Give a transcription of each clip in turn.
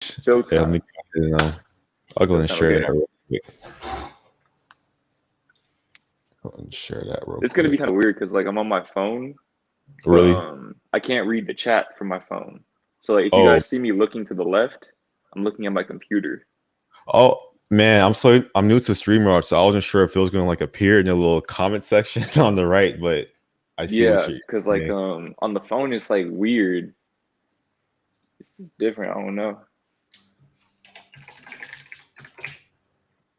Yeah, let Showtime. me, you know, I'll go and Showtime. share Okay. that real quick. Go and share that real It's gonna be quick. kind of weird because like I'm on my phone, but Really? I can't read the chat from my phone. So like, if you Oh, guys see me looking to the left, I'm looking at my computer. oh man, I'm new to StreamYard, so I wasn't sure if it was gonna like appear in a little comment section on the right, but I see what Yeah, you're because like saying. on the phone it's like weird. It's just different. I don't know.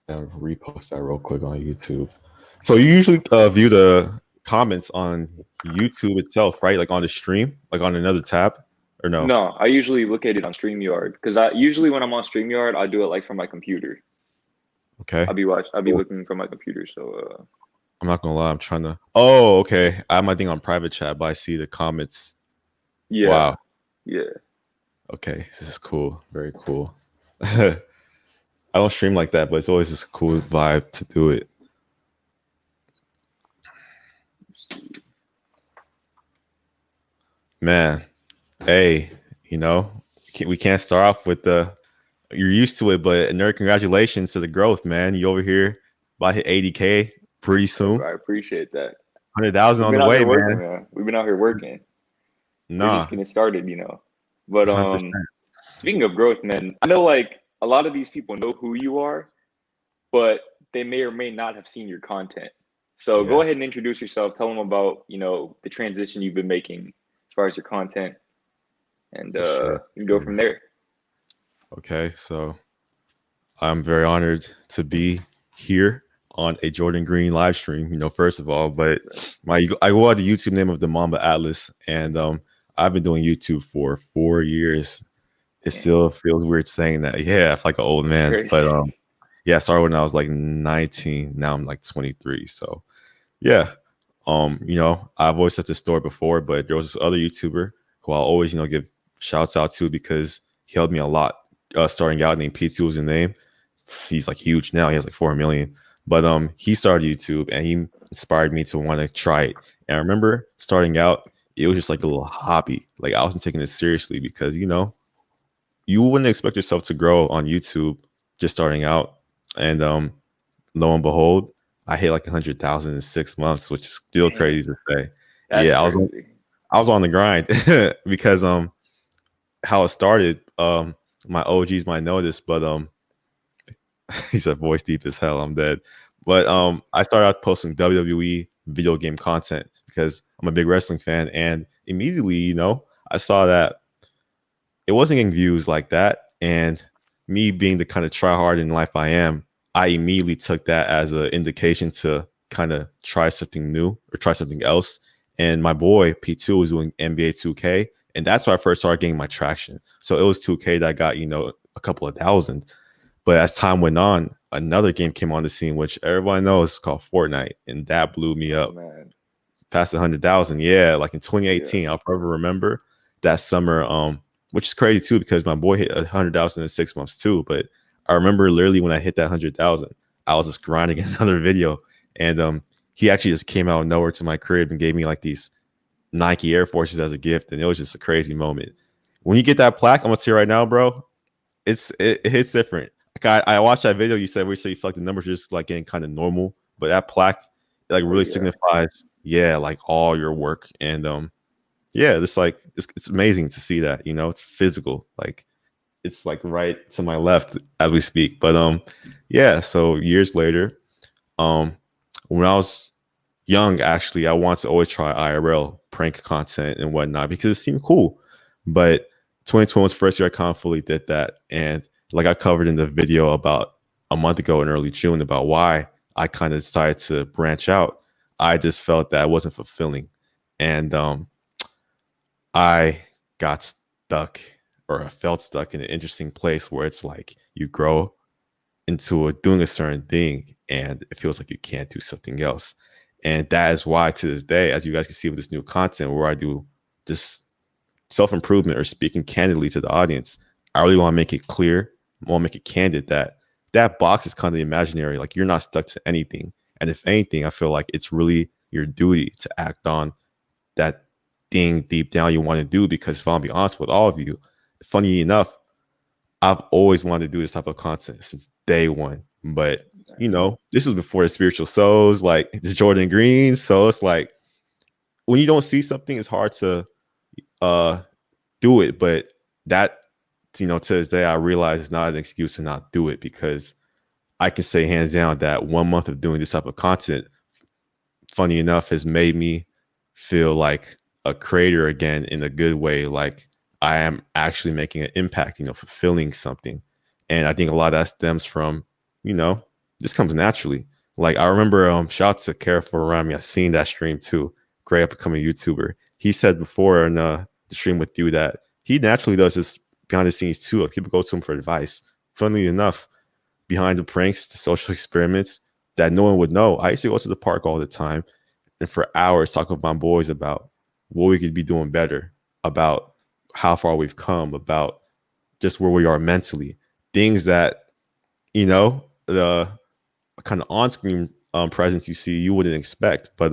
I'll repost that real quick on YouTube. So you usually view the comments on YouTube itself, right? Like on the stream, like on another tab, or no? No, I usually look at it on StreamYard because I usually when I'm on StreamYard I do it like from my computer. Okay, I'll be cool. looking from my computer. So I'm not gonna lie, I'm trying to. Oh, okay. I have my thing on private chat, but I see the comments. yeah, Wow. yeah. Okay, this is cool. Very cool. I don't stream like that, but it's always just a cool vibe to do it. Man, hey, we can't start off with the. You're used to it, but another congratulations to the growth, man. You over here about to hit 80K pretty Yeah, soon. bro, I appreciate that. 100,000 We've on been the out here way, working, man. man. We've been out here working. We're just Nah, getting started. But 100%. speaking of growth, man, I know like a lot of these people know who you are, but they may or may not have seen your content. So go ahead Yes, and introduce yourself. Tell them about, the transition you've been making as far as your content, and for sure. you can go Sure. from there. Okay, so I'm very honored to be here on a Jordan Green live stream. First of all, but I go by the YouTube name of Themambaatlas, and I've been doing YouTube for 4 years. It Damn, still feels weird saying that. Yeah, I feel like an old that's man, but crazy. yeah, I started when I was like 19. Now I'm like 23. So yeah, I've always said this story before, but there was this other YouTuber who I'll always give shouts out to because he helped me a lot. Starting out, named P2 was his name. He's like huge now. He has like 4 million. But he started YouTube and he inspired me to want to try it. And I remember starting out, it was just like a little hobby. Like I wasn't taking it seriously because you wouldn't expect yourself to grow on YouTube just starting out. And lo and behold, I hit like 100,000 in 6 months, which is still crazy Damn, to say. that's Yeah, crazy. I was on the grind because how it started, my OGs might know this, but he said voice deep as hell, I'm dead. But I started out posting WWE video game content because I'm a big wrestling fan, and immediately, I saw that it wasn't getting views like that. And me being the kind of try hard in life I am, I immediately took that as an indication to kind of try something new or try something else. And my boy P2 was doing NBA 2K, and that's why I first started getting my traction. So it was 2K that got a couple of thousand. But as time went on, another game came on the scene, which everyone knows is called Fortnite, and that blew me Oh up man, past 100,000. Yeah, like in yeah. 2018, I'll forever remember that summer. Which is crazy too because my boy hit 100,000 in 6 months too. But I remember literally when I hit that 100,000, I was just grinding another video, and he actually just came out of nowhere to my crib and gave me like these Nike Air Forces as a gift, and it was just a crazy moment. When you get that plaque, I'm gonna tell you right now, bro, it hits different. Like I watched that video you said where you say you feel like the numbers are just like getting kind of normal, but that plaque like Oh really yeah. signifies, yeah, like all your work. And yeah, it's amazing to see that, it's physical. Like it's like right to my left as we speak. But yeah, so years later, um when I was young, actually, I wanted to always try IRL prank content and whatnot because it seemed cool. But 2020 was the first year I kind of fully did that. And like I covered in the video about a month ago in early June about why I kind of decided to branch out. I just felt that it wasn't fulfilling. And I got stuck or I felt stuck in an interesting place where it's like you grow into doing a certain thing and it feels like you can't do something else. And that is why to this day, as you guys can see with this new content where I do just self-improvement or speaking candidly to the audience, I really want to make it clear, I want to make it candid that that box is kind of imaginary. Like you're not stuck to anything. And if anything, I feel like it's really your duty to act on that thing deep down you want to do. Because if I'll be honest with all of you, funny enough, I've always wanted to do this type of content since day one. But this was before the spiritual souls, like the Jordan Greens. So it's like when you don't see something, it's hard to uh do it. But that to this day, I realize it's not an excuse to not do it, because I can say hands down that 1 month of doing this type of content, funny enough, has made me feel like a creator again, in a good way. Like I am actually making an impact, fulfilling something. And I think a lot of that stems from, this comes naturally. Like I remember, shout out to Careful Around Me. I seen that stream too. Great up and coming YouTuber. He said before in the stream with you that he naturally does this behind the scenes too. Like people go to him for advice. Funnily enough, behind the pranks, the social experiments that no one would know, I used to go to the park all the time and for hours talk with my boys about what we could be doing better, about how far we've come, about just where we are mentally. Things that, the kind of on-screen presence you see, you wouldn't expect. But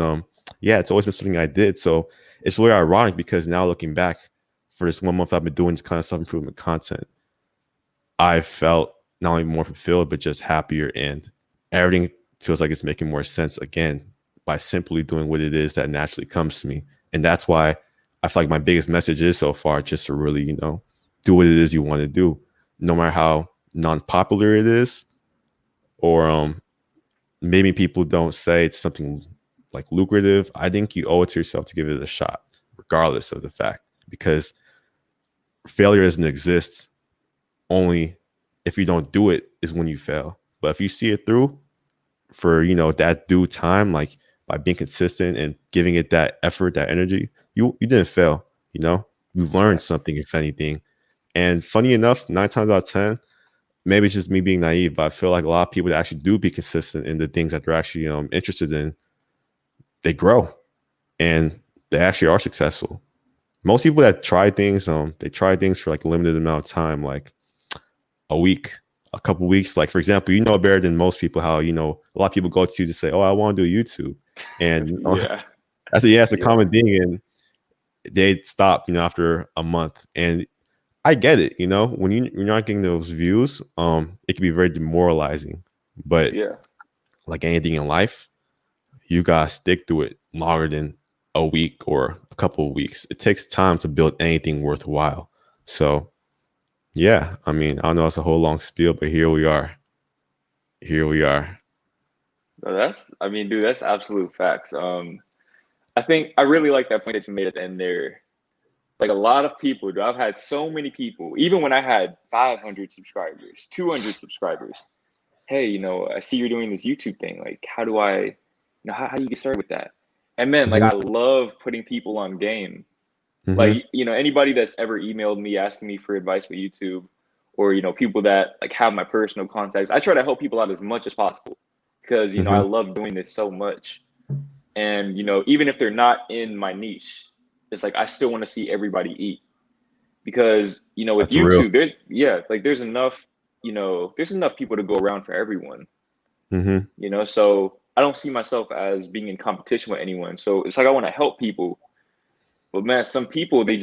yeah, it's always been something I did. So it's really ironic, because now looking back, for this 1 month I've been doing this kind of self-improvement content, I felt not only more fulfilled, but just happier, and everything feels like it's making more sense again by simply doing what it is that naturally comes to me. And that's why I feel like my biggest message is so far just to really, do what it is you want to do, no matter how non-popular it is, or maybe people don't say it's something like lucrative. I think you owe it to yourself to give it a shot, regardless of the fact, because failure doesn't exist. Only if you don't do it is when you fail. But if you see it through for, that due time, like by being consistent and giving it that effort, that energy, you didn't fail. You've learned Yes. something, if anything. And funny enough, 9 times out of 10, maybe it's just me being naive, but I feel like a lot of people that actually do be consistent in the things that they're actually interested in, they grow and they actually are successful. Most people that try things, they try things for like a limited amount of time, like a week, a couple weeks. Like for example, better than most people how a lot of people go to you to say, "Oh, I want to do YouTube," and Yeah. it's a Yeah. common thing, and they stop after a month. And I get it. When you're not getting those views, it can be very demoralizing. But Yeah. like anything in life, you gotta stick to it longer than a week or a couple of weeks. It takes time to build anything worthwhile. So yeah, I mean, I know it's a whole long spiel, but here we are. Here we are. No, I mean, dude, that's absolute facts. I think I really like that point that you made at the end there. Like a lot of people, dude, I've had so many people, even when I had 500 subscribers, 200 subscribers. Hey, I see you're doing this YouTube thing. Like, how do I, how do you get started with that? And man, like, Mhm, I love putting people on game. mhm, Like, anybody that's ever emailed me asking me for advice with YouTube, or, people that like have my personal contacts, I try to help people out as much as possible because, I mhm. love doing this so much. And, even if they're not in my niche, it's like I still want to see everybody eat because, with That's real. YouTube, there's enough, there's enough people to go around for everyone, Mhm. so I don't see myself as being in competition with anyone. So it's like I want to help people. But man, some people they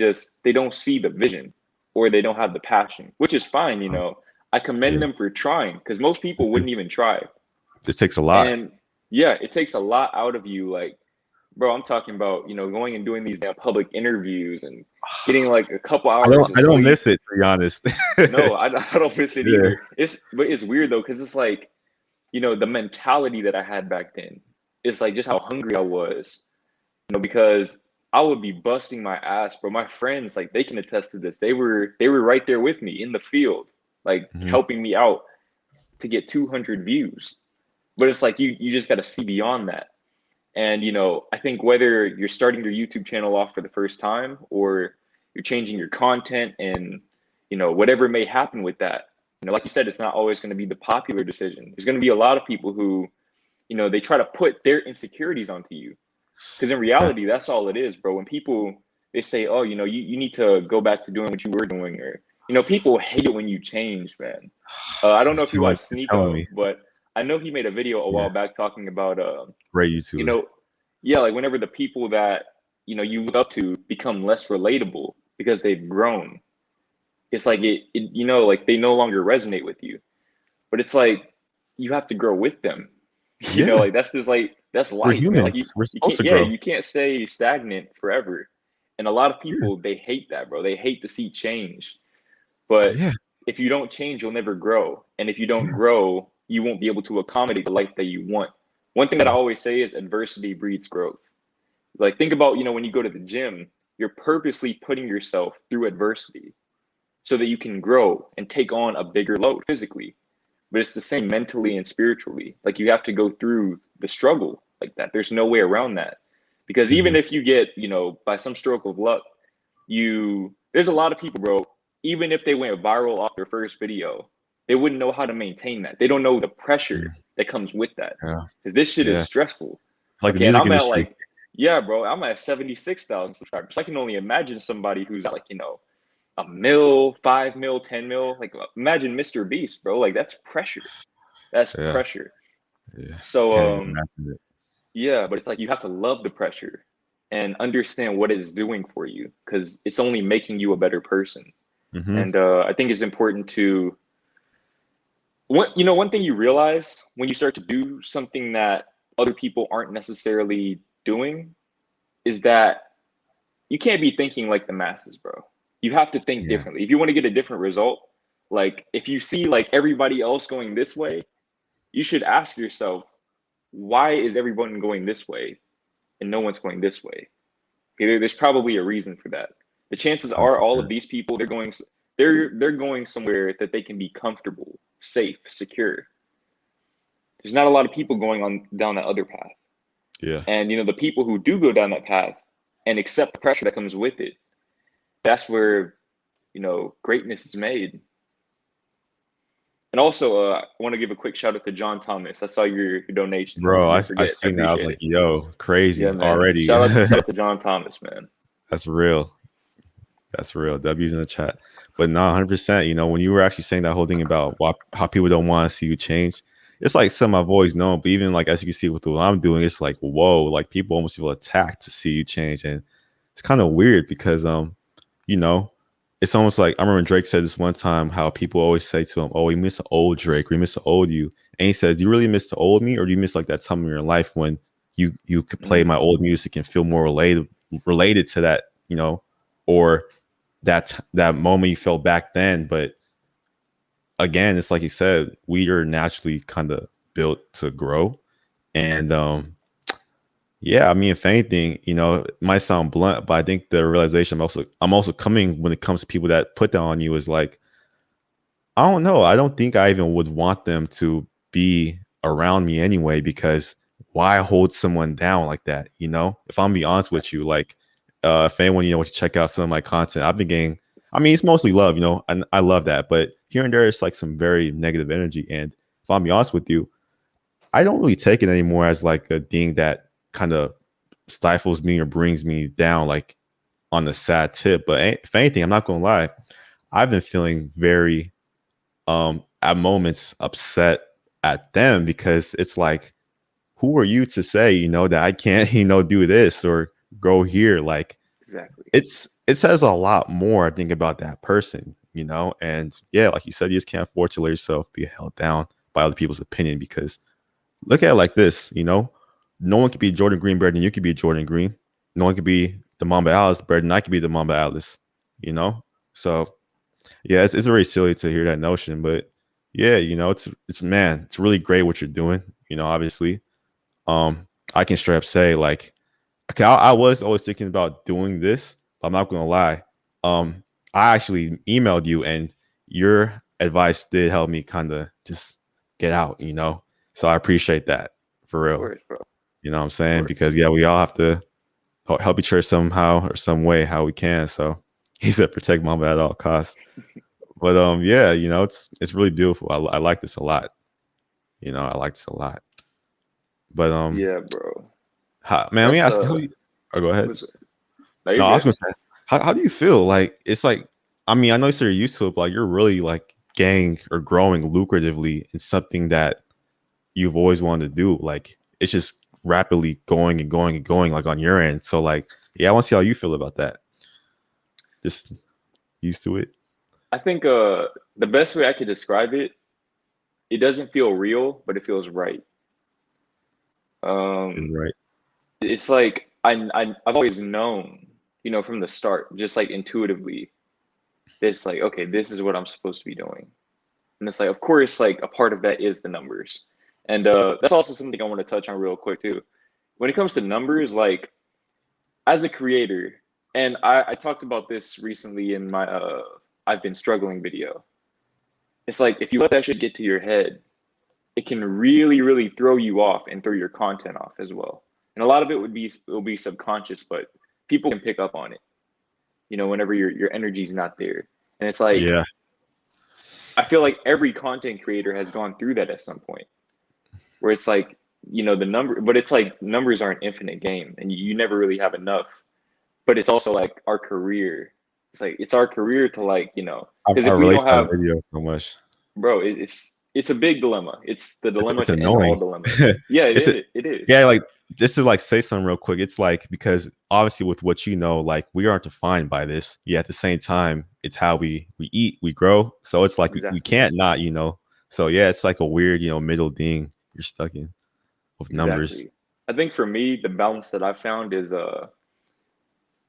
don't see the vision or they don't have the passion, which is fine. I Yeah. commend them for trying because most people Mhm. wouldn't even try. This takes a lot. And yeah, it takes a lot out of you. Like, bro, I'm talking about, going and doing these damn public interviews and getting like a couple I hours don't of I don't sleep. miss it, to be honest. No, I don't miss it Yeah. either. But it's weird though, because it's like, the mentality that I had back then. It's like just how hungry I was, because I would be busting my ass, bro. My friends, like they can attest to this. They were right there with me in the field, like Mhm. helping me out to get 200 views. But it's like you just got to see beyond that. And I think whether you're starting your YouTube channel off for the first time or you're changing your content and whatever may happen with that, like you said, it's not always going to be the popular decision. There's going to be a lot of people who, they try to put their insecurities onto you. Because in Yeah. reality, that's all it is, bro. When people they say, "Oh, you need to go back to doing what you were doing," or people hate it when you change, man. I don't know if you watch You're telling Sneeko, me. but I know he made a video a Yeah. while back talking about, Great you YouTuber. know, yeah, like whenever the people that you look up to become less relatable because they've grown. it's like you know, like they no longer resonate with you. But it's like you have to grow with them. You know, Yeah, like that's just like that's we're life, man. Like humans. We're you supposed can't to yeah, grow. you can't stay stagnant forever. And a lot of Yeah, people they hate that, bro. They hate to see change. But yeah, if you don't change, you'll never grow. And if you don't yeah. grow, you won't be able to accommodate the life that you want. One thing that I Mhm. always say is adversity breeds growth. Like think about, you know, when you go to the gym, you're purposely putting yourself through adversity so that you can grow and take on a bigger load physically. But it's the same mentally and spiritually. Like you have to go through the struggle like that. There's no way around that. Because even Mhm. if you get, you know, by some stroke of luck, there's a lot of people, bro, even if they went viral off their first video, they wouldn't know how to maintain that. They don't know the pressure Mm. that comes with that. Yeah, Because this shit is yeah. stressful. It's like the Okay, and music I'm at industry. like, yeah, bro, I'm at 76,000 subscribers. So I can only imagine somebody who's at like, you know, a mil, 5 mil, 10 mil. Like imagine Mr. Beast, bro. Like that's pressure. That's Yeah, pressure. yeah. Can't So even imagine it. yeah, but it's like you have to love the pressure and understand what it is doing for you because it's only making you a better person. Mhm. And I think it's important to one thing you realize when you start to do something that other people aren't necessarily doing is that you can't be thinking like the masses, bro. You have to think Yeah. differently. If you want to get a different result, like if you see like everybody else going this way, you should ask yourself, why is everyone going this way and no one's going this way? Okay, there's probably a reason for that. The chances are all of 100%. these people they're going somewhere that they can be comfortable, safe, secure. There's not a lot of people going on down that other path. Yeah. And you know, the people who do go down that path and accept the pressure that comes with it, that's where, you know, greatness is made. And also, I want to give a quick shout out to John Thomas. I saw your donation. Bro, Didn't I forget. I seen that. I was appreciate like, it. "Yo, Yeah, crazy man. already." Shout out to John Thomas, man. That's real. That's real. W's in the chat. But no, 100%. You know, when you were actually saying that whole thing about how people don't want to see you change, it's like something I've always known. But even like as you can see with what I'm doing, it's like, whoa, like people almost feel attacked to see you change. And it's kind of weird because you know, it's almost like I remember Drake said this one time how people always say to him, "Oh, we miss the old Drake, we miss the old you." And he says, "Do you really miss the old me, or do you miss like that time in your life when you could play my Mm, old music and feel more related to that, you know, or that moment you felt back then?" But again, it's like you said, we are naturally kind of built to grow, and yeah, I mean, if anything, you know, it might sound blunt, but I think the realization I'm also coming when it comes to people that put that on you is like, I don't know. I don't think I even would want them to be around me anyway, because why hold someone down like that? You know, if I'm be honest with you, like, if anyone, you know, to check out some of my content, I've been getting, I mean, it's mostly love, you know, and I love that. But here and there, it's like some very negative energy. And if I'm be honest with you, I don't really take it anymore as like a thing that kind of stifles me or brings me down, like on the sad tip. But if anything, I'm not gonna lie, I've been feeling very at moments upset at them, because it's like, who are you to say, you know, that I can't, you know, do this or go here? Like, exactly. it says a lot more, I think, about that person, you know. And yeah, like you said, you just can't afford to let yourself be held down by other people's opinion, because look at it like this, you know, no one could be Jordan Green better than you could be Jordan Green. No one could be Themambaatlas better than I could be Themambaatlas, you know. So yeah, it's very silly to hear that notion, but yeah, you know, it's man, it's really great what you're doing. You know, obviously, I can straight up say like, okay, I was always thinking about doing this, but I'm not gonna lie. Um, I actually emailed you, and your advice did help me kind of just get out. You know, so I appreciate that for Of real. course, bro. Of You know what I'm saying? course. Because yeah, we all have to help each other somehow or some way how we can. So he said, protect Mamba at all costs. But yeah, you know, it's really beautiful. I like this a lot. You know, I like this a lot. But Yeah, bro. man, let me That's ask you, how do you, oh, go ahead. was no, you're No, I was good. gonna say, how do you feel? Like, it's like, I mean, I know you're used to it, but like you're really like getting or growing lucratively in something that you've always wanted to do. Like, it's just rapidly going and going and going, like on your end. So like, yeah, I want to see how you feel about that. Just used to it. I think the best way I could describe it, it doesn't feel real, but it feels right. Um, Right. it's like I've always known, you know, from the start, just like intuitively, this like, okay, this is what I'm supposed to be doing. And it's like, of course, like a part of that is the numbers. And that's also something I want to touch on real quick too. When it comes to numbers, like as a creator, and I talked about this recently in my I've been struggling video. It's like if you let that shit get to your head, it can really, really throw you off and throw your content off as well. And a lot of it will be subconscious, but people can pick up on it, you know, whenever your energy's not there. And it's like Yeah. I feel like every content creator has gone through that at some point where it's like, you know, the number, but it's like numbers are an infinite game and you never really have enough. But it's also like our career. It's like it's our career to like, you know, because I if we relate don't to that have, video so much. bro, it's a big dilemma. It's the dilemma It's to end all annoying. dilemmas. Yeah, It's a, it yeah, is. like just to like say something real quick. It's like because obviously with what you know, like we aren't defined by this. Yeah, at the same time, it's how we eat, we grow. So it's like we Exactly. can't not, you know. So yeah, it's like a weird, you know, middle thing you're stuck in with numbers. Exactly. I think for me, the balance that I found is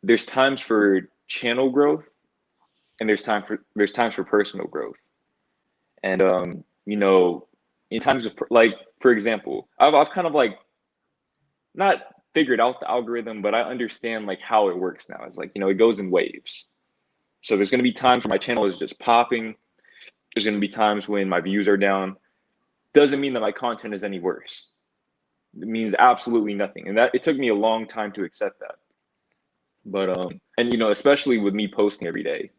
there's times for channel growth and there's times for personal growth. And you know, in times of like for example, I've kind of like not figured out the algorithm, but I understand like how it works now. It's like, you know, it goes in waves. So there's going to be times where my channel is just popping. There's going to be times when my views are down. Doesn't mean that my content is any worse. It means absolutely nothing. And that it took me a long time to accept that. But and you know, especially with me posting every day,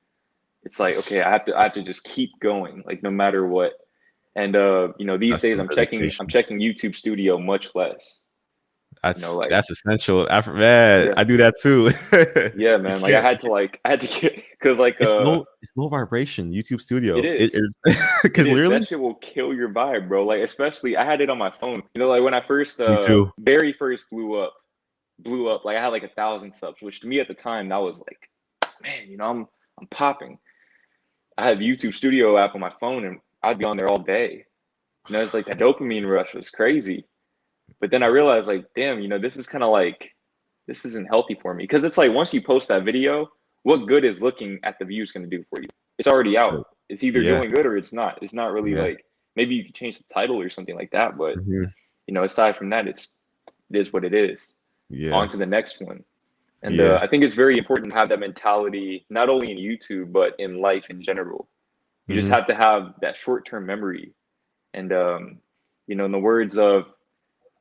it's like, okay, I have to just keep going, like no matter what. And you know, these That's days some I'm dedication. checking YouTube Studio much less. You know, like That's essential. Man, yeah, I do that too. yeah, You man. Like can't. I had to get because like It's low vibration. YouTube it Studio. It is. is It because is. That literally, shit will kill your vibe, bro. Like especially I had it on my phone. You know, like when I first me too. very first blew up, like I had like 1,000 subs, which to me at the time that was like, man, you know, I'm popping. I had YouTube Studio app on my phone and I'd be on there all day. You know, it's like that dopamine rush was crazy. But then I realized like, damn, you know, this is kind of like this isn't healthy for me. Because it's like once you post that video, what good is looking at the views gonna do for you? It's already Sure. out. It's either Yeah. doing good or it's not. It's not really Yeah. like maybe you could change the title or something like that, but Hmm. you know, aside from that, it is what it is. On Yeah. to the next one. And Yeah. I think it's very important to have that mentality, not only in YouTube, but in life in general. You just Hmm. have to have that short term memory. And, you know, in the words of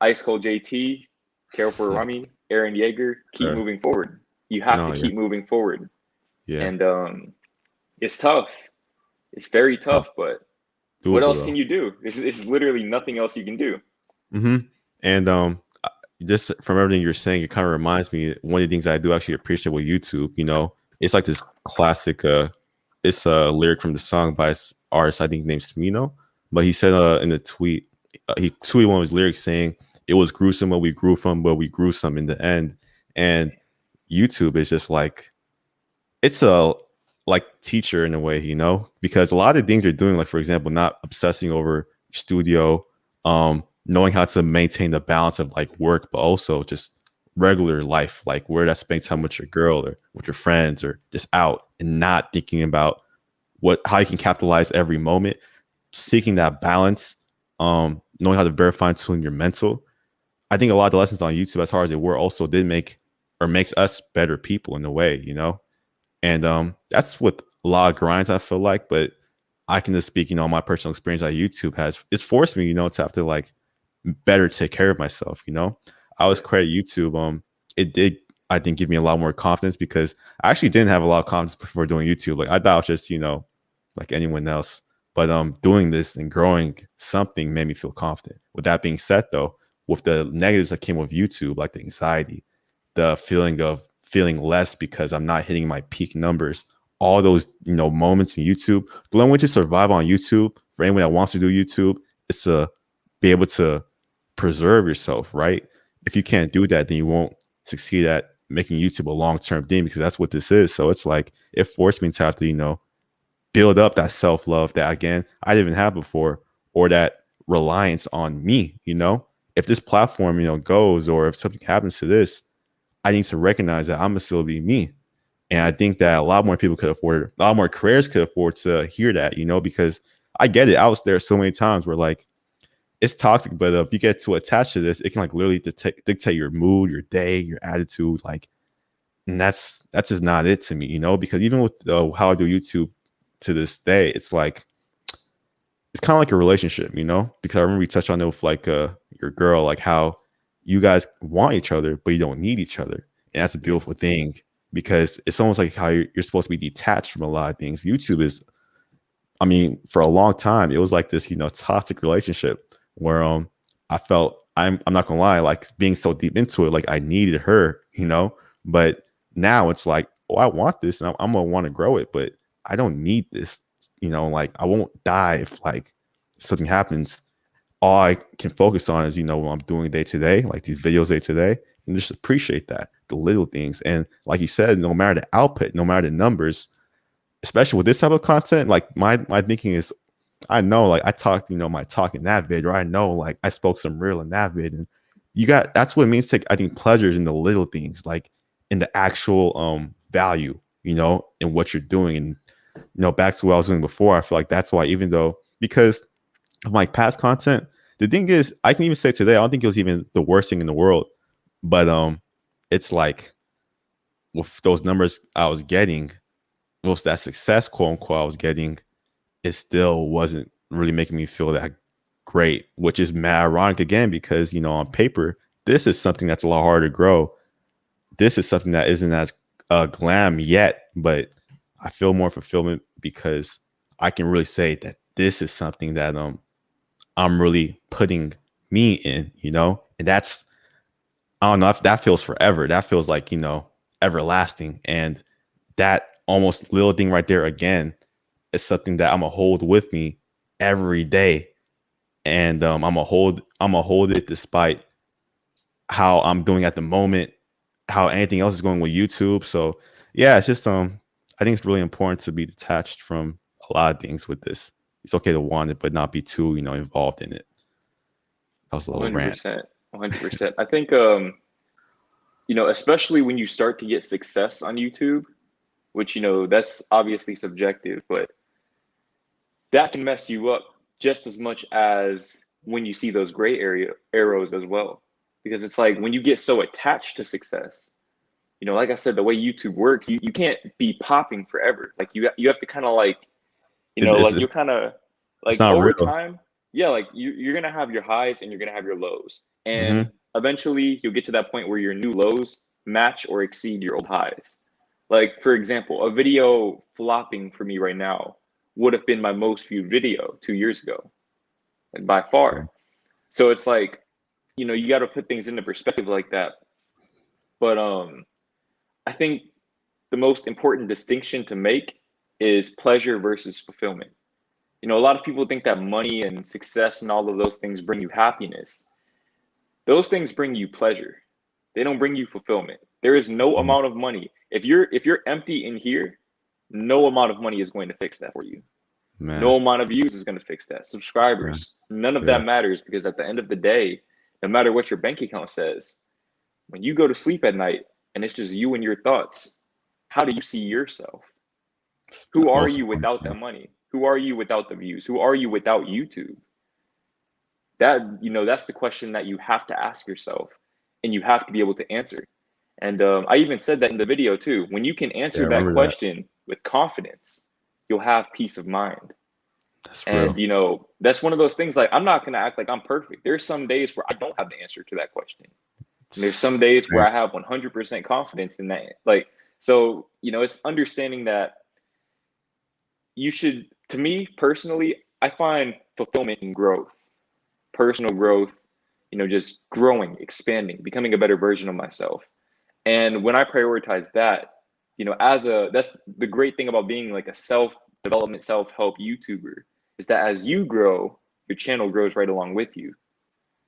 Ice Cold JT, Carol Rami, Aaron Yeager, keep Sure. moving forward. You have to No. Yeah. keep moving forward. Yeah. And it's tough. It's very It's tough. tough, but what Doable else though. can you do? There's literally nothing else you can do. Hmm. And just from everything you're saying, it kind of reminds me one of the things I do actually appreciate with YouTube. You know, it's like this classic. It's a lyric from the song by this artist I think named Smino, but he said in the tweet, he tweeted one of his lyrics saying, "It was gruesome what we grew from, but we grew some in the end." And YouTube is just like it's a like teacher in a way, you know, because a lot of things you're doing, like for example, not obsessing over studio, knowing how to maintain the balance of like work, but also just regular life, like where that spending time with your girl or with your friends or just out and not thinking about what how you can capitalize every moment, seeking that balance, knowing how to very fine tune your mental. I think a lot of the lessons on YouTube, as hard as they were, also did make or makes us better people in a way, you know. And that's with a lot of grinds, I feel like. But I can just speak, you know, my personal experience that YouTube has. It's forced me, you know, to have to like better take care of myself. You know, I always Yeah. credit YouTube. It did, I think, give me a lot more confidence because I actually didn't have a lot of confidence before doing YouTube. Like I thought I was just, you know, like anyone else. But doing this and growing something made me feel confident. With that being said, though, with the negatives that came with YouTube, like the anxiety, the feeling of feeling less because I'm not hitting my peak numbers. All those, you know, moments in YouTube. The only way to survive on YouTube for anyone that wants to do YouTube is to be able to preserve yourself, right? If you can't do that, then you won't succeed at making YouTube a long-term thing because that's what this is. So it's like it forced me to have to, you know, build up that self-love that again I didn't even have before, or that reliance on me, if this platform, goes, or if something happens to this, I need to recognize that I'm gonna still be me. And I think that a lot more people could afford it. A lot more careers could afford to hear that, because I get it. I was there so many times where like it's toxic, but if you get too attached to this, it can like literally dictate your mood, your day, your attitude. Like, and that's just not it to me, because even with how I do YouTube to this day, it's like it's kind of like a relationship, because I remember we touched on it with like your girl, like how you guys want each other, but you don't need each other. And that's a beautiful thing because it's almost like how you're supposed to be detached from a lot of things. YouTube is, I mean, for a long time, it was like this, toxic relationship where I felt I'm not gonna lie, like being so deep into it, like I needed her, but now it's like, oh, I want this and I'm gonna want to grow it, but I don't need this, like I won't die if like something happens. All I can focus on is, what I'm doing day to day, like these videos day to day, and just appreciate that, the little things. And like you said, no matter the output, no matter the numbers, especially with this type of content, like my thinking is, I know like I talked, my talk in that vid, or I know like I spoke some real in that vid, and that's what it means to take, I think, pleasures in the little things, like in the actual value, in what you're doing. And back to what I was doing before, I feel like that's why, even though, because of my past content, the thing is, I can even say today, I don't think it was even the worst thing in the world, but it's like with those numbers I was getting, most that success, quote unquote, I was getting, it still wasn't really making me feel that great, which is mad ironic again, because, on paper, this is something that's a lot harder to grow. This is something that isn't as glam yet, but I feel more fulfillment because I can really say that this is something that I'm really putting me in, and that's, I don't know if that feels forever. That feels like, everlasting. And that almost little thing right there again is something that I'm gonna hold with me every day. And I'm gonna hold it despite how I'm doing at the moment, how anything else is going with YouTube. So yeah, it's just I think it's really important to be detached from a lot of things with this. It's okay to want it, but not be too, involved in it. That was a little rant. 100%. 100%. I think especially when you start to get success on YouTube, which that's obviously subjective, but that can mess you up just as much as when you see those gray area arrows as well. Because it's like when you get so attached to success, like I said, the way YouTube works, you can't be popping forever. Like you have to kind of like, It, it's, like it's you'll kind of it's like not over real. time, yeah, like you're gonna have your highs and you're gonna have your lows. And Hmm. eventually you'll get to that point where your new lows match or exceed your old highs. Like for example, a video flopping for me right now would have been my most viewed video 2 years ago, and by True. far. So it's like, you got to put things into perspective like that. But I think the most important distinction to make is pleasure versus fulfillment. A lot of people think that money and success and all of those things bring you happiness. Those things bring you pleasure. They don't bring you fulfillment. There is no Mm, amount of money. If you're empty in here, no amount of money is going to fix that for you. man. No amount of views is going to fix that. Yeah. Subscribers, none of Yeah. that matters because at the end of the day, no matter what your bank account says, when you go to sleep at night and it's just you and your thoughts, how do you see yourself? It's the Who are most you important without that thing. money? Who are you without the views? Who are you without YouTube? That's the question that you have to ask yourself and you have to be able to answer. And I even said that in the video too. When you can Yeah, I answer that remember that. question with confidence, you'll have peace of mind. That's And real. that's one of those things, like I'm not going to act like I'm perfect. There's some days where I don't have the answer to that question. And there's some days where Same. I have 100% confidence in that. Like, so, it's understanding that you should, to me personally, I find fulfillment in growth, personal growth, just growing, expanding, becoming a better version of myself. And when I prioritize that, that's the great thing about being like a self development, self help YouTuber is that as you grow, your channel grows right along with you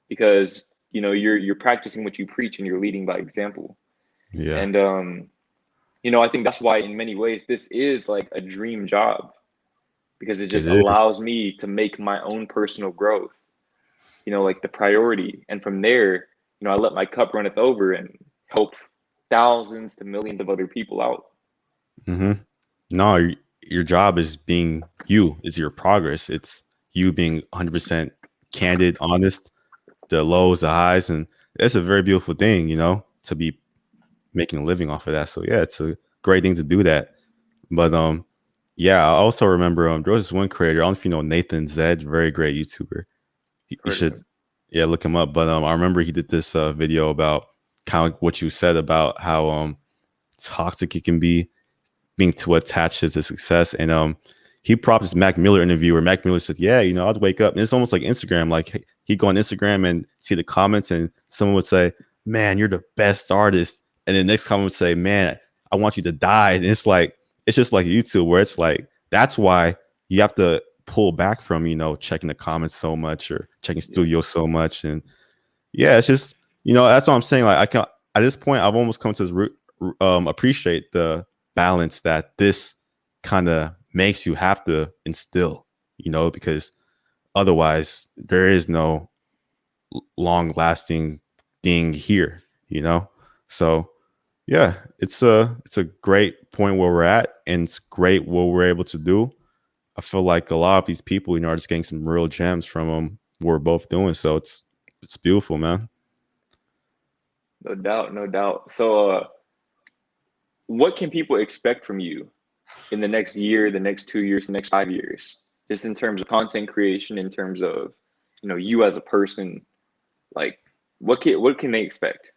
because, you're practicing what you preach and you're leading by example. Yeah. And, I think that's why in many ways this is like a dream job because it It just is. allows me to make my own personal growth, like the priority. And from there, I let my cup runneth over and help thousands to millions of other people out. Hmm. No, your job is being you. It's your progress. It's you being 100% candid, honest, the lows, the highs, and it's a very beautiful thing, to be making a living off of that. So yeah, it's a great thing to do that. But yeah, I also remember there was this one creator. I don't know if you know Nathan Zed, very great YouTuber. You Heard of should him. yeah look him up. But I remember he did this video about kind of like what you said about how toxic it can be being too attached to the success. And he propped this Mac Miller interview where Mac Miller said, "Yeah, I'd wake up." And it's almost like Instagram. Like he'd go on Instagram and see the comments, and someone would say, "Man, you're the best artist," and then the next comment would say, "Man, I want you to die." And it's just like YouTube, where it's like that's why you have to pull back from checking the comments so much or checking Yeah. studio so much. And yeah, it's just that's what I'm saying. Like I can at this point, I've almost come to appreciate the balance that this kind of makes you have to instill, because otherwise there is no long lasting thing here, So yeah, it's a great point where we're at, and it's great what we're able to do. I feel like a lot of these people, are just getting some real gems from what we're both doing. So it's beautiful, man. No doubt, no doubt. So, what can people expect from you in the next year, the next 2 years, the next 5 years, just in terms of content creation, in terms of, you as a person, like what can they expect?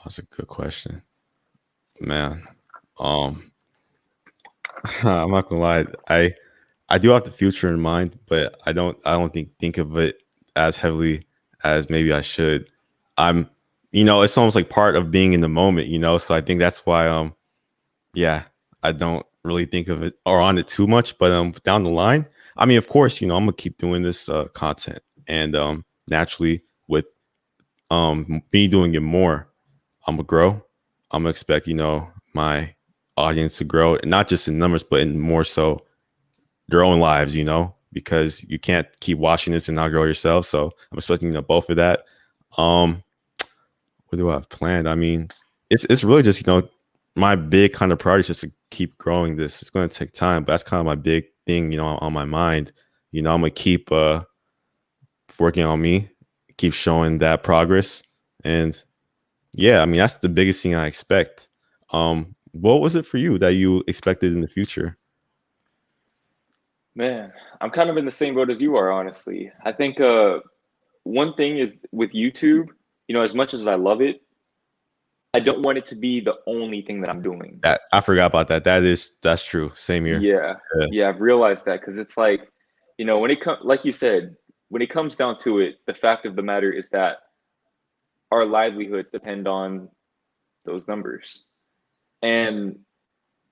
That's a good question, man. Um, I'm not gonna lie. I do have the future in mind, but I don't think of it as heavily as maybe I should. I'm it's almost like part of being in the moment, So I think that's why yeah, I don't really think of it or on it too much. But down the line, I mean, of course, I'm gonna keep doing this content, and naturally with me doing it more, I'm gonna grow. I'm gonna expect my audience to grow, and not just in numbers, but in more so their own lives, because you can't keep watching this and not grow yourself. So I'm expecting both of that. Um, what do I have planned? I mean, it's really just my big kind of priority is just to keep growing this. It's going to take time, but that's kind of my big thing, on my mind. I'm gonna keep working on me, keep showing that progress, and yeah, I mean that's the biggest thing I expect. What was it for you that you expected in the future? Man, I'm kind of in the same boat as you are, honestly. I think one thing is with YouTube, as much as I love it, I don't want it to be the only thing that I'm doing. That I forgot about that. That's true. Same here. Yeah, Yeah. yeah, I've realized that because it's like, when it comes, like you said, when it comes down to it, the fact of the matter is that our livelihoods depend on those numbers, and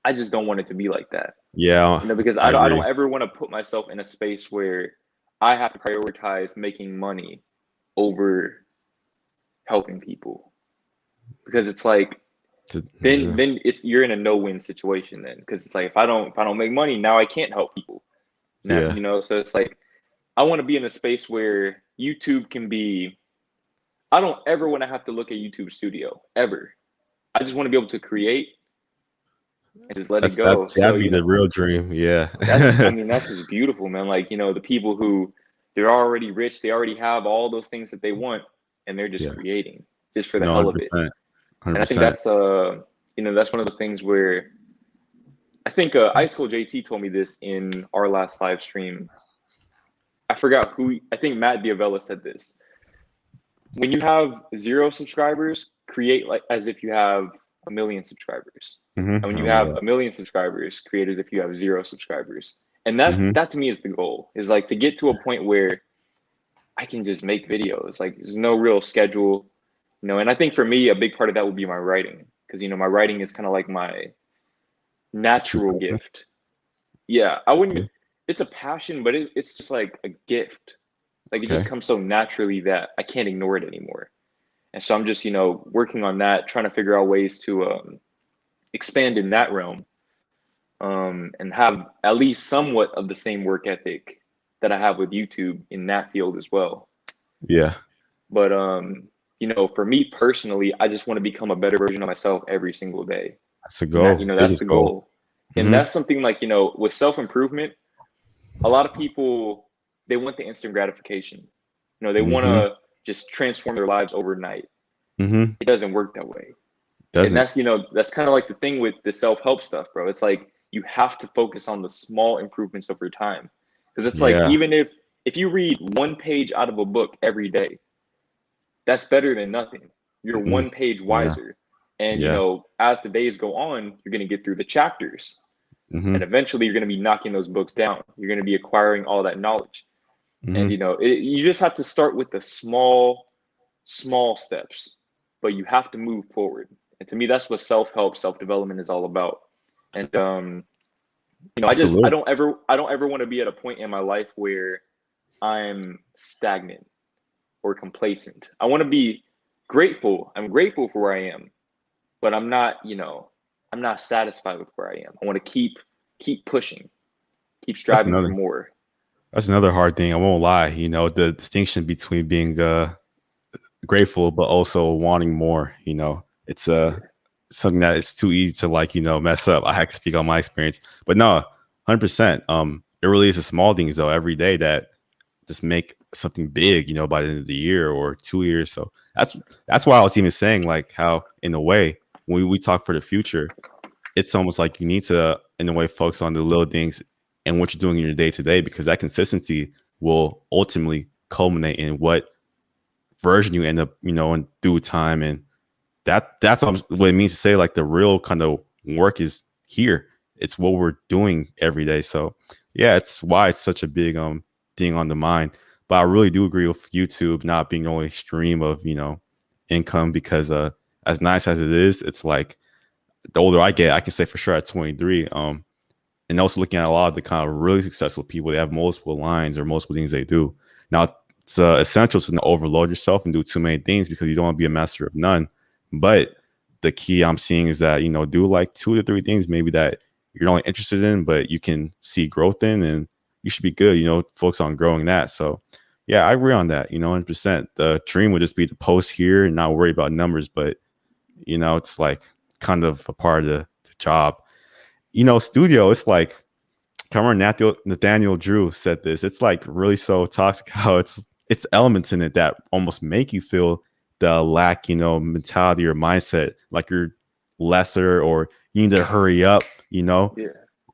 I just don't want it to be like that. Yeah, Because I I don't agree. ever want to put myself in a space where I have to prioritize making money over helping people, because it's like Yeah. then it's you're in a no-win situation then, because it's like if I don't make money now I can't help people now, Yeah. so it's like I want to be in a space where YouTube can be. I don't ever want to have to look at YouTube Studio ever. I just want to be able to create and just let it go. So That'd be the real dream. Yeah. I mean that's just beautiful, man. Like the people who they're already rich, they already have all those things that they want, and they're just Yeah. creating just for the No, hell of it. 100%. And I think 100%. that's one of those things where I think Ice Cold JT told me this in our last live stream. I forgot who. I think Matt Diavella said this. When you have 0 subscribers, create like as if you have a million subscribers. And when I you remember have that. a million subscribers, create as if you have 0 subscribers. And Hmm. that to me is the goal. Is like to get to a point where I can just make videos. Like there's no real schedule, And I think for me, a big part of that would be my writing, because my writing is kind of like my True natural passion. gift. Yeah, I wouldn't. Okay. It's a passion, but it's just like a gift. Like it just Okay. comes so naturally that I can't ignore it anymore. And so I'm just, working on that, trying to figure out ways to expand in that realm. and have at least somewhat of the same work ethic that I have with YouTube in that field as well. Yeah, But for me personally, I just want to become a better version of myself every single day. that's a And that, goal. that's Biggest the goal. goal. And Hmm. that's something like, with self-improvement, a lot of people, they want the instant gratification. They want Hmm. to just transform their lives overnight. Hmm. It doesn't work that way. And Doesn't. that's kind of like the thing with the self-help stuff, bro. It's like you have to focus on the small improvements over time. Because it's like, Yeah. even if you read one page out of a book every day, that's better than nothing. You're Hmm. one page Yeah. wiser. And Yeah. as the days go on, you're going to get through the chapters. Hmm. And eventually you're going to be knocking those books down. You're going to be acquiring all that knowledge. And Hmm. you just have to start with the small steps, but you have to move forward. And to me, that's what self-help, self-development is all about. And I Absolutely. don't ever want to be at a point in my life where I'm stagnant or complacent. I want to be grateful. I'm grateful for where I am, but I'm not satisfied with where I am. I want to keep pushing, keep That's striving for another. more. That's another hard thing. I won't lie. The distinction between being grateful but also wanting more. It's Yeah. something that it's too easy to like mess up. I have to speak on my experience, but no, 100%. It really is the small things though every day that just make something big. By the end of the year or 2 years. So that's why I was even saying like how in a way when we talk for the future, it's almost like you need to in a way focus on the little things and what you're doing in your day to day because that consistency will ultimately culminate in what version you end up in due time and that's what it means to say like the real kind of work is here. It's what we're doing every day. So yeah, it's why it's such a big thing on the mind. But I really do agree with YouTube not being the only stream of income because as nice as it is, it's like the older I get, I can say for sure at 23, and also looking at a lot of the kind of really successful people, they have multiple lines or multiple things they do. Now, it's essential to not overload yourself and do too many things because you don't want to be a master of none. But the key I'm seeing is that, do like 2 to 3 things maybe that you're only interested in, but you can see growth in and you should be good, focus on growing that. So, yeah, I agree on that, 100%. The dream would just be to post here and not worry about numbers, but, it's like kind of a part of the job. Studio, it's like Cameron Nathaniel Drew said this. It's like really so toxic how it's elements in it that almost make you feel the lack, mentality or mindset, like you're lesser or you need to hurry up, Yeah.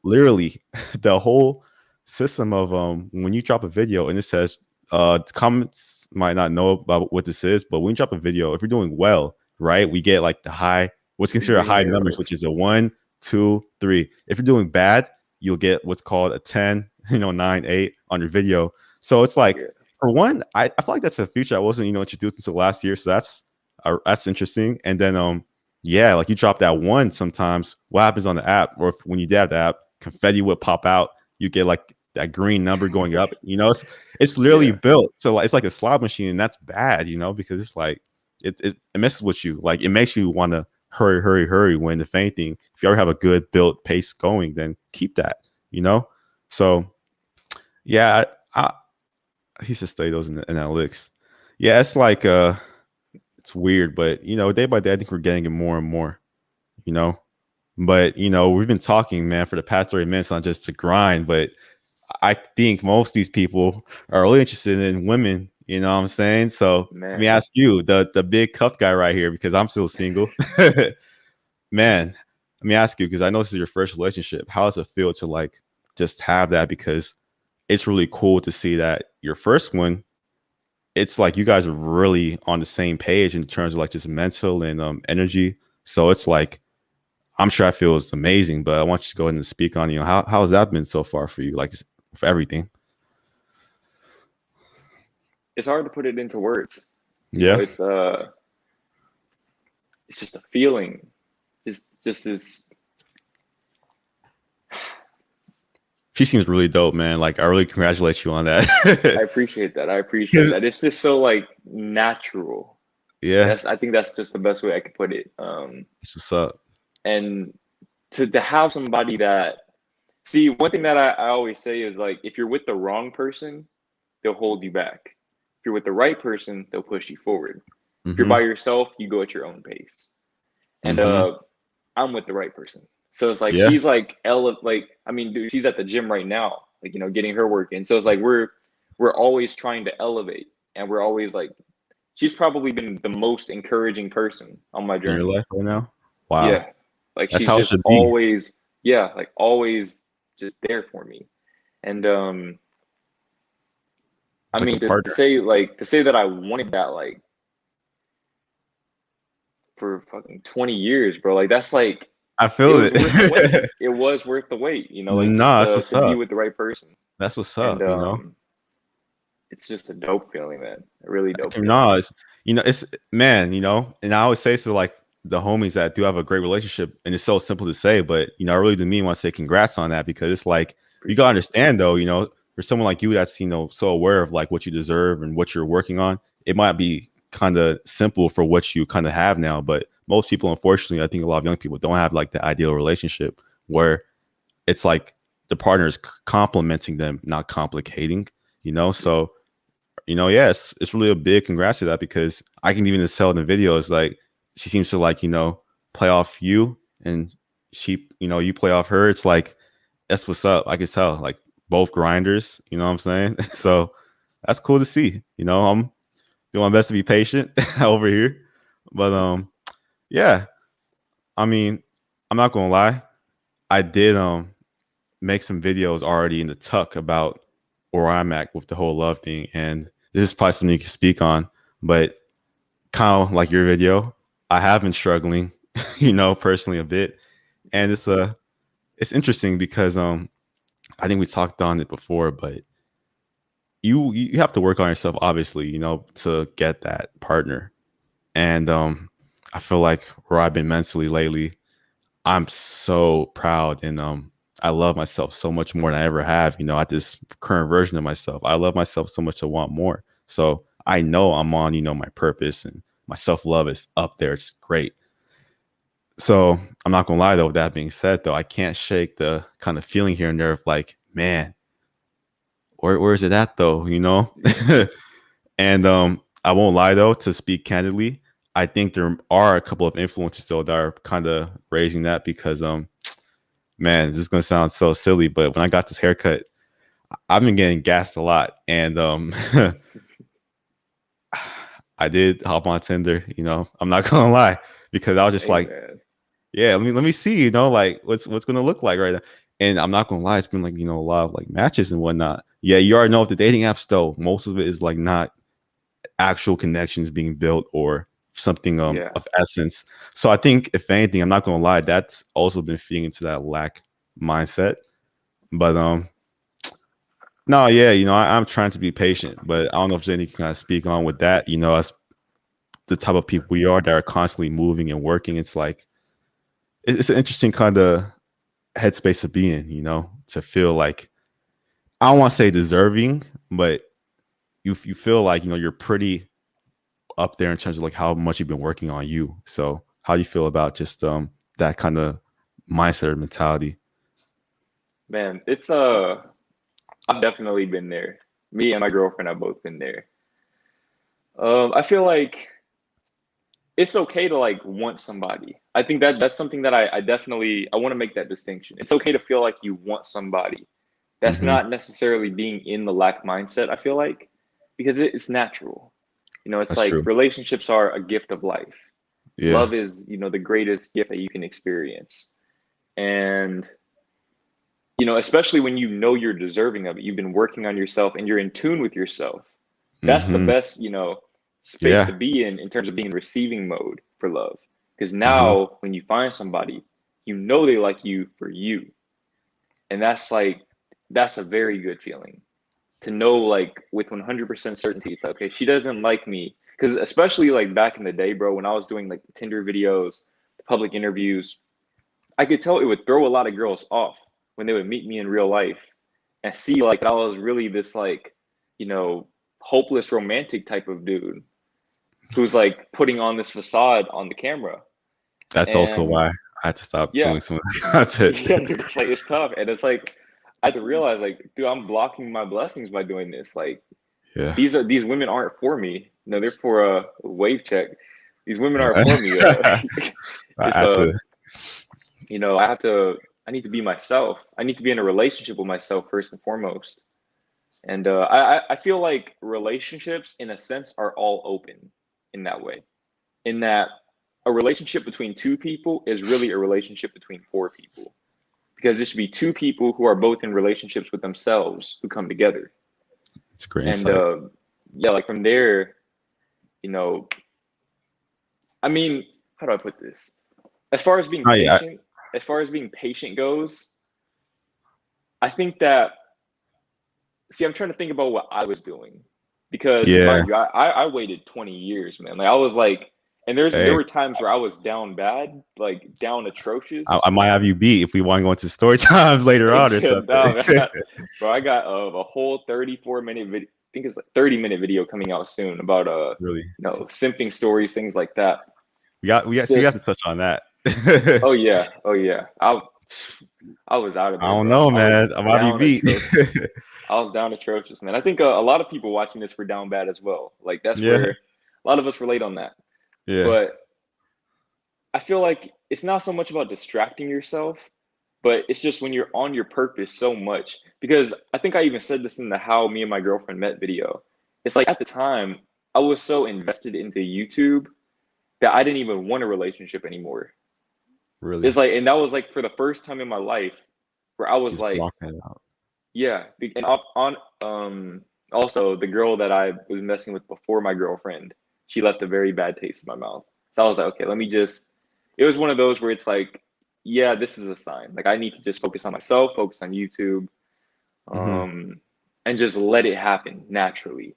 literally the whole system of when you drop a video and it says comments might not know about what this is, but when you drop a video, if you're doing well, right, we get like the high what's The considered green high numbers, which arrows. is a 1, 2, 3. If you're doing bad, you'll get what's called a 10, 9, 8 on your video. So it's like Yeah. for one, I feel like that's a feature I wasn't introduced until last year. So that's interesting. And then yeah, like you drop that one sometimes. What happens on the app, or if, when you dab the app, confetti would pop out. You get like that green number going up. It's literally Yeah. built so like, it's like a slot machine, and that's bad. Because it's like it messes with you. Like it makes you want to hurry, hurry, hurry. When if anything, if you ever have a good built pace going, then keep that. You know. So yeah, he should study those in the analytics. Yeah, it's like it's weird, but day by day, I think we're getting it more and more. You know, but we've been talking, man, for the past 30 minutes on just to grind. But I think most of these people are really interested in women. You know what I'm saying? So let me Man. ask you, the big cuffed guy right here, because I'm still single. Man, let me ask you, because I know this is your first relationship. How does it feel to like just have that? Because it's really cool to see that your first one, it's like you guys are really on the same page in terms of like just mental and energy. So it's like I'm sure I feel it's amazing, but I want you to go ahead and speak on how has that been so far for you, like for everything. It's hard to put it into words. Yeah, It's just a feeling. Just this. she seems really dope, man. Like I really congratulate you on I that. appreciate that. I appreciate 'Cause- that. It's just so like natural. yeah, I think that's just the best way I could put it. that's what's up. And to have somebody that See, one thing that I always say is like, if you're with the wrong person, they'll hold you back. If you're with the right person, they'll push you forward. If you're Mm-hmm. by yourself, you go at your own pace. And Mm-hmm. I'm with the right person. So it's like Yeah. she's like like I mean, dude, she's at the gym right now, like getting her work in. So it's like we're always trying to elevate, and we're always like she's probably been the most encouraging person on my In your journey. life right now. Wow. Yeah, like That's she's how it just should be. always like always just there for me. And I Like a mean partner. to say that I wanted that like for fucking 20 years, bro. Like that's like I it feel was worth the wait. it. It was worth the wait, like just Nah, that's what's to be up. with the right person. That's what's And up, you know? it's just a dope feeling, man. A really dope feeling. Nah, it's man, and I always say to like the homies that do have a great relationship, and it's so simple to say, but I really do mean want to say congrats on that because it's like you gotta Appreciate it. understand though, for someone like you that's so aware of like what you deserve and what you're working on, it might be kind of simple for what you kind of have now, but most people, unfortunately, I think a lot of young people don't have like the ideal relationship where it's like the partner is complimenting them, not complicating, Yeah. so yes, it's really a big congrats to that because I can even just tell in the videos like she seems to like play off you and she you play off her. It's like that's what's up. I can tell like both grinders. You know what I'm saying? So that's cool to see. I'm doing my best to be patient over here, but yeah. I mean, I'm not gonna lie. I did make some videos already in the tuck about where I'm at with the whole love thing. And this is probably something you can speak on, but kind of like your video, I have been struggling, personally a bit. And it's interesting because I think we talked on it before, but you have to work on yourself obviously, to get that partner. And I feel like where I've been mentally lately, I'm so proud and I love myself so much more than I ever have, at this current version of myself. I love myself so much I want more. So I know I'm on, my purpose and my self-love is up there. It's great. So I'm not gonna lie though, with that being said though, I can't shake the kind of feeling here and there of like, man, where is it at though, Yeah. And I won't lie though, to speak candidly, I think there are a couple of influences though that are kind of raising that because man, this is gonna sound so silly, but when I got this haircut, I've been getting gassed a lot, and I did hop on Tinder. I'm not gonna lie because I was just Hey, like, man. yeah, let me see, like what's gonna look like right now. And I'm not gonna lie, it's been like a lot of like matches and whatnot. Yeah, you already know with the dating apps though, most of it is like not actual connections being built or something Yeah. of essence. So I think if anything, I'm not gonna lie, that's also been feeding into that lack mindset. But no, yeah, I'm trying to be patient, but I don't know if Jenny can kind of speak on with that. As the type of people we are that are constantly moving and working, it's like it's an interesting kind of headspace to be in. To feel like I don't want to say deserving, but you feel like you're pretty up there in terms of like how much you've been working on you. So how do you feel about just that kind of mindset or mentality? Man, it's I've definitely been there. Me and my girlfriend have both been there. I feel like it's okay to like want somebody. I think that that's something that I definitely I want to make that distinction. It's okay to feel like you want somebody. That's Mm-hmm. not necessarily being in the lack mindset, I feel like, because it's natural. It's That's like true. relationships are a gift of life. Yeah. Love is, the greatest gift that you can experience. And, especially when you know you're deserving of it, you've been working on yourself and you're in tune with yourself. That's the Mm-hmm. best, space to Yeah. be in terms of being in receiving mode for love. Because Mm-hmm. now when you find somebody, they like you for you. And that's a very good feeling to know, like, with 100% certainty. It's like, okay, she doesn't like me. Because especially like back in the day, bro, when I was doing like the Tinder videos, the public interviews, I could tell it would throw a lot of girls off when they would meet me in real life and see like I was really this like, you know, hopeless romantic type of dude who's like putting on this facade on the camera. That's also And why. I had to stop Yeah, doing some of the content. yeah, dude, it's like it's tough, and it's like I had to realize, like, dude, I'm blocking my blessings by doing this. Like, Yeah. these women aren't for me. No, they're for a wave check. These women aren't for me. I It's had to. I need to be myself. I need to be in a relationship with myself first and foremost. And I feel like relationships, in a sense, are all open in that way. In that a relationship between two people is really a relationship between four people, because it should be two people who are both in relationships with themselves who come together. It's a great And insight. yeah, like from there, you know, I mean, how do I put this? As far as being Oh yeah, patient, as far as being patient goes, I think that, see, I'm trying to think about what I was doing, because yeah. mind you, I waited 20 years, man. Like I was like, and there Hey, were times where I was down bad, like down I atrocious. might have you beat if we want to go into story times later on or Yeah, something. no, man. Bro, I got a whole 34-minute video. I think it's like 30-minute video coming out soon about Really, simping stories, things like that. It's so we have to just, touch on that. oh yeah, oh yeah. I was out of I there, don't bro. know, I was man. I might have you down beat. atrocious. I was down atrocious, man. I think a lot of people watching this were down bad as well. Like that's Yeah, where a lot of us relate on that. yeah. But I feel like it's not so much about distracting yourself, but it's just when you're on your purpose so much. Because I think I even said this in the How Me and My Girlfriend Met video. It's like at the time, I was so invested into YouTube that I didn't even want a relationship anymore. Really, It's like, and that was like for the first time in my life where I was just like, block that out. yeah. And also the girl that I was messing with before my girlfriend, she left a very bad taste in my mouth. So I was like, okay, let me just, it was one of those where it's like, yeah, this is a sign. Like I need to just focus on myself, focus on YouTube, Hmm. um, and just let it happen naturally.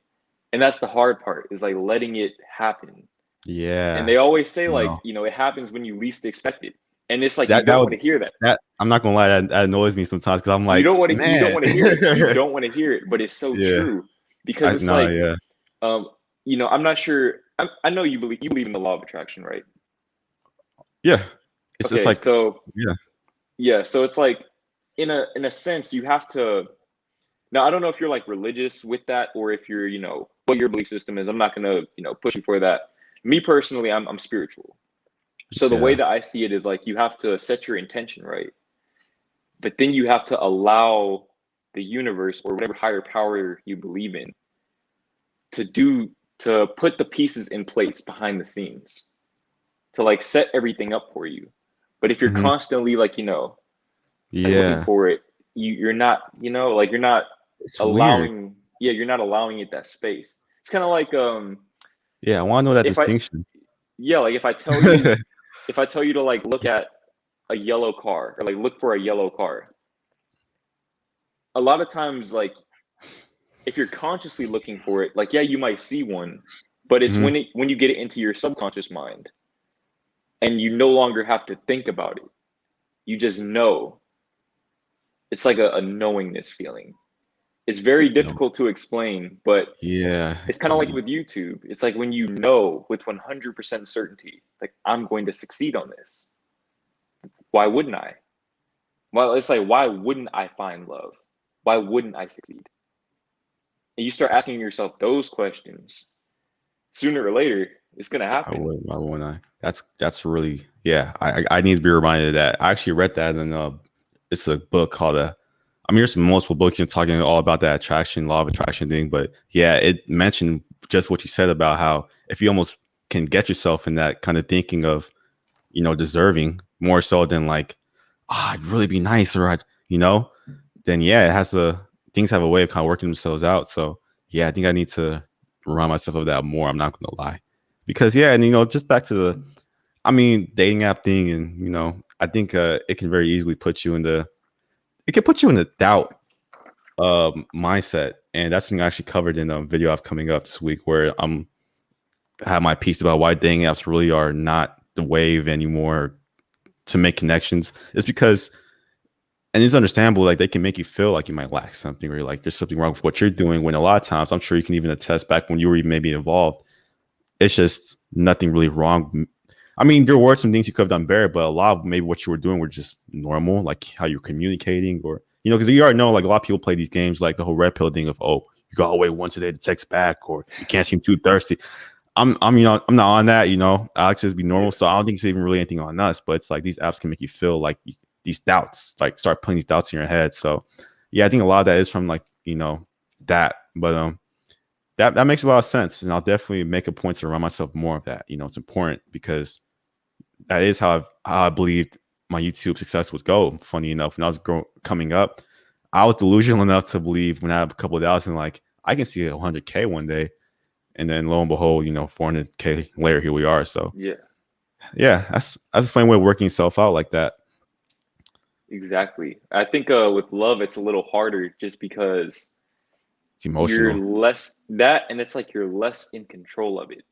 And that's the hard part, is like letting it happen. And Yeah. they always say, like, No. it happens when you least expect it. And it's like you That don't would want to hear that. that I'm not gonna lie, that annoys me sometimes because I'm You like, don't want to you don't man. want to hear it. You don't want to hear it, but it's so Yeah. true, because it's No, like, yeah. um, I'm not sure. I know you believe in the law of attraction, right? Yeah. It's just Okay, like, so yeah. yeah, so it's like in a sense you have to. Now I don't know if you're like religious with that, or if you're what your belief system is. I'm not gonna push you for that. Me personally, I'm spiritual. So the way Yeah. that I see it is like you have to set your intention right, but then you have to allow the universe or whatever higher power you believe in to do to put the pieces in place behind the scenes to like set everything up for you. But if you're Hmm. constantly like like looking Yeah. for it, you're not like you're not It's weird. allowing, yeah, you're not allowing it that space. It's kind of like Yeah, I want to know that if I distinction. yeah, like if I tell you to like look at a yellow car, or like look for a yellow car, a lot of times, like if you're consciously looking for it, like yeah, you might see one, but it's Hmm. when you get it into your subconscious mind and you no longer have to think about it. You just know. It's like a knowingness feeling. It's very No. difficult to explain, but Yeah. it's kind of like with YouTube. It's like when you know with 100% certainty, like I'm going to succeed on this. Why wouldn't I? Well, it's like, why wouldn't I find love? Why wouldn't I succeed? And you start asking yourself those questions, sooner or later, it's going to I happen. would. Why wouldn't I? That's really, yeah. I need to be reminded of that. I actually read that in it's a book called I mean, there's multiple books talking all about that attraction, law of attraction thing, but yeah, it mentioned just what you said about how if you almost can get yourself in that kind of thinking of, deserving more so than like, I'd really be nice, or then yeah, it has things have a way of kind of working themselves out. So yeah, I think I need to remind myself of that more. I'm not gonna lie, because yeah, and just back to I mean, dating app thing, and I think it can very easily it can put you in the doubt mindset, and that's something I actually covered in a video I've coming up this week, where I have my piece about why dating apps really are not the wave anymore to make connections. It's because, and it's understandable, like they can make you feel like you might lack something, or like there's something wrong with what you're doing, when a lot of times, I'm sure you can even attest, back when you were maybe involved, it's just nothing really wrong. I mean, there were some things you could have done better, but a lot of maybe what you were doing were just normal, like how you're communicating, or because you already know, like a lot of people play these games, like the whole red pill thing of, oh, you gotta wait once a day to text back, or you can't seem too thirsty. I'm I'm not on that. Alex is be normal, Yeah. so I don't think it's even really anything on us. But it's like these apps can make you feel like these doubts, like start putting these doubts in your head. So yeah, I think a lot of that is from like that, but that makes a lot of sense, and I'll definitely make a point to remind myself more of that. It's important because that is how I believed my YouTube success would go. Funny enough, when I was coming up, I was delusional enough to believe when I have a couple of thousand, like I can see 100K one day, and then lo and behold, 400K later, here we are. So Yeah. yeah, that's a funny way of working yourself out like that. Exactly. I think with love, it's a little harder just because It's you're emotional. less that, and it's like you're less in control of it.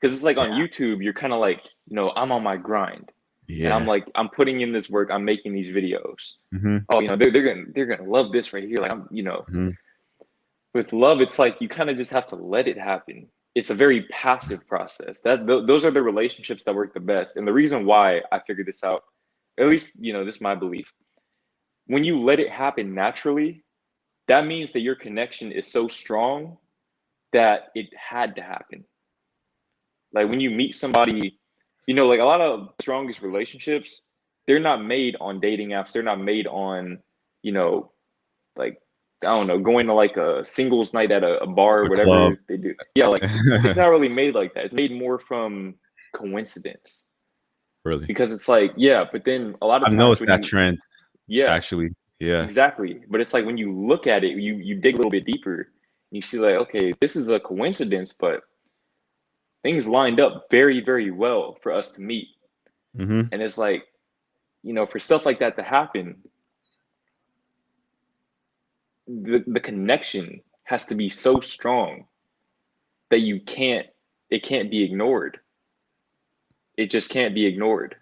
Because it's like Yeah, on YouTube, you're kind of like, I'm on my grind, and I'm yeah. like, I'm putting in this work, I'm making these videos. Mm-hmm. Oh, they're gonna love this right here. Like Mm-hmm. with love, it's like you kind of just have to let it happen. It's a very passive process. Those are the relationships that work the best. And the reason why I figured this out, at least this is my belief. When you let it happen naturally, that means that your connection is so strong that it had to happen. Like when you meet somebody, like a lot of strongest relationships, they're not made on dating apps. They're not made on, you know, like I don't know, going to like a singles night at a bar or A club. whatever they do. Yeah, like it's not really made like that. It's made more from coincidence Really, because it's like, yeah, but then a lot of I've times noticed when that you, trend yeah, actually. Yeah. exactly. But it's like when you look at it, you dig a little bit deeper and you see like, okay, this is a coincidence, but things lined up very, very well for us to meet. Mm-hmm. And it's like, for stuff like that to happen, the connection has to be so strong that it can't be ignored. It just can't be ignored.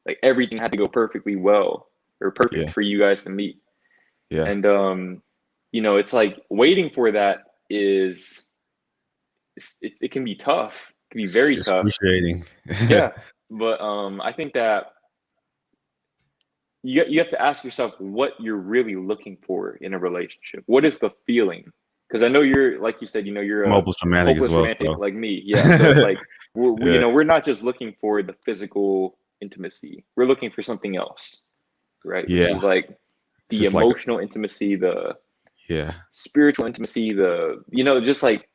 Like everything had to go perfectly well or perfect Yeah. for you guys to meet. Yeah. And it's like waiting for that it can be tough. It can be very tough. Excruciating. Yeah. But I think that you have to ask yourself what you're really looking for in a relationship. What is the feeling? Because I know you're, like you said, you're I'm a hopeless romantic as hopeless well. romantic So like me. Yeah. So it's like yeah, we're not just looking for the physical intimacy. We're looking for something else, right? Which yeah. is like It's the just like emotional intimacy, the yeah. spiritual intimacy, the just like This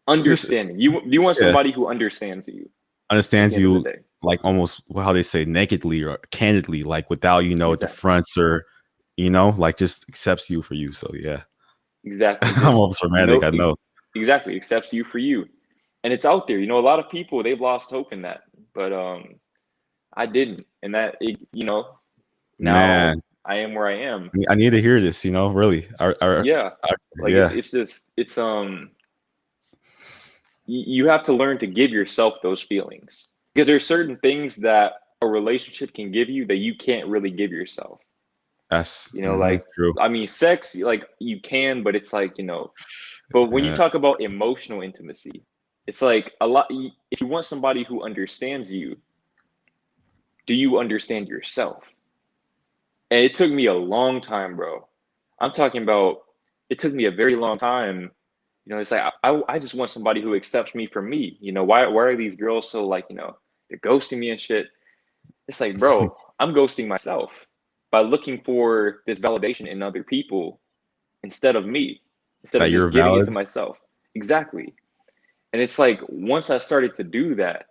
understanding. You want yeah somebody who understands you at the understands end of the you day. like almost how they say nakedly or candidly, like without the Exactly. fronts or like just accepts you for you. So yeah, Exactly. I'm Just hopeless romantic. I know. exactly accepts you for you. And it's out there. A lot of people they've lost hope in that. But I didn't. And now Man, I am where I am. I need to hear this. Really. Yeah. Like Yeah. it's just you have to learn to give yourself those feelings. Because there's certain things that a relationship can give you that you can't really give yourself. That's Like true. I mean sex like you can, but it's like, but when you Yeah. talk about emotional intimacy, it's like a lot. If you want somebody who understands you, do you understand yourself? And it took me a long time, bro. I'm talking about it took me a very long time. It's like I just want somebody who accepts me for me. Why are these girls so like, they're ghosting me and shit? It's like, bro, I'm ghosting myself by looking for this validation in other people instead of me, instead That of you're just giving it valid. to myself. Exactly. And it's like once I started to do that,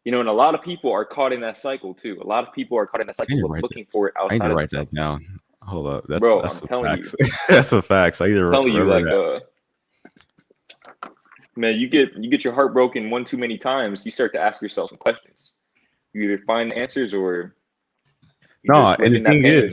and a lot of people are caught in that cycle too. A lot of people are caught in that I need cycle to of write that. looking for it I need to outside of write that themselves. down. Hold up. Bro, That's I'm a telling you, facts. That's a facts. I need to remember like that. man, you get your heart broken one too many times, you start to ask yourself some questions. You either find the answers or you No, just and live in that pain.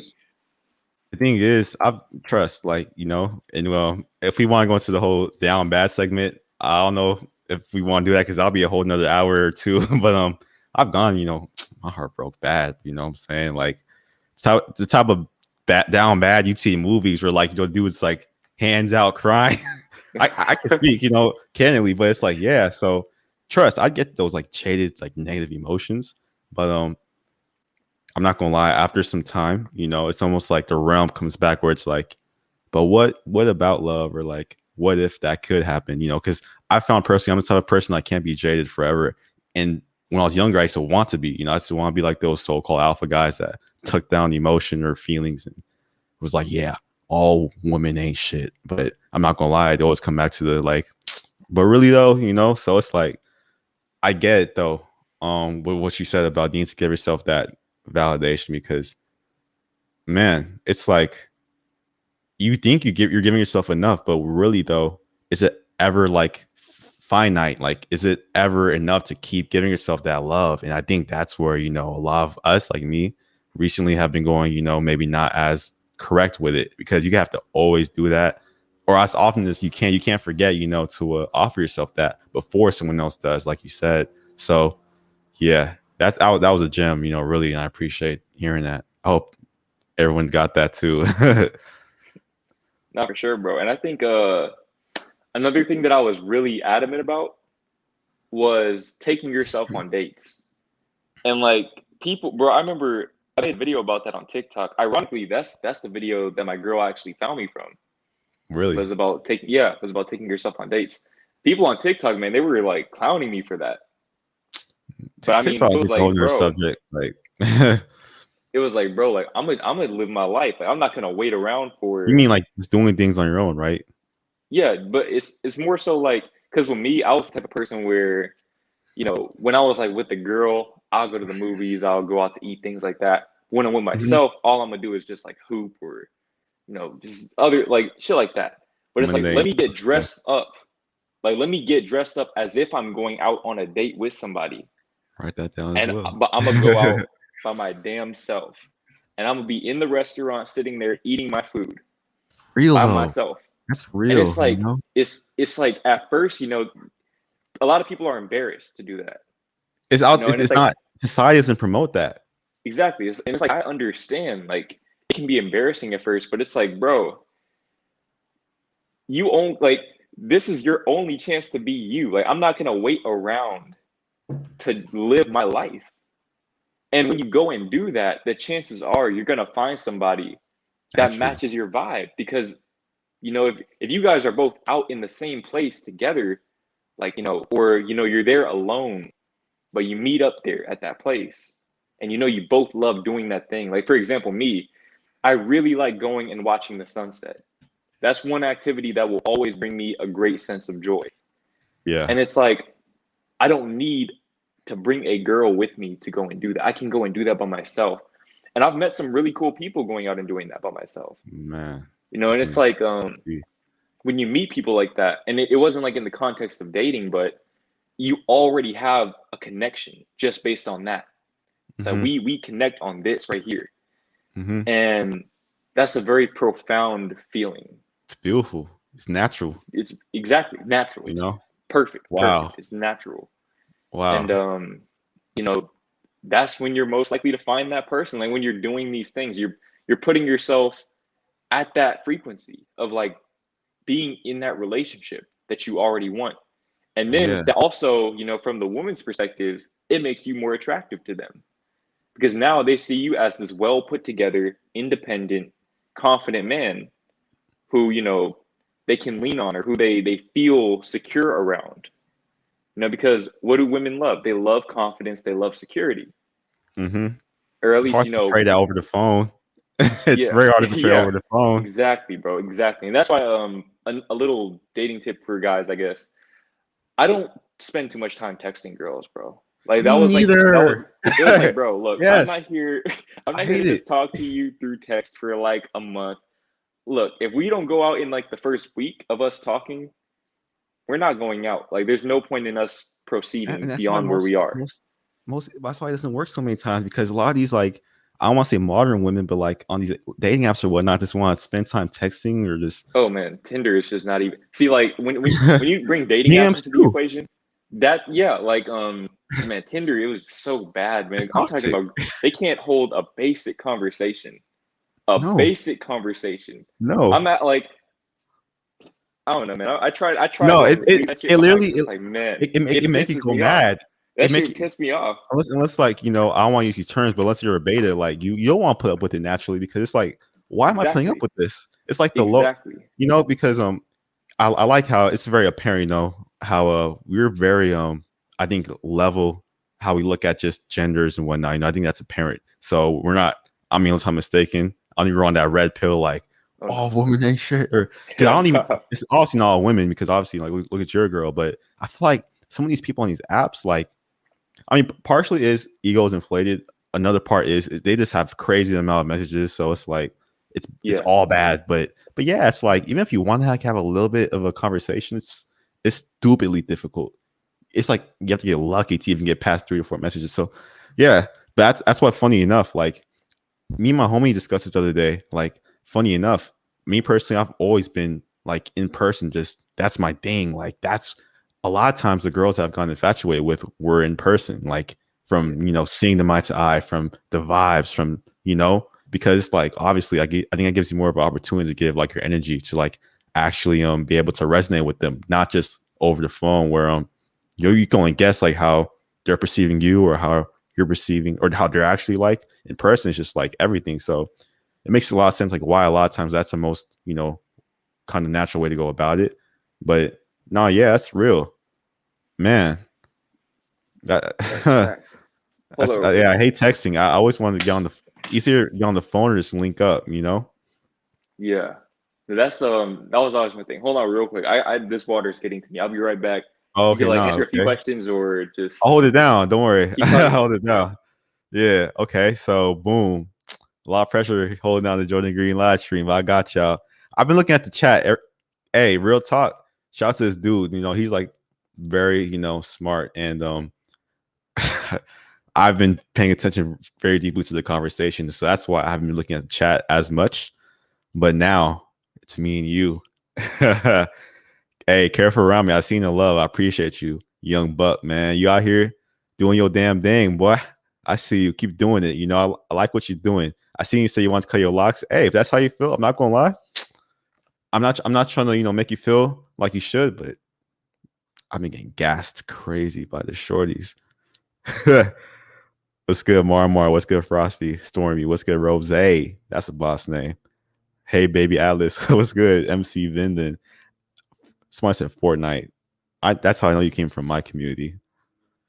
the thing is, I trust, like, and well, if we want to go into the whole down bad segment, I don't know if we want to do that because that'll be a whole nother hour or two. But I've gone, my heart broke bad. You know what I'm saying? Like, the type of down bad you see in movies where like dude's like hands out crying. I can speak, candidly, but it's like, yeah. So trust, I get those like jaded, like negative emotions, But I'm not gonna lie. After some time, it's almost like the realm comes back where it's like, but what about love, or like what if that could happen? Because I found personally, I'm the type of person that can't be jaded forever. And when I was younger, I used to want to be. I used to want to be like those so-called alpha guys that took down emotion or feelings and was like, yeah, all women ain't shit. But I'm not gonna lie, they always come back to the like, but really though, So it's like I get it though. With what you said about needing to give yourself that validation, because man, it's like you think you're giving yourself enough, but really though, is it ever like finite? Like, is it ever enough to keep giving yourself that love? And I think that's where, a lot of us, like me, recently have been going, maybe not as correct with it, because you have to always do that, or as often as you can't forget, to offer yourself that before someone else does, like you said. So yeah, that was a gem, really, and I appreciate hearing that. I hope everyone got that too. Not for sure, bro. And I think another thing that I was really adamant about was taking yourself on dates. And like people, bro, I remember I made a video about that on TikTok. Ironically, that's the video that my girl actually found me from. Really, Was about it was about taking yourself on dates. People on TikTok, man, they were like clowning me for that. But I mean, TikTok it was is a whole like, nother bro, subject. Like, it was like, bro, like I'm gonna live my life. Like I'm not gonna wait around you for mean like just doing things on your own, right? yeah, but it's more so like because with me, I was the type of person where, when I was like with the girl, I'll go to the movies, I'll go out to eat, things like that. When I'm with Hmm. myself, all I'm gonna do is just like hoop or, just other like shit like that. But it's like, let Lemonade. me get Yeah, dressed up. Like, let me get dressed up as if I'm going out on a date with somebody. write that down as And, well. but I'm gonna go out by my damn self. And I'm gonna be in the restaurant sitting there eating my food Real by though. myself. That's And it's real. like, it's like at first, a lot of people are embarrassed to do that, It's out. and it's It's like, not. Society doesn't promote that. exactly. And it's like, I understand, like, it can be embarrassing at first, but it's like, bro, you own, like, this is your only chance to be you. Like, I'm not going to wait around to live my life. And when you go and do that, the chances are you're going to find somebody that That's true. matches your vibe because, if you guys are both out in the same place together, like, or, you're there alone, but you meet up there at that place and you both love doing that thing. Like, for example, me, I really like going and watching the sunset. That's one activity that will always bring me a great sense of joy. Yeah. And it's like, I don't need to bring a girl with me to go and do that. I can go and do that by myself. And I've met some really cool people going out and doing that by myself. Man, I And it's can like, see. when you meet people like that, and it wasn't like in the context of dating, but you already have a connection just based on that. It's like Hmm. we connect on this right here. Hmm. And that's a very profound feeling. It's beautiful. It's natural. It's exactly natural. You It's know. perfect. Wow. It's natural. And Wow. you know, that's when you're most likely to find that person. Like when you're doing these things, you're putting yourself at that frequency of like being in that relationship that you already want. And then Yeah. that also, from the woman's perspective, it makes you more attractive to them because now they see you as this well put together, independent, confident man who, they can lean on or who they feel secure around. Because what do women love? They love confidence, they love security. Hmm. Or at It's least, hard to portray that over the phone. It's yeah, very hard to portray yeah, over the phone. exactly, bro, exactly. And that's why a little dating tip for guys, I guess. I don't spend too much time texting girls, bro. Like Me that was neither. it was like, bro, look, I'm not Yes. here I'm I not here to hate it. just talk to you through text for like a month. Look, if we don't go out in like the first week of us talking, we're not going out. Like there's no point in us And proceeding that's why beyond where we are. most that's why it doesn't work so many times, because a lot of these, like, I don't want to say modern women, but like on these dating apps or whatnot, just want to spend time texting or just Oh man, Tinder is just not even. See, like when you bring dating apps DMs into the too. equation, that yeah, like man, Tinder it was so bad, It's man. I'm talking toxic. about they can't hold a basic conversation. A No, basic conversation. I'm no, at like I don't know, man. I tried no. to It delete that shit, it but I literally just like man, it it make it pisses go me off. mad. it That make shit you pissed me off. unless like I don't want to use these terms, but unless you're a beta, like you don't want to put up with it naturally because it's like, why am I putting up Exactly. with this? It's like the low, Exactly. because I like how it's very apparent, how we're very I think level how we look at just genders and whatnot. I think that's apparent. So we're not. I mean, unless I'm mistaken, I don't even on that red pill like Oh all no. women ain't shit, or because I don't even. It's obviously not all women because obviously like look at your girl, but I feel like some of these people on these apps like. I mean, partially is ego is inflated. Another part is they just have crazy amount of messages, so it's like it's Yeah. all bad. But yeah, it's like even if you want to like have a little bit of a conversation, it's stupidly difficult. It's like you have to get lucky to even get past 3 or 4 messages. So yeah, but that's what funny enough. Like me and my homie discussed this the other day. Like funny enough, me personally, I've always been like in person. Just that's my thing. Like that's a lot of times the girls I've gone infatuated with were in person. Like Yeah. from seeing them eye to eye, from the vibes, from because like obviously I think it gives you more of an opportunity to give like your energy to like actually be able to resonate with them, not just over the phone where you can only guess like how they're perceiving you or how you're perceiving or how they're actually like in person. It's just like everything. So it makes a lot of sense like why a lot of times that's the most kind of natural way to go about it. But no, yeah, that's real, man. That That's facts. Hold that's on real quick. yeah. I hate texting. I always wanted to get on the easier get on the phone or just link up. Yeah. That's that was always my thing. Hold on real quick. I this water is getting to me. I'll be right back. Oh, You can okay, like no, answer a few okay. questions or I'll just hold it down. Don't worry. keep I'll talking. hold it down. Yeah. Okay. So boom. A lot of pressure holding down the Jordan Green live stream. But I got y'all. I've been looking at the chat. Hey, real talk. Shout out to this dude. He's like very, smart. And I've been paying attention very deeply to the conversation. So that's why I haven't been looking at the chat as much. But now it's me and you. Hey, careful around me. I seen the love. I appreciate you, young buck, man. You out here doing your damn thing, boy. I see you. Keep doing it. I like what you're doing. I seen you say you want to cut your locks. Hey, if that's how you feel, I'm not gonna lie. I'm not trying to, make you feel like you should, but I've been getting gassed crazy by the shorties. What's good, Marmar? What's good, Frosty? Stormy? What's good, Rose? That's a boss name. Hey, baby Atlas. What's good? MC Vinden. Somebody said Fortnite. That's how I know you came from my community.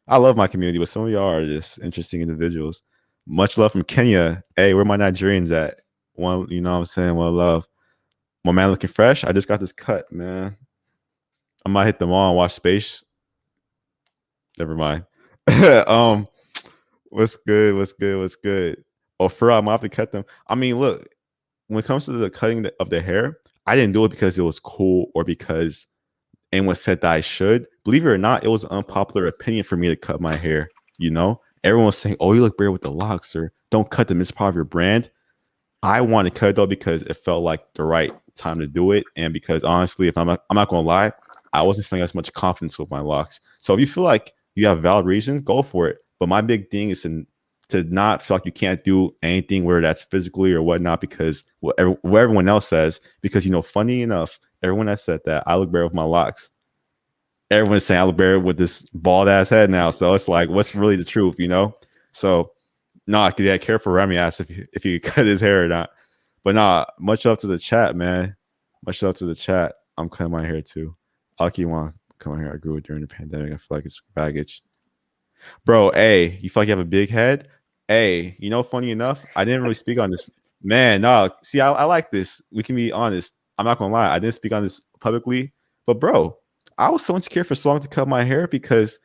I love my community, but some of y'all are just interesting individuals. Much love from Kenya. Hey, where my Nigerians at? One, you know what I'm saying? One love. My man looking fresh. I just got this cut, man. I might hit them all and watch Space. Never mind. um, what's good? What's good? What's good? Oh, for real, I'm gonna have to cut them. I mean, look, when it comes to the cutting of the hair, I didn't do it because it was cool or because anyone said that I should. Believe it or not, it was an unpopular opinion for me to cut my hair. Everyone was saying, "Oh, you look weird with the locks," or "Don't cut them; it's part of your brand." I want to cut it though because it felt like the right time to do it, and because honestly, if I'm not gonna lie, I wasn't feeling as much confidence with my locks. So if you feel like you have valid reason, go for it. But my big thing is to not feel like you can't do anything, whether that's physically or whatnot, because what everyone else says. Because funny enough, everyone has said that I look better with my locks. Everyone's saying I look better with this bald ass head now. So it's like, what's really the truth? So nah, yeah, careful Remy asked if he could cut his hair or not. But nah, much love to the chat, man. Much love to the chat. I'm cutting my hair too. I'll keep on cutting my hair. I grew it during the pandemic. I feel like it's baggage. Bro, hey, you feel like you have a big head? Hey, funny enough, I didn't really speak on this. Man, no, see, I like this. We can be honest. I'm not gonna lie, I didn't speak on this publicly, but bro, I was so insecure for so long to cut my hair because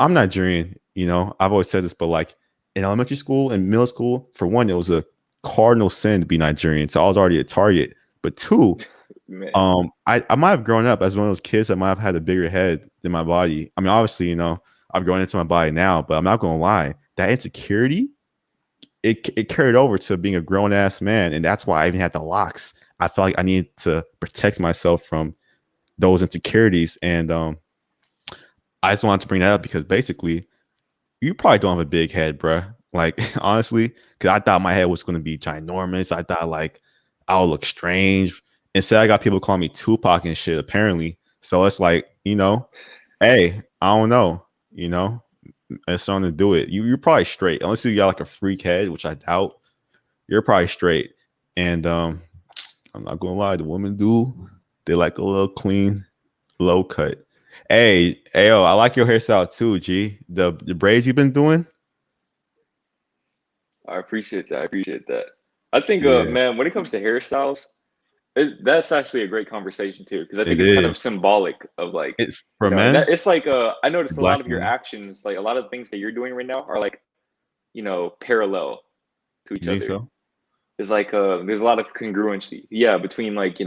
I'm Nigerian. I've always said this, but like in elementary school and middle school, for one, it was a cardinal sin to be Nigerian. So I was already a target. But two, Man. I might have grown up as one of those kids that might have had a bigger head than my body. I mean, obviously, I've grown into my body now, but I'm not gonna lie, that insecurity, it carried over to being a grown ass man, and that's why I even had the locks. I felt like I needed to protect myself from those insecurities, and I just wanted to bring that up because basically, you probably don't have a big head, bruh. Like honestly, because I thought my head was gonna be ginormous. I thought like I'll look strange. Instead, I got people calling me Tupac and shit. Apparently, so it's like hey, I don't know. and starting to do it, you're probably straight. Unless you got like a freak head, which I doubt, you're probably straight. And I'm not gonna lie, the women do. They like a little clean, low cut. Hey, Ayo, I like your hairstyle too, G. The braids you've been doing. I appreciate that. I appreciate that. I think, Yeah, man, when it comes to hairstyles, that's actually a great conversation too, because I think it it's kind of is. symbolic of like, It's for and that men, it's like, I for noticed a lot black of your men. actions, like a lot of the things that you're doing right now are like, parallel to You each think other. so? It's like, there's a lot of congruency, yeah, between like,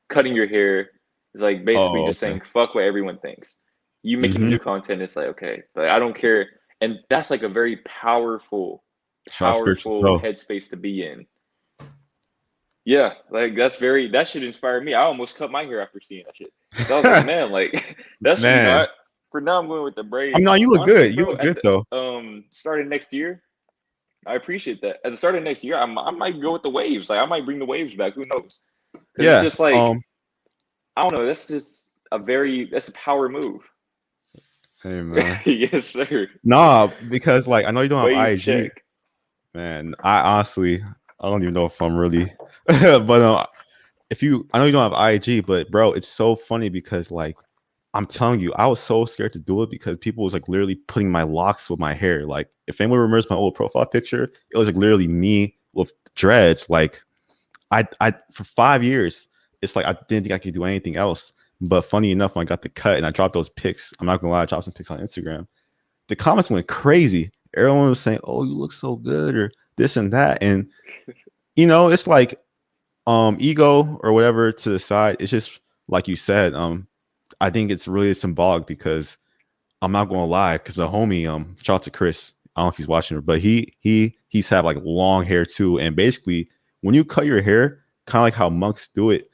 cutting your hair is like basically Oh, just okay. saying fuck what everyone thinks. You making Mm-hmm. new content, it's like, okay, but I don't care, and that's like a very powerful, Shout out spiritual powerful soul. headspace to be in. Yeah, like that should inspire me. I almost cut my hair after seeing that shit. So I was like, man, like that's Man, for now I'm going with the I'm braids. not. You look Honestly, good. You bro, look at good though. the start of next year, I appreciate that. At the start of next year, I might go with the waves. Like I might bring the waves back. Who knows? Because it's Yeah. just like I don't know. That's a power move. Hey man. Yes, sir. Nah, because like I know you don't have Wave IG, check. man. I honestly, I don't even know if I'm really, but if you, I know you don't have IG, but bro, it's so funny because like I'm telling you, I was so scared to do it because people was like literally putting my locks with my hair. Like if anyone remembers my old profile picture, it was like literally me with dreads. Like I for 5 years, it's like I didn't think I could do anything else. But funny enough, when I got the cut and I dropped those pics, I'm not gonna lie, I dropped some pics on Instagram. The comments went crazy. Everyone was saying, "Oh, you look so good," or this and that, and it's like ego or whatever to the side. It's just like you said. I think it's really symbolic because I'm not gonna lie, because the homie, shout out to Chris. I don't know if he's watching, but he's had like long hair too, and basically when you cut your hair, kind of like how monks do it,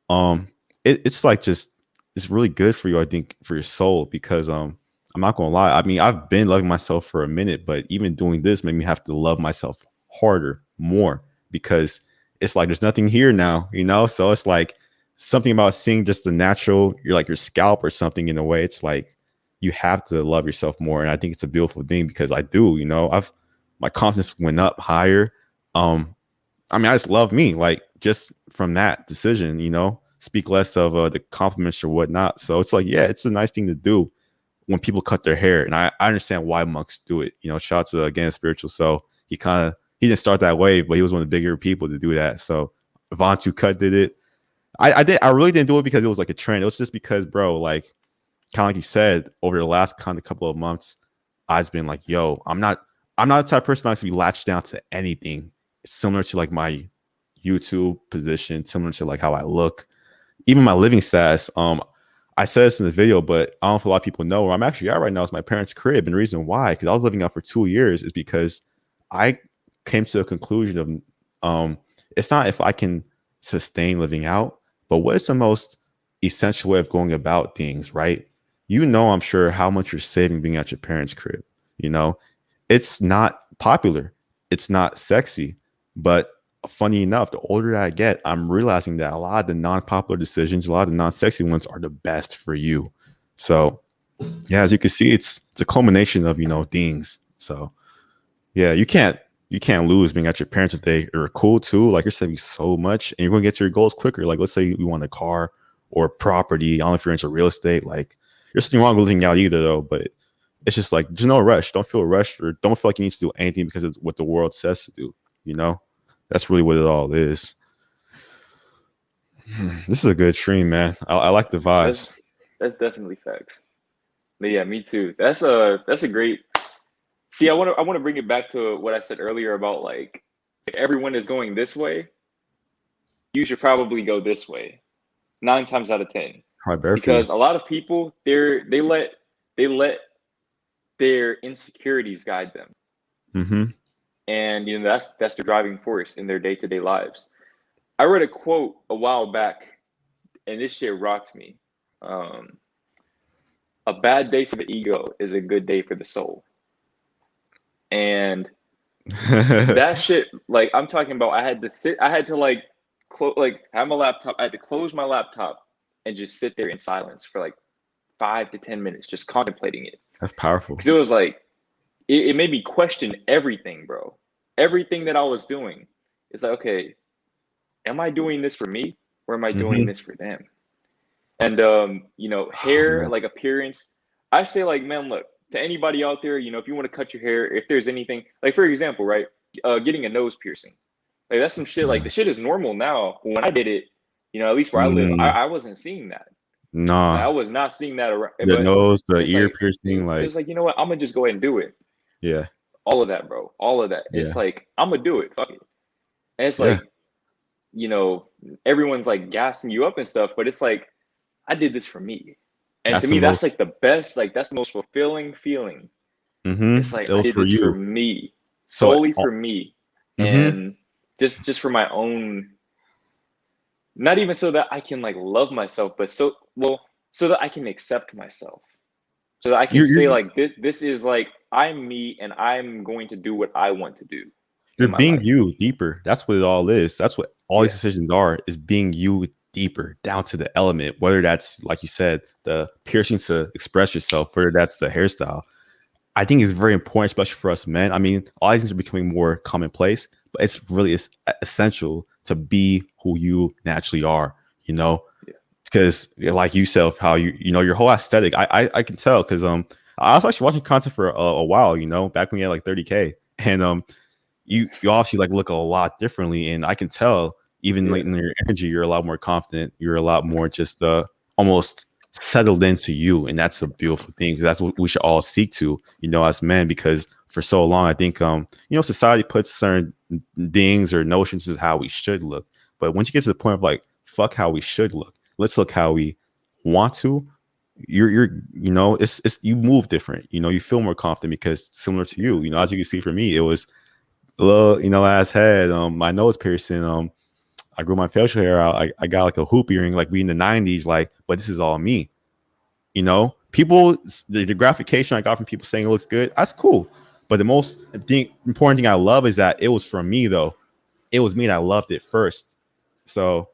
um, it's like just it's really good for you, I think, for your soul because I'm not gonna lie. I mean, I've been loving myself for a minute, but even doing this made me have to love myself harder, more because it's like there's nothing here now. So it's like something about seeing just the natural, you're like your scalp or something in a way. It's like you have to love yourself more, and I think it's a beautiful thing because I do. I've my confidence went up higher. Um, I mean, I just love me, like just from that decision. Speak less of the compliments or whatnot. So it's like, yeah, it's a nice thing to do when people cut their hair, and I understand why monks do it. Shout out to again spiritual. So he didn't start that way, but he was one of the bigger people to do that. So Vontu Cut did it. I really didn't do it because it was like a trend. It was just because, bro, like kind of like you said, over the last kind of couple of months, I've been like, yo, I'm not the type of person that likes to be latched down to anything. It's similar to like my YouTube position, similar to like how I look, even my living status. I said this in the video, but I don't know if a lot of people know where I'm actually at right now is my parents' crib. And the reason why, because I was living out for 2 years, is because I came to a conclusion of it's not if I can sustain living out, but what is the most essential way of going about things, right? I'm sure how much you're saving being at your parents' crib. You know, it's not popular, it's not sexy, but funny enough, the older I get, I'm realizing that a lot of the non-popular decisions, a lot of the non-sexy ones are the best for you. So yeah, as you can see, it's a culmination of things. So yeah, you can't lose being at your parents if they are cool too. Like you're saving so much, and you're gonna get to your goals quicker. Like let's say you want a car or property. I don't know if you're into real estate. Like there's nothing wrong with living out either, though. But it's just like there's no rush. Don't feel rushed or don't feel like you need to do anything because it's what the world says to do. You know, that's really what it all is. This is a good stream, man. I like the That's vibes. that's definitely facts. But yeah, me too. That's a great. See, I want to bring it back to what I said earlier about like if everyone is going this way, you should probably go this way. 9 times out of 10, Probably better for you. because a lot of people they let their insecurities guide them, Mm-hmm. and that's the driving force in their day-to-day lives. I read a quote a while back, and this shit rocked me. Um, a bad day for the ego is a good day for the soul, and that shit, like I'm talking about, I had to like have my laptop, I had to close my laptop and just sit there in silence for like 5 to 10 minutes just contemplating it, That's powerful. because it was like it made me question everything, bro. Everything that I was doing. It's like, okay, am I doing this for me or am I doing Mm-hmm. this for them? And you know, Oh hair, man. like appearance, I say like, man, look, to anybody out there, you know, if you want to cut your hair, if there's anything, like for example, right, getting a nose piercing, like that's some shit. Like Yeah. the shit is normal now. When I did it, you know, at least where I live, Mm, I wasn't seeing that. Like I nah. was not seeing that around. The But nose, the it's ear like piercing, it like was like, you know what, I'm gonna just go ahead and do it. yeah, All of that, bro. All of that. yeah, It's like I'm gonna do it. Fuck it. And it's yeah. like, you know, everyone's like gassing you up and stuff, but it's like I did this for me. And to That's the me, most. that's like the best, like that's the most fulfilling feeling. It's Mm-hmm. like It I was did for this for you. me, So, solely for me. mm-hmm. And just for my own, not even so that I can like love myself, but so that I can accept myself. So that I can say You're like this is like I'm me and I'm going to do what I want to do you're in my being life. you deeper. That's what it all is. That's what all these Yeah. decisions are, is being you deeper down to the element, whether that's like you said, the piercing to express yourself, whether that's the hairstyle. I think it's very important, especially for us men. I mean, all these things are becoming more commonplace, but it's essential to be who you naturally are, you know? Yeah. Because like you said, how you know your whole aesthetic, I can tell because I was actually watching content for a while, you know, back when you had like 30K, and you obviously like look a lot differently, and I can tell even like Yeah. in your energy, you're a lot more confident. You're a lot more just almost settled into you, and that's a beautiful thing because that's what we should all seek to, you know, as men. Because for so long, I think you know, society puts certain things or notions of how we should look, but once you get to the point of like fuck how we should look, let's look how we want to. You're you know, it's you move different, you know, you feel more confident because similar to Yeah. you know, as you can see for me, it was well, you know, I had my nose piercing. I grew my facial hair out. I got like a hoop earring, like we in the '90s. Like, but this is all me. You know, people, the gratification I got from people saying it looks good, that's cool. But the most important thing I love is that it was from me, though. It was me that loved it first. So,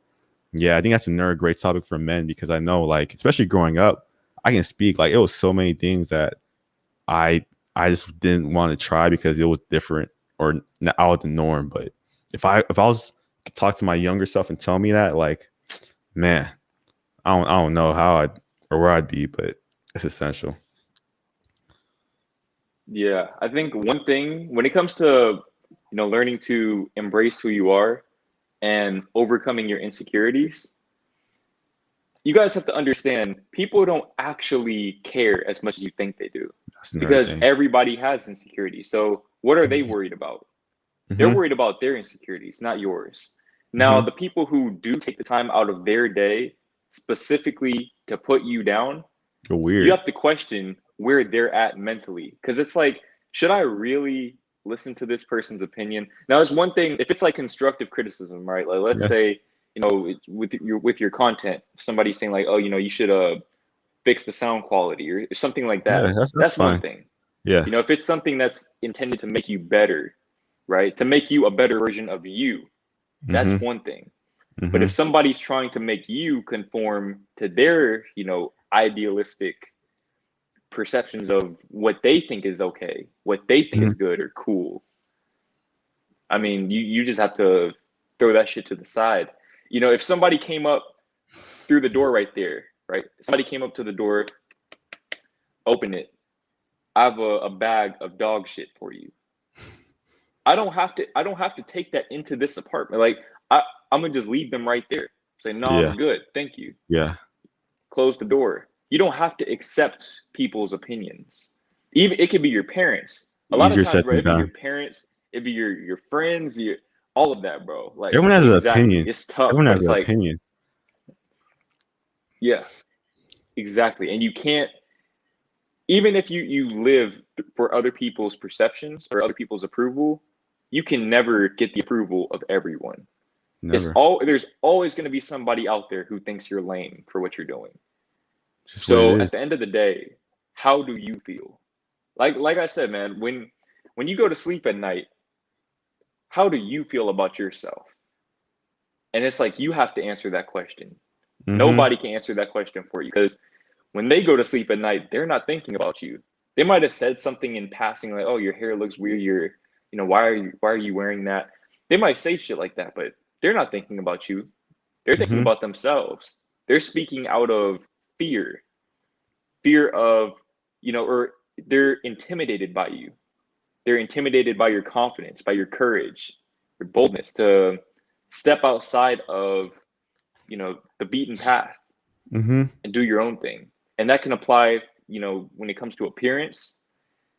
yeah, I think that's another great topic for men because I know, like, especially growing up, I can speak like it was so many things that I I just didn't want to try because it was different or out of the norm. But if I was to talk to my younger self and tell me that, like, man, I don't know how I'd or where I'd be, but it's essential. Yeah. I think one thing when it comes to, you know, learning to embrace who you are and overcoming your insecurities, you guys have to understand people don't actually care as much as you think they do That's another because thing. everybody has insecurities. So, what are they worried about? They're Mm-hmm. worried about their insecurities, not yours. Now, Mm-hmm. the people who do take the time out of their day specifically to put you down, you Weird. have to question where they're at mentally. Because it's like, should I really listen to this person's opinion? Now, there's one thing, if it's like constructive criticism, right? Like, let's Yeah. say, you know, with your content, somebody's saying like, oh, you know, you should fix the sound quality or something like Yeah. that. That's That's one fine. thing. Yeah. You know, if it's something that's intended to make you better, right? To make you a better version of you, that's Mm-hmm. one thing. But if Mm-hmm. somebody's trying to make you conform to their, you know, idealistic perceptions of what they think is okay, what they think Mm-hmm. is good or cool, I mean, you just have to throw that shit to the side. You know, if somebody came up through the door right there, right? Somebody came up to the door, open it. I have a bag of dog shit for you. I don't have to take that into this apartment. Like I'm gonna just leave them right there. Say, no, Yeah. I'm good. Thank you. Yeah. Close the door. You don't have to accept people's opinions. Even it could be your parents. A lot of Easier times, said bro, than it'd be your done. parents, it'd be your friends, your all of that, bro. Like Everyone has an exactly. opinion. It's tough, Everyone but has it's an like, opinion. yeah, exactly. And you can't even if you live for other people's perceptions or other people's approval, you can never get the approval of everyone. Never. There's always going to be somebody out there who thinks you're lame for what you're doing. Just what it So is. at the end of the day, how do you feel? Like I said, man, when you go to sleep at night, how do you feel about yourself? And it's like you have to answer that question. Mm-hmm. Nobody can answer that question for you because when they go to sleep at night, they're not thinking about you. They might have said something in passing like, "Oh, your hair looks weird. Why are you wearing that?" They might say shit like that, but they're not thinking about you. They're thinking Mm-hmm. about themselves. They're speaking out of fear, fear of, or they're intimidated by you. They're intimidated by your confidence, by your courage, your boldness to step outside of, the beaten path Mm-hmm. and do your own thing. And that can apply, when it comes to appearance.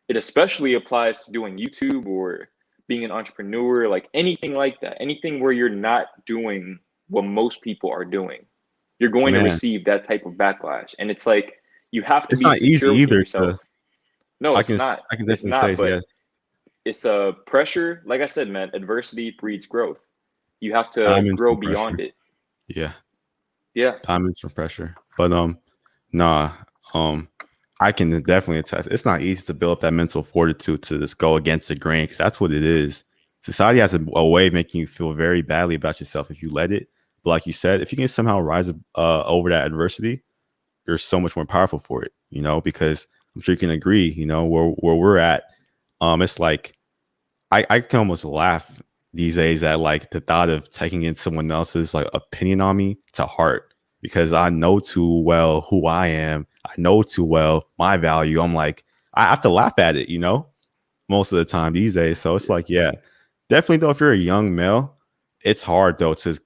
It especially applies to doing YouTube or being an entrepreneur, like anything like that. Anything where you're not doing what most people are doing. You're going to Man, receive that type of backlash. And it's like you have to it's be not easy secure within either to. yourself. No, I it's can not. I can It's definitely say not, so, but yeah. it's a pressure. Like I said, man, adversity breeds growth. You have to Diamonds grow from beyond pressure. it. Yeah, Yeah. diamonds from pressure. But nah. Um, I can definitely attest. It's not easy to build up that mental fortitude to just go against the grain because that's what it is. Society has a way of making you feel very badly about yourself if you let it. But like you said, if you can somehow rise over that adversity, you're so much more powerful for it. Because I'm sure you can agree. Where we're at, it's like I can almost laugh these days at like the thought of taking in someone else's like opinion on me to heart because I know too well who I am. I know too well my value. I'm like, I have to laugh at it, most of the time these days. So it's Yeah. like, yeah, definitely though, if you're a young male, it's hard though to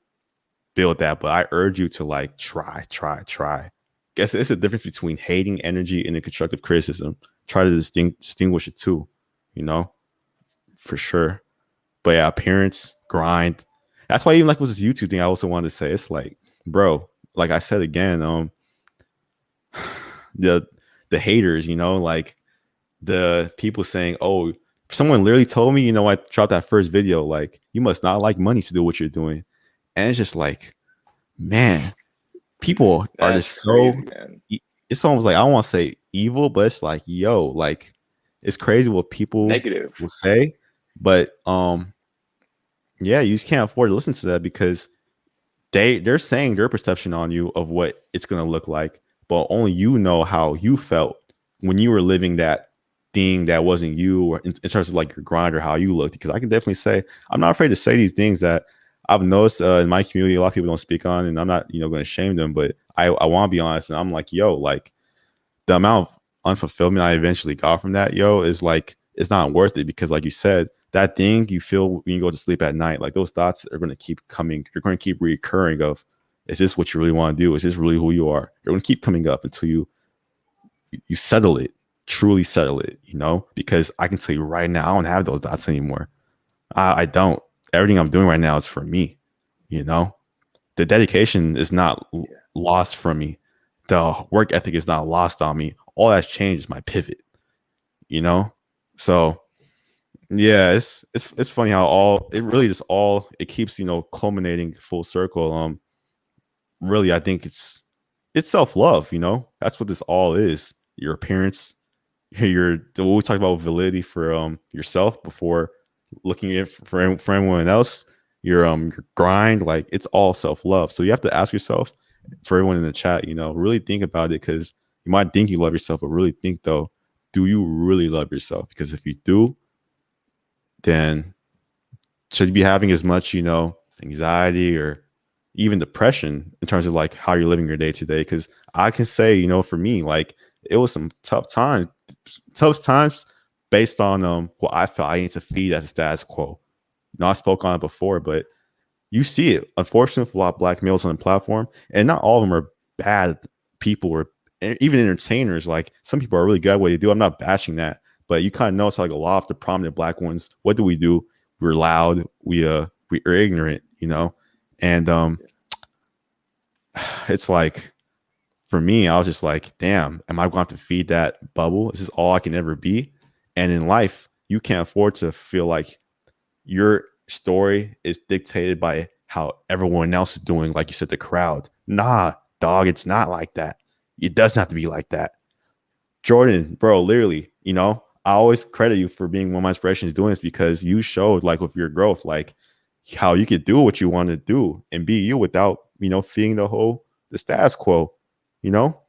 build that. But I urge you to like try. Guess it's a difference between hating energy and a constructive criticism. Try to distinguish it too, you know, for sure. But yeah, appearance, grind. That's why even like with this YouTube thing, I also wanted to say it's like, bro, like I said again, the the haters, like the people saying, oh, someone literally told me, I dropped that first video, like you must not like money to do what you're doing, and it's just like, man, people are That's just so. crazy, man. It's almost like I don't want to say evil, but it's like, yo, like it's crazy what people Negative. will say, but yeah, you just can't afford to listen to that because they're saying their perception on you of what it's gonna look like, but only you know how you felt when you were living that thing that wasn't you, or in terms of like your grind or how you looked. Because I can definitely say I'm not afraid to say these things that I've noticed in my community. A lot of people don't speak on, and I'm not going to shame them, but I want to be honest, and I'm like, yo, like the amount of unfulfillment I eventually got from that, yo, is like it's not worth it because, like you said, that thing you feel when you go to sleep at night, like those thoughts are going to keep coming. You're going to keep recurring. Of, is this what you really want to do? Is this really who you are? You're going to keep coming up until you settle it, truly settle it. Because I can tell you right now, I don't have those thoughts anymore. I don't. Everything I'm doing right now is for me. You know, the dedication is not Yeah. lost from me. The work ethic is not lost on me. All that's changed is my pivot. You know, so yeah, it's funny how all it really just all it keeps culminating full circle. Really, I think it's self love. That's what this all is. Your appearance, your what we talked about validity for yourself before looking at it for anyone else. Your grind, like it's all self love. So you have to ask yourself, for everyone in the chat, really think about it because you might think you love yourself, but really think though, do you really love yourself? Because if you do, then should you be having as much, anxiety or even depression in terms of like how you're living your day to day? Because I can say, for me, like it was some tough times based on what I felt I need to feed as a status quo. I spoke on it before, but you see it, unfortunately, for a lot of black males on the platform, and not all of them are bad people or even entertainers. Like some people are really good at what they do. I'm not bashing that, but you kind of notice like a lot of the prominent black ones. What do? We're loud. We are ignorant. And it's like for me, I was just like, damn, am I going to feed that bubble? Is this all I can ever be? And in life, you can't afford to feel like your story is dictated by how everyone else is doing, like you said, the crowd. Nah, dog, it's not like that. It doesn't have to be like that. Jordan, bro, literally, I always credit you for being one of my inspirations doing this because you showed like with your growth, like how you could do what you want to do and be you without, feeding the status quo, you know?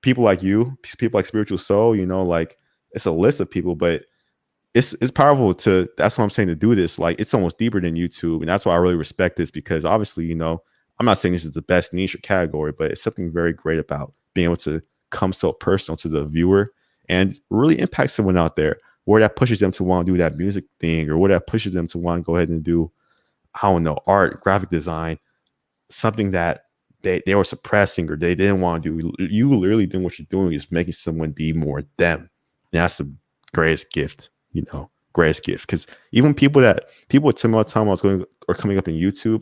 People like you, people like Spiritual Soul, like it's a list of people, but it's powerful to that's what I'm saying to do this. Like it's almost deeper than YouTube. And that's why I really respect this because obviously, I'm not saying this is the best niche or category, but it's something very great about being able to come so personal to the viewer and really impact someone out there where that pushes them to want to do that music thing or where that pushes them to want to go ahead and do, I don't know, art, graphic design, something that they were suppressing or they didn't want to do. You literally doing what you're doing is making someone be more them. And that's the greatest gift, greatest gift. Because even people tell me all the time I was going or coming up in YouTube,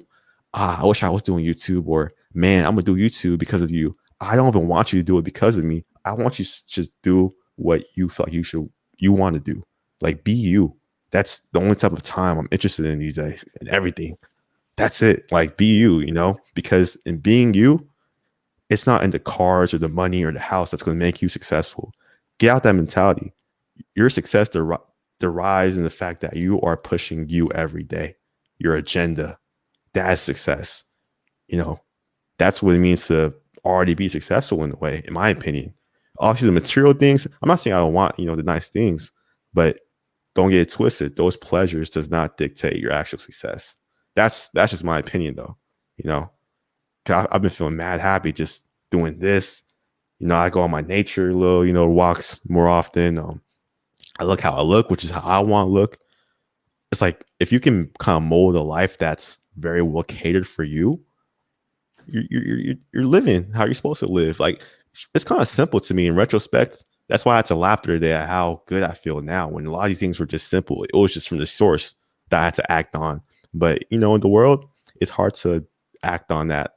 I wish I was doing YouTube, or man, I'm gonna do YouTube because of you. I don't even want you to do it because of me. I want you to just do what you feel like you want to do. Like be you. That's the only type of time I'm interested in these days and everything. That's it. Like be you, because in being you, it's not in the cars or the money or the house that's going to make you successful. Get out that mentality. Your success derives in the fact that you are pushing you every day, your agenda. That's success. You know, that's what it means to already be successful in a way, in my opinion. Obviously, the material things, I'm not saying I don't want, the nice things, but don't get it twisted. Those pleasures does not dictate your actual success. That's just my opinion, though. You know, 'Cause I've been feeling mad happy just doing this. I go on my nature little, walks more often. I look how I look, which is how I want to look. It's like if you can kind of mold a life that's very well catered for you, you're living how you're supposed to live. Like it's kind of simple to me in retrospect. That's why I had to laugh today at how good I feel now. When a lot of these things were just simple, it was just from the source that I had to act on. But in the world, it's hard to act on that.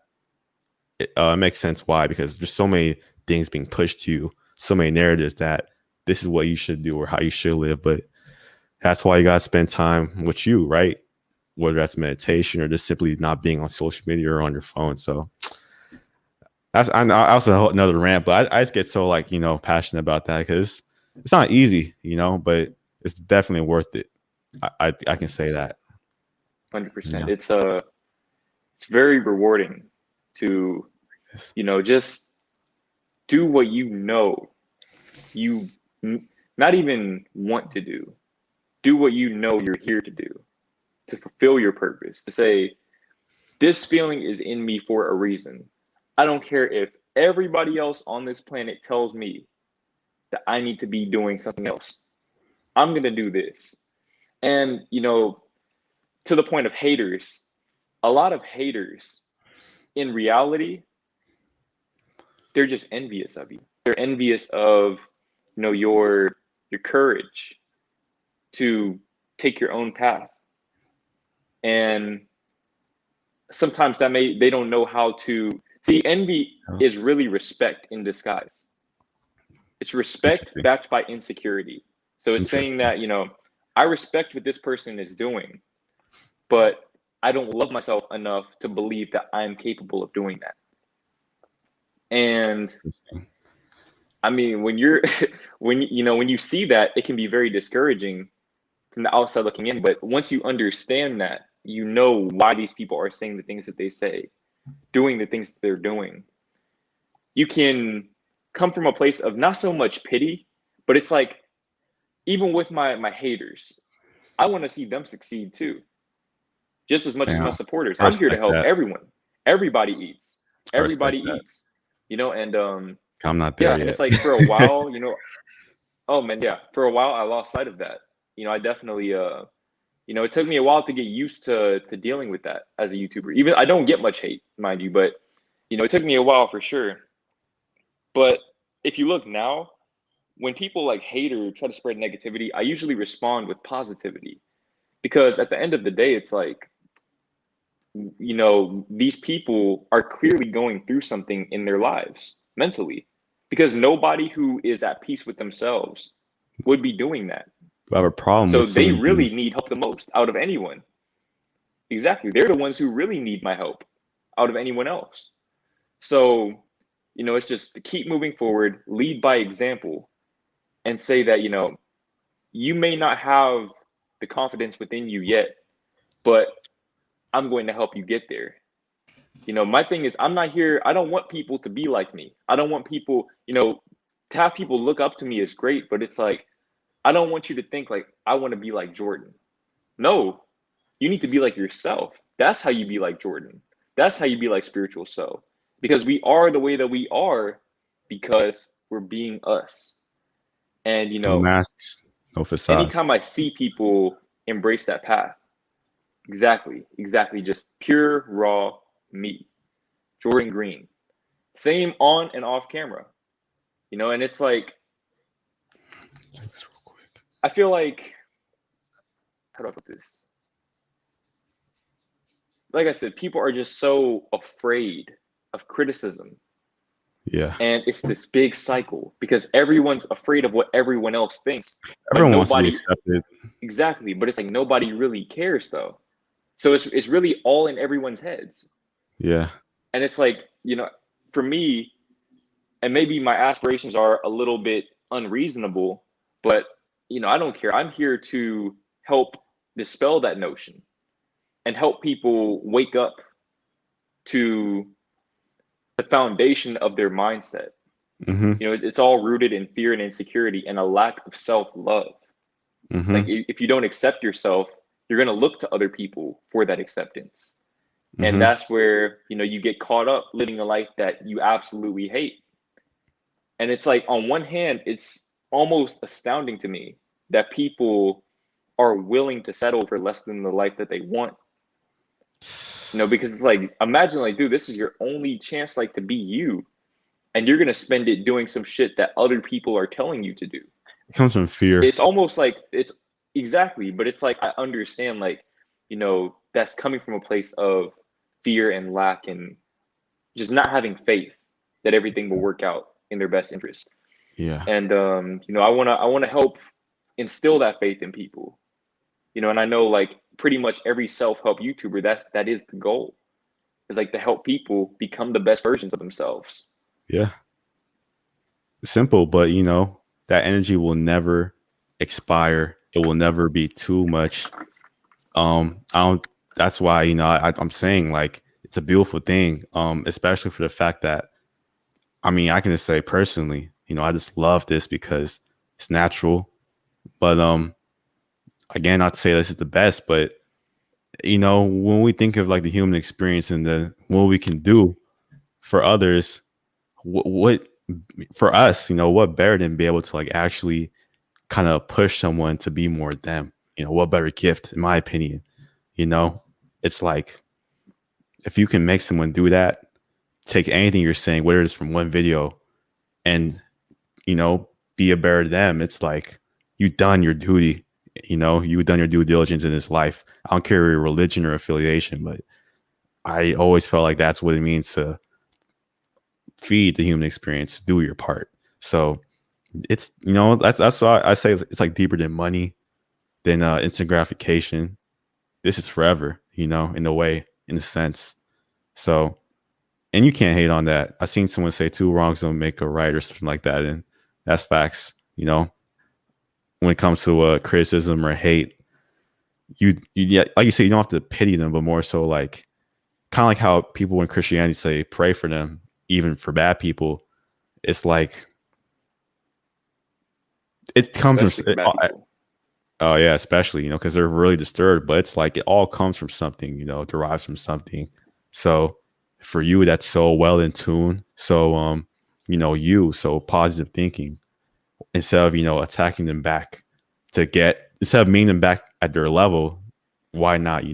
It makes sense why, because there's so many things being pushed to you, so many narratives that this is what you should do or how you should live. But that's why you gotta spend time with you, right? Whether that's meditation or just simply not being on social media or on your phone. So I also another rant, but I just get so passionate about that because it's not easy, but it's definitely worth it. I can say 100%. that. 100%. Yeah. It's very rewarding to, Yes. just do what you not even want to do. Do what you're here to do, to fulfill your purpose, to say, this feeling is in me for a reason. I don't care if everybody else on this planet tells me that I need to be doing something else. I'm going to do this. And, to the point of haters, a lot of haters in reality, they're just envious of you. They're envious of, your courage to take your own path. And sometimes they don't know how to see. Envy Oh, is really respect in disguise. It's respect interesting. backed by insecurity. So it's saying Interesting. that, I respect what this person is doing, but I don't love myself enough to believe that I'm capable of doing that. And Interesting. I mean, when you're when you see that, it can be very discouraging from the outside looking in. But once you understand that, you know why these people are saying the things that they say, doing the things that they're doing. You can come from a place of not so much pity, but it's like, even with my haters, I want to see them succeed too, just as much as my Damn. supporters. I I'm here to respect help that. everyone. Everybody eats. I Everybody respect that. eats. And I'm not there yeah, and it's yet. like for a while, oh man, yeah, for a while I lost sight of that. I definitely it took me a while to get used to dealing with that as a YouTuber. Even I don't get much hate, mind you, but it took me a while for sure. But if you look now, when people like hate or try to spread negativity, I usually respond with positivity, because at the end of the day, it's like, these people are clearly going through something in their lives mentally, because nobody who is at peace with themselves would be doing that. I have a problem So with they someone really being need help the most out of anyone. Exactly. They're the ones who really need my help out of anyone else. So, it's just to keep moving forward, lead by example, and say that, you may not have the confidence within you yet, but I'm going to help you get there. My thing is, I'm not here. I don't want people to be like me. I don't want people, to have people look up to me is great, but it's like, I don't want you to think like I want to be like Jordan. No, you need to be like yourself. That's how you be like Jordan. That's how you be like spiritual so. Because we are the way that we are because we're being us. And No masks, no anytime facades. I see people embrace that path, exactly, just pure raw me, Jordan Green. Same on and off camera, and it's like Check this real quick. I feel like, how do I put this? Like I said, people are just so afraid of criticism. Yeah. And it's this big cycle because everyone's afraid of what everyone else thinks, but Everyone wants to be nobody, accepted. exactly, but it's like nobody really cares though. So it's really all in everyone's heads. Yeah. And it's like, for me, and maybe my aspirations are a little bit unreasonable, but I don't care. I'm here to help dispel that notion and help people wake up to the foundation of their mindset. Mm-hmm. It's all rooted in fear and insecurity and a lack of self-love. Like Mm-hmm. if you don't accept yourself, you're going to look to other people for that acceptance. And Mm-hmm. that's where, you get caught up living a life that you absolutely hate. And it's like, on one hand, it's almost astounding to me that people are willing to settle for less than the life that they want. Because it's like, imagine like, dude, this is your only chance like to be you. And you're going to spend it doing some shit that other people are telling you to do. It comes from fear. It's almost like it's exactly, but it's like, I understand, like, that's coming from a place of fear and lack and just not having faith that everything will work out in their best interest. Yeah. And I want to help instill that faith in people. And I know like pretty much every self-help YouTuber, that is the goal. Is like to help people become the best versions of themselves. Yeah. Simple, but that energy will never expire. It will never be too much. I don't That's why, I'm saying like it's a beautiful thing. Especially for the fact that I can just say personally, I just love this because it's natural. But again, not to say this is the best, but when we think of like the human experience and the what we can do for others, what for us, what better than be able to like actually kind of push someone to be more them? What better gift, in my opinion? You know, it's like if you can make someone do that, take anything you're saying, whether it's from one video, and be a better to them. It's like you've done your duty. You've done your due diligence in this life. I don't care your religion or affiliation, but I always felt like that's what it means to feed the human experience, do your part. So it's that's why I say it's like deeper than money, than instant gratification. This is forever, in a way, in a sense. So, and you can't hate on that. I seen someone say two wrongs don't make a right or something like that, and that's facts. When it comes to criticism or hate, yeah, like you say, you don't have to pity them, but more so like kind of like how people in Christianity say pray for them, even for bad people. It's like it comes Especially from for bad people. oh yeah, especially because they're really disturbed, but it's like it all comes from something, derives from something. So for you, that's so well in tune. So so positive thinking instead of attacking them back instead of meeting them back at their level. Why not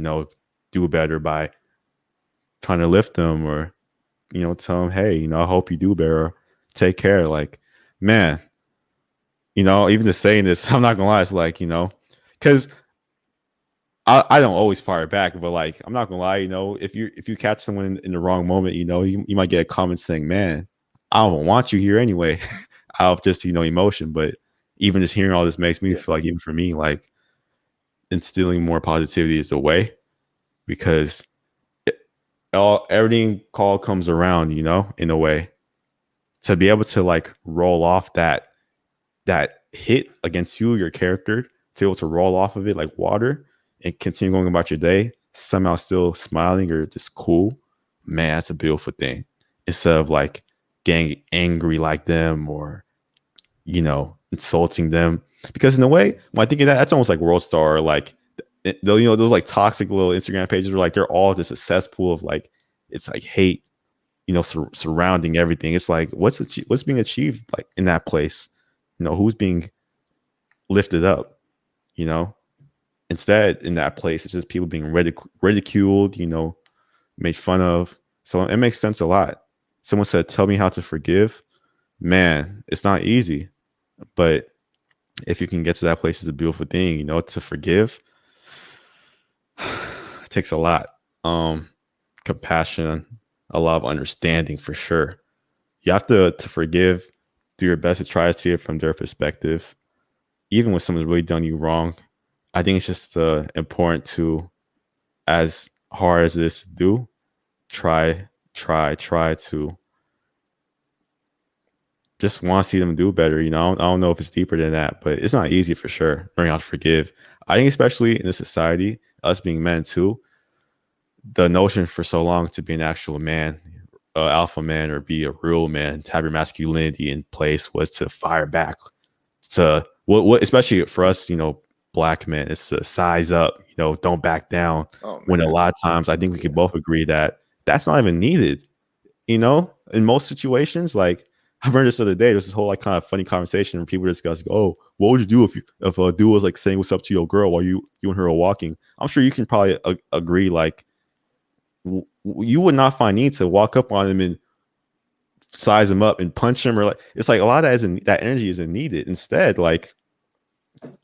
do better by trying to lift them, or tell them, hey, I hope you do better, take care. Like, man, even just saying this, I'm not gonna lie, it's like because I don't always fire back, but like I'm not gonna lie, if you catch someone in the wrong moment, you might get a comment saying, man, I don't want you here anyway. Out of just emotion. But even just hearing all this makes me Yeah. feel like, even for me, like instilling more positivity is the way, because everything all comes around, in a way, to be able to like roll off that hit against you, your character, to be able to roll off of it like water and continue going about your day, somehow still smiling or just cool. Man, that's a beautiful thing. Instead of like getting angry like them, or insulting them. Because in a way, when I think of that, that's almost like World Star, like though, those like toxic little Instagram pages are like they're all just a cesspool of like it's like hate, surrounding everything. It's like what's being achieved like in that place, who's being lifted up, you know. Instead, in that place, it's just people being ridiculed, made fun of. So it makes sense a lot. Someone said, "Tell me how to forgive." Man, it's not easy, but if you can get to that place, it's a beautiful thing. To forgive it takes a lot. Compassion, a lot of understanding for sure. You have to forgive, do your best to try to see it from their perspective, even when someone's really done you wrong. I think it's just important to, as hard as this to do, try to just want to see them do better. I don't know if it's deeper than that, but it's not easy for sure. Learning how to forgive. I think especially in this society, us being men too, the notion for so long to be an actual man, alpha man, or be a real man, to have your masculinity in place was to fire back. To what especially for us, black men, it's to size up, don't back down. Oh When a man. lot of times I think we could both agree that that's not even needed. In most situations, like I remember this other day, there's this whole like kind of funny conversation where people discuss, oh, what would you do if a dude was like saying what's up to your girl while you and her are walking? I'm sure you can probably agree, like you would not find need to walk up on him and size him up and punch him, or like it's like a lot of that isn't, that energy isn't needed. Instead, like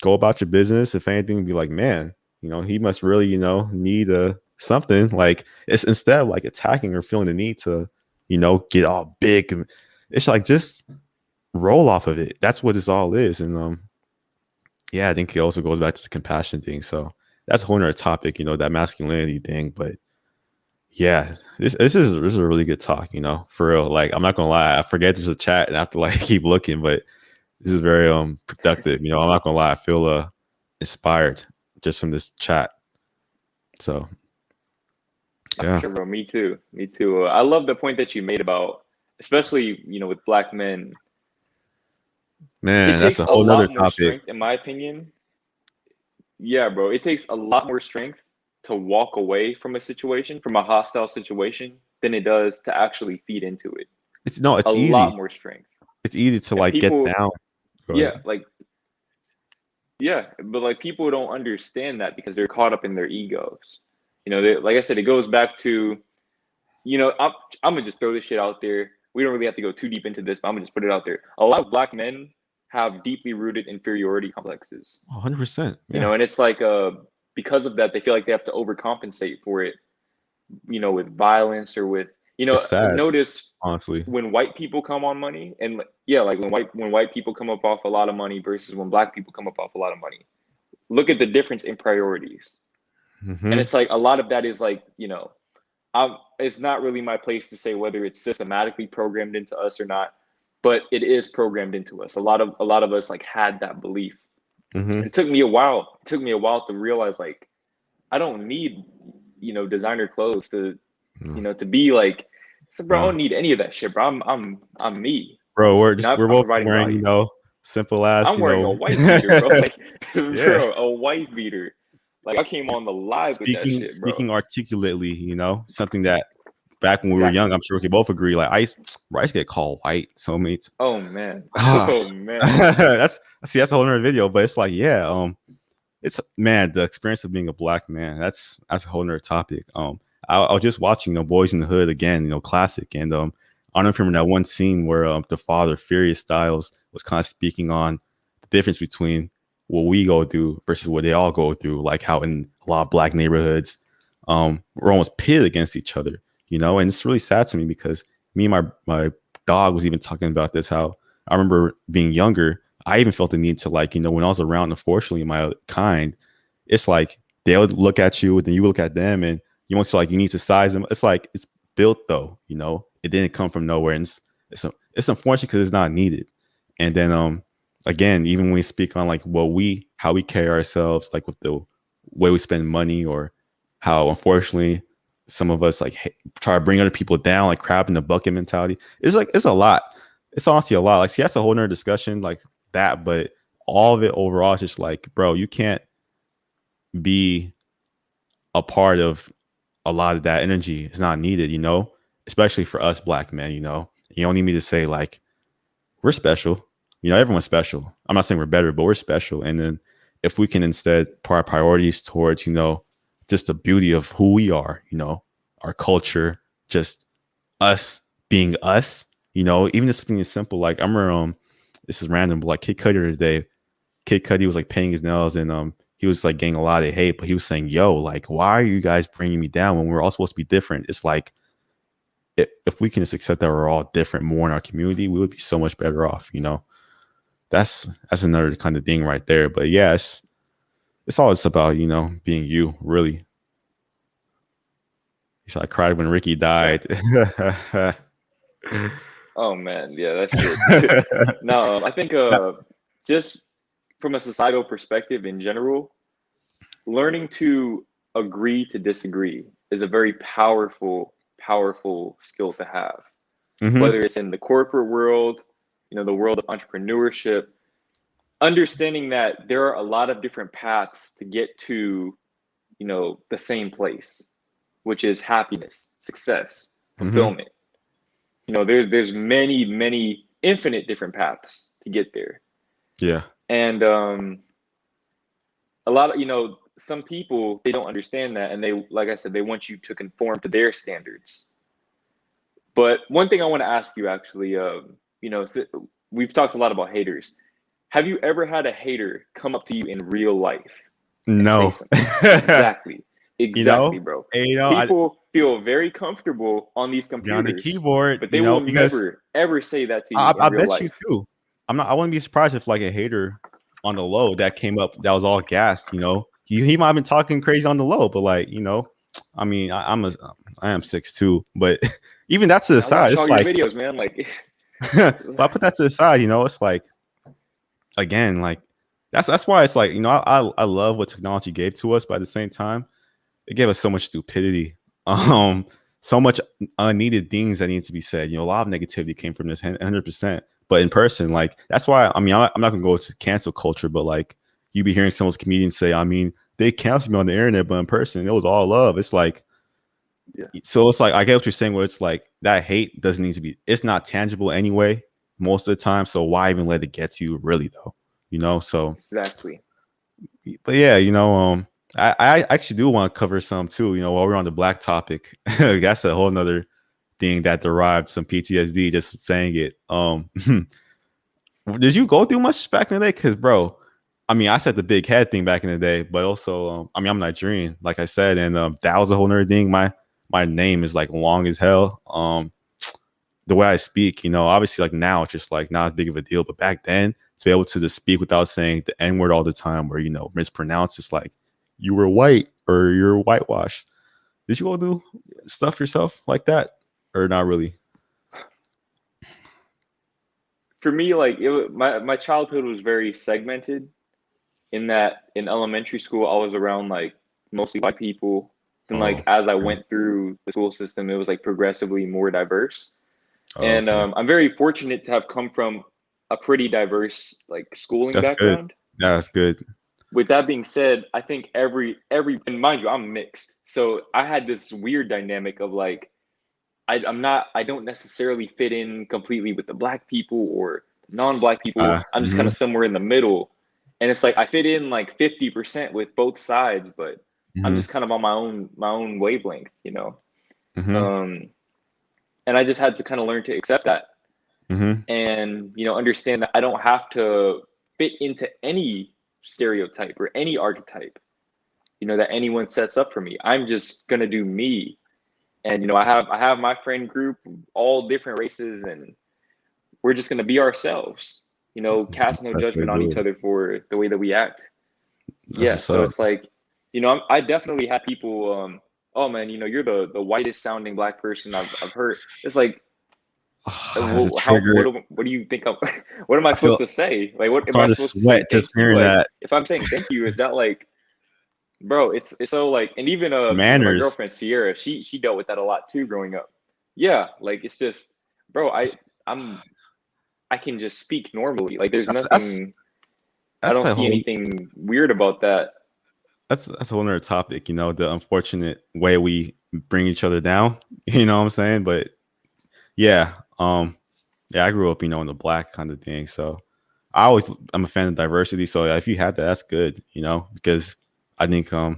go about your business. If anything, be like, man, he must really, need something. Like it's instead of like attacking or feeling the need to, get all big. And it's like just roll off of it. That's what this all is. And yeah, I think it also goes back to the compassion thing. So that's a whole nother topic, that masculinity thing. But yeah, this is a really good talk, for real. Like I'm not gonna lie, I forget there's a chat and I have to like keep looking, but this is very productive. I'm not gonna lie, I feel inspired just from this chat. So yeah, Sure, bro. Me too. Me too. I love the point that you made about, especially with black men. It man, that's takes a a whole nother lot more topic. strength, in my opinion. Yeah, bro. It takes a lot more strength to walk away from a situation, from a hostile situation, than it does to actually feed into it. It's no, A it's lot easy. more strength. It's easy to And like get people, down. Go yeah, ahead. like, yeah, but like people don't understand that because they're caught up in their egos. Like I said, it goes back to, I'm gonna just throw this shit out there. We don't really have to go too deep into this, but I'm gonna just put it out there. A lot of black men have deeply rooted inferiority complexes, 100%. Yeah, and it's like because of that, they feel like they have to overcompensate for it, with violence or with, it's sad, notice honestly. when white people come on money, and yeah, like when white people come up off a lot of money versus when black people come up off a lot of money. Look at the difference in priorities, and Hmm. it's like a lot of that is like, it's not really my place to say whether it's systematically programmed into us or not, but it is programmed into us. A lot of us like had that belief. Hmm. It took me a while. It took me a while to realize like I don't need designer clothes No, to be like. So, bro, I no, don't need any of that shit, bro. I'm me. bro, we're just we're I'm both providing wearing, value. simple ass, I'm wearing a white beater, bro. Like, yeah. bro, a white beater. Like I came on the live with that speaking shit, bro. speaking articulately, something that back when we were young, Exactly. I'm sure we could both agree. Like I used to get called white so many. Oh man. Ah, Oh man. that's a whole other video. But it's like, yeah, it's man, the experience of being a black man. That's a whole other topic. I was just watching Boys in the Hood again, classic, and I don't know if you remember that one scene where the father Furious Styles was kind of speaking on the difference between what we go through versus what they all go through, like how in a lot of black neighborhoods, we're almost pitted against each other, and it's really sad to me because me and my dog was even talking about this, how I remember being younger, I even felt the need to, like, when I was around, unfortunately, my kind, it's like they would look at you, and then you look at them, and you almost feel like you need to size them. It's like it's built though, it didn't come from nowhere, and it's unfortunate because it's not needed. And then again, even when we speak on like how we carry ourselves, like with the way we spend money, or how unfortunately some of us like try to bring other people down, like crab in the bucket mentality. It's like it's a lot. It's honestly a lot. Like, see, that's a whole nother discussion, like that. But all of it overall is just like, bro, you can't be a part of a lot of that energy. It's not needed, you know, especially for us black men, you know. You don't need me to say like we're special. You know, everyone's special. I'm not saying we're better, but we're special. And then if we can instead put our priorities towards, you know, just the beauty of who we are, you know, our culture, just us being us, you know, even just something as simple like I remember this is random, but like Kid Cudi today, Kid Cudi was like painting his nails and he was like getting a lot of hate, but he was saying, "Yo, like, why are you guys bringing me down when we're all supposed to be different?" It's like if we can just accept that we're all different more in our community, we would be so much better off. You know, that's another kind of thing right there. But yeah, it's all it's about, you know, being you. Really, so I cried when Ricky Yeah. died. Oh man, yeah, that shit. No, I think just from a societal perspective in general, learning to agree to disagree is a very powerful skill to have. Hmm. Whether it's in the corporate world, the world of entrepreneurship, understanding that there are a lot of different paths to get to, the same place, which is happiness, success, Hmm. fulfillment. There's many infinite different paths to get there. Yeah. And a lot of, some people, they don't understand that, and they, like I said, they want you to conform to their standards. But one thing I want to ask you, actually, we've talked a lot about haters. Have you ever had a hater come up to you in real life and say No. something? Exactly. You Exactly, know, bro. and, you know, I People feel very comfortable on these behind the computers, keyboard, but they you will know, because never, ever say that to you in I real bet you life. too. I wouldn't be surprised if like a hater on the low that came up that was all gassed, you know. He might have been talking crazy on the low, but like, you know, I mean, I am 6'2", but even that to the I side, watch all it's your like videos, man. Like, but I put that to the side, you know, it's like again, like that's why it's like, you know, I love what technology gave to us, but at the same time, it gave us so much stupidity. So much unneeded things that need to be said. You know, a lot of negativity came from this 100%. But in person, like that's why I mean I'm not gonna go to cancel culture, but like you be hearing some of those comedians say, I mean, they canceled me on the internet, but in person, it was all love. It's like yeah, so it's like I get what you're saying, where it's like that hate doesn't need to be it's not tangible anyway, most of the time. So why even let it get to you really though? You know, so exactly. but yeah, you know, I actually do want to cover some too. You know, while we're on the black topic, that's a whole nother thing that derived some PTSD just saying it. Did you go through much back in the day? Because, bro, I mean, I said the big head thing back in the day, but also, I mean, I'm Nigerian, like I said, and that was a whole nother thing. My name is like long as hell. The way I speak, you know, obviously like now it's just like not as big of a deal, but back then to be able to just speak without saying the N word all the time, or you know, mispronounce, it's like you were white or you're whitewashed. Did you all do stuff yourself like that, or not really? For me, like my childhood was very segmented in that in elementary school I was around like mostly white people. Then Oh, like as I okay. went through the school system, it was like progressively more diverse. Oh, And okay, I'm very fortunate to have come from a pretty diverse like schooling that's good. background. That's good. With that being said, I think every and mind you, I'm mixed. So I had this weird dynamic of like I don't necessarily fit in completely with the black people or non-black people. I'm just kind Mm-hmm, of somewhere in the middle. And it's like I fit in like 50% with both sides, but I'm mm-hmm, just kind of on my own wavelength. mm-hmm, Um, and I just had to kind of learn to accept that mm-hmm. and understand that I don't have to fit into any stereotype or any archetype, that anyone sets up for me. I'm just gonna do me. And I have my friend group, all different races, and we're just gonna be ourselves. Cast no That's judgment good, on each dude. other for the way that we act. That's Yeah, what's so up. it's like, I definitely had people. Oh man, you're the whitest sounding black person I've heard. It's like, As a what trigger, what do you think I'm? What am I I feel supposed to say? Like, what I'm am I starting to supposed to say? sweat just Thank you. hearing Like, that. if I'm saying thank you, is that like, bro? It's so like, and even my Manners. girlfriend Sierra, she dealt with that a lot too growing up. Yeah, like it's just, bro. I'm I can just speak normally. Like, there's That's nothing. I that's don't a see whole anything weird about that. that's a whole nother topic, you know, the unfortunate way we bring each other down. You know what I'm saying? But yeah, yeah, I grew up, you know, in the black kind of thing. So I'm a fan of diversity. So yeah, if you had that, that's good, you know, because I think I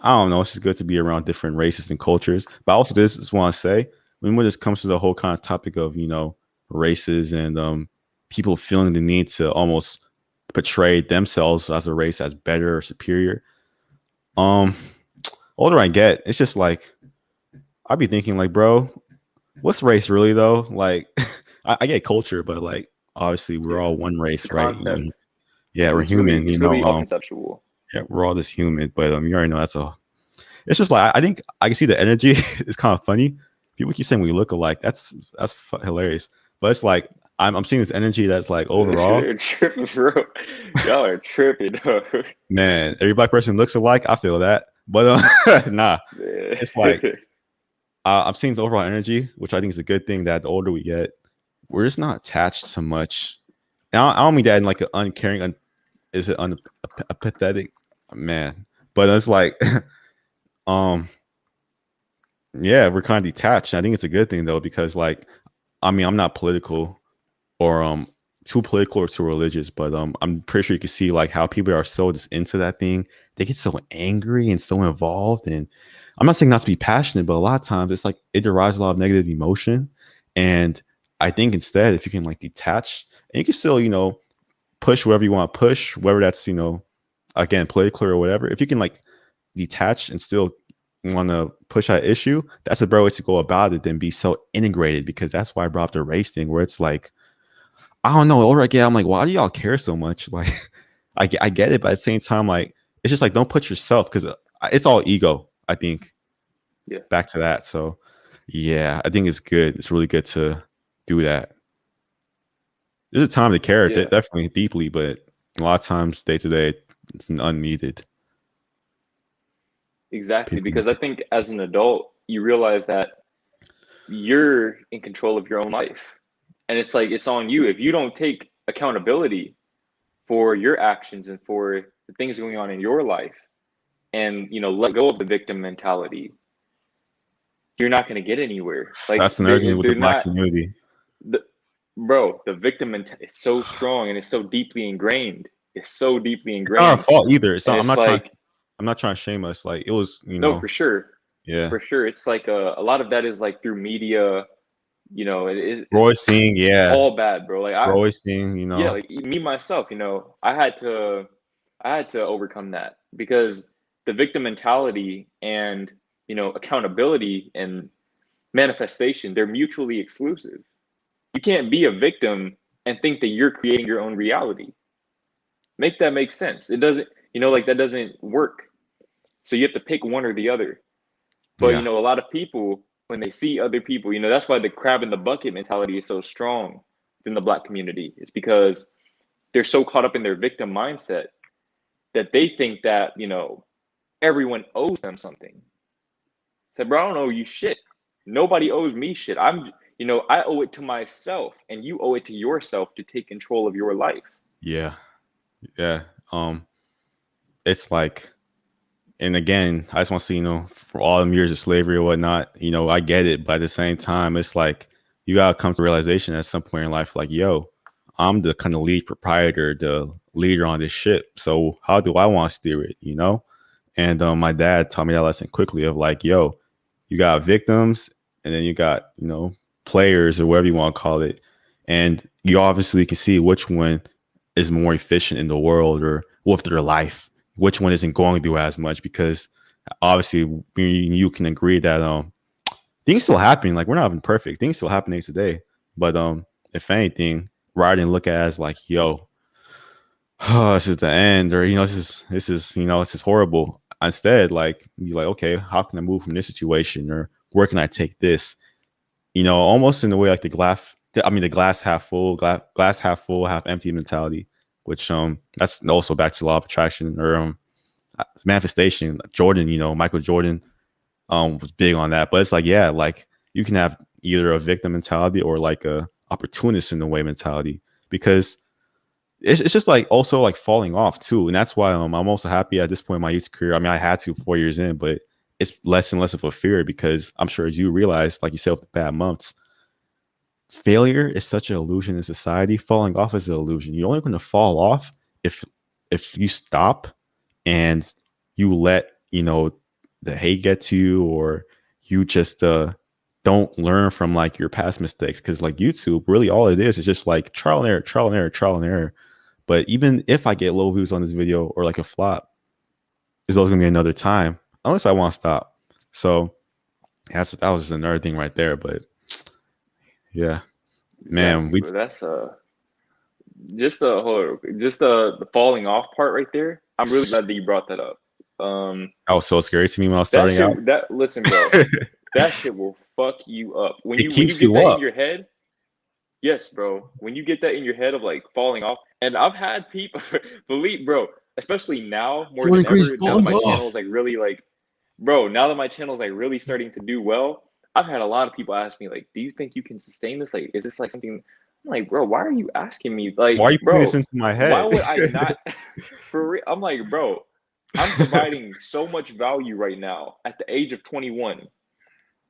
don't know, it's just good to be around different races and cultures. But also this is want to say when this comes to the whole kind of topic of, you know, races and people feeling the need to almost portray themselves as a race as better or superior. Um older I get, it's just like I'd be thinking like, bro, what's race really though? Like I get culture, but like obviously we're Yeah, all one the race, right? concept. Yeah, we're human, you It's know. really all conceptual. Yeah, we're all just human, but you already know that's a. It's just like I think I can see the energy. It's kind of funny. People keep saying we look alike. That's hilarious. But it's like I'm seeing this energy that's like overall, You're tripping, bro. Y'all are tripping, dog. man. Every black person looks alike. I feel that, but nah. It's like Yeah. I'm seeing the overall energy, which I think is a good thing. That the older we get, we're just not attached to much. And I don't mean that in like an uncaring. Is it a pathetic man? But it's like um yeah, we're kind of detached. I think it's a good thing though because like I mean I'm not political or too political or too religious, but I'm pretty sure you can see like how people are so just into that thing. They get so angry and so involved. And I'm not saying not to be passionate, but a lot of times it's like it derives a lot of negative emotion. And I think instead, if you can like detach and you can still, you know, push wherever you want to push, whether that's, you know, again, politically or whatever, if you can like detach and still want to push that issue, that's a better way to go about it than be so integrated because that's why I brought up the race thing where it's like, I don't know. Over again, I'm like, why do y'all care so much? Like, I get it, but at the same time, like, it's just like don't put yourself because it's all ego. I think Yeah. back to that. So, yeah, I think it's good. It's really good to do that. There's a time to care, Yeah. definitely deeply, but a lot of times, day to day, it's unneeded. Exactly. People, Because I think as an adult, you realize that you're in control of your own life. And it's like it's on you. If you don't take accountability for your actions and for the things going on in your life and let go of the victim mentality, you're not going to get anywhere. Like that's another thing with the they're black not community. the, bro, the victim mentality is so strong and it's so deeply ingrained. It's so deeply It's not our ingrained. fault either. It's And not. it's like, I'm not trying to shame us. Like it was, you no, know. for sure. Yeah. For sure. It's like a lot of that is like through media, We're it's always seeing, yeah. all bad, bro. Like We're always seeing, you yeah, know. like me myself, I had to overcome that because the victim mentality and accountability and manifestation, they're mutually exclusive. You can't be a victim and think that you're creating your own reality. Make that make sense. It doesn't, like that doesn't work. So you have to pick one or the other. But Yeah. a lot of people, when they see other people, that's why the crab in the bucket mentality is so strong in the black community. It's because they're so caught up in their victim mindset that they think that everyone owes them something. Say, bro, I don't owe you shit. Nobody owes me shit. I owe it to myself, and you owe it to yourself to take control of your life. Yeah. Yeah. It's like, and again, I just want to see, you know, for all them years of slavery or whatnot, you know, I get it, but at the same time, it's like you gotta come to realization at some point in life, like, yo, I'm the kind of lead proprietor, the leader on this ship. So how do I want to steer it, you know? And my dad taught me that lesson quickly of like, yo, you got victims and then you got, you know, players or whatever you want to call it. And you obviously can see which one is more efficient in the world or with their life, which one isn't going through as much because obviously you can agree that things still happening. Like we're not even perfect. Things still happening today. But if anything, rather than look at it as like, yo, oh, this is the end, or you know, this is horrible. Instead, like be like, okay, how can I move from this situation, or where can I take this? You know, almost in the way like the glass half full, glass half full, half empty mentality. Which that's also back to law of attraction or manifestation. Jordan, you know, Michael Jordan was big on that. But it's like, yeah, like you can have either a victim mentality or like a opportunist in the way mentality because it's just like also like falling off too, and that's why I'm also happy at this point in my youth career. I mean, I had to 4 years in, but it's less and less of a fear because I'm sure as you realize, like you said, with the bad months, failure is such an illusion in society. Falling off is an illusion. You're only going to fall off if you stop and you let the hate get to you, or you just don't learn from like your past mistakes. Because like YouTube, really all it is just like trial and error, trial and error, trial and error. But even if I get low views on this video or like a flop, there's always gonna be another time, unless I want to stop. So that was just another thing right there. But yeah, man, Exactly, we bro. That's just the falling off part right there. I'm really glad that you brought that up. that was so scary to me when I was That starting out. shit. That listen, bro. That shit will fuck you up when It you keeps get you that in up. your head. Yes, bro. When you get that in your head of like falling off, and I've had people believe, bro, especially now more Jordan than Green's ever. Now that falling my channel off. is like really like, bro, now that my channel is like really starting to do well, I've had a lot of people ask me like, "Do you think you can sustain this? Like, is this like something?" I'm like, bro, why are you asking me? Why Like, are you putting this bro, into my why head? would I not? For real, I'm like, bro, I'm providing so much value right now at the age of 21.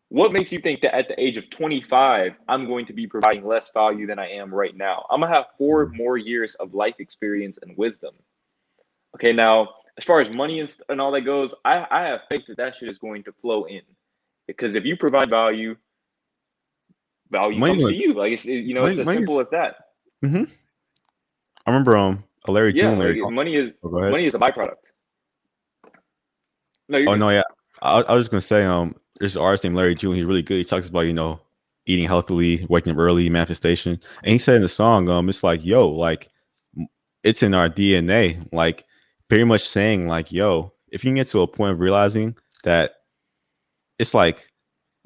What makes you think that at the age of 25, I'm going to be providing less value than I am right now? I'm going to have 4 more years of life experience and wisdom. Okay, now, as far as money and all that goes, I have faith that that shit is going to flow in. Because if you provide value, value Money, comes to you. Like, it's as money's. simple as that. Hmm. I remember a Larry Yeah, June, like Larry. Oh, go ahead. money is a byproduct. No, you're Oh good. no, yeah. I was just gonna say, there's an artist named Larry June. He's really good. He talks about eating healthily, waking up early, manifestation. And he said in the song, it's like, yo, like it's in our DNA. Like pretty much saying, like, yo, if you can get to a point of realizing that it's like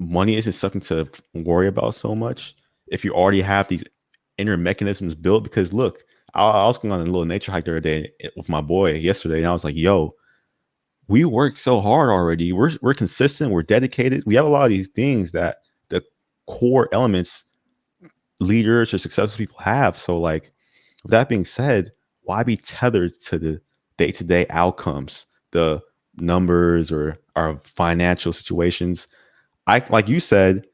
money isn't something to worry about so much. If you already have these inner mechanisms built, because look, I was going on a little nature hike the other day with my boy yesterday, and I was like, yo, we work so hard already. We're consistent. We're dedicated. We have a lot of these things that the core elements leaders or successful people have. So, like, with that being said, why be tethered to the day to day outcomes, the numbers, or our financial situations? I like you said,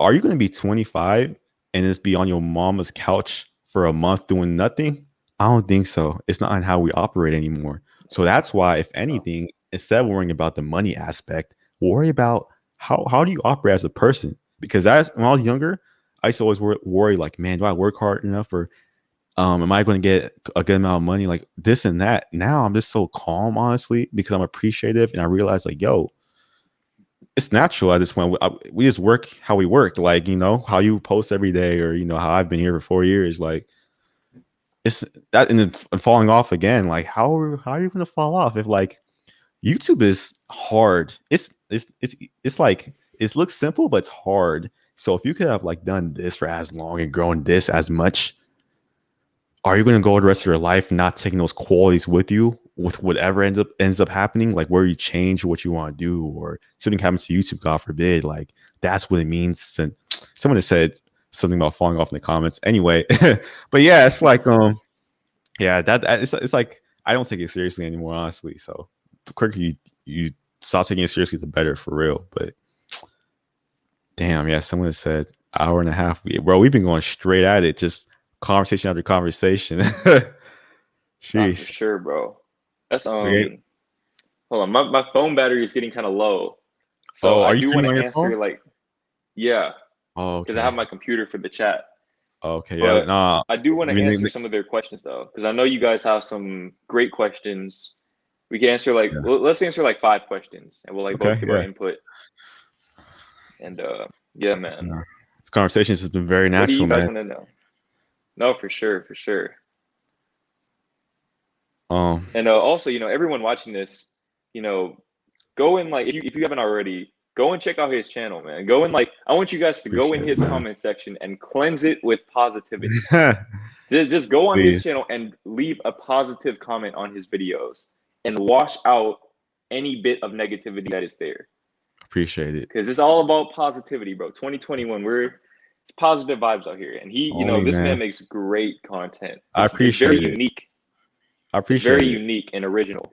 are you going to be 25 and just be on your mama's couch for a month doing nothing? I don't think so. It's not on how we operate anymore. So that's why, if No. anything, instead of worrying about the money aspect, worry about how do you operate as a person? Because as when I was younger, I used to always worry like, man, do I work hard enough, or am I going to get a good amount of money, like this and that? Now I'm just so calm, honestly, because I'm appreciative and I realize like, yo, it's natural at this point. We just work how we work, like how you post every day, or how I've been here for 4 years. Like it's that, and then falling off again. Like how are you gonna fall off if like YouTube is hard? It's like it looks simple, but it's hard. So if you could have like done this for as long and grown this as much, are you going to go the rest of your life not taking those qualities with you with whatever ends up happening, like where you change what you want to do, or something happens to YouTube, God forbid? Like that's what it means. And someone has said something about falling off in the comments anyway. But yeah, it's like yeah, it's like I don't take it seriously anymore, honestly. So the quicker you stop taking it seriously, the better, for real. But damn, yeah, someone has said hour and a half. Bro, we've been going straight at it, just conversation after conversation. Not for Sheesh. sure, bro. That's Okay. hold on. My phone battery is getting kind of low. So Oh, I are you do want streaming on to your phone? answer like, yeah, Oh, because I have okay. my computer for the chat. Okay. Yeah. But Nah. I do want to We answer need, some of their questions though, because I know you guys have some great questions. We can answer like yeah. let's answer like 5 questions, and we'll like both Okay. give our Yeah. input. And yeah, man. Yeah. This conversation has been very What do you natural, guys man. want to know? No, for sure, for sure. Um. And also, everyone watching this, you know, go and like if you haven't already, go and check out his channel, man. Go and like I want you guys to go in Appreciate it, his man. comment section and cleanse it with positivity. Just go on his Please. channel and leave a positive comment on his videos and wash out any bit of negativity that is there. Appreciate it. Because it's all about positivity, bro. 2021, It's positive vibes out here, and Only, this man man. makes great content. I It's very appreciate it. unique. I It's very appreciate it. unique and original.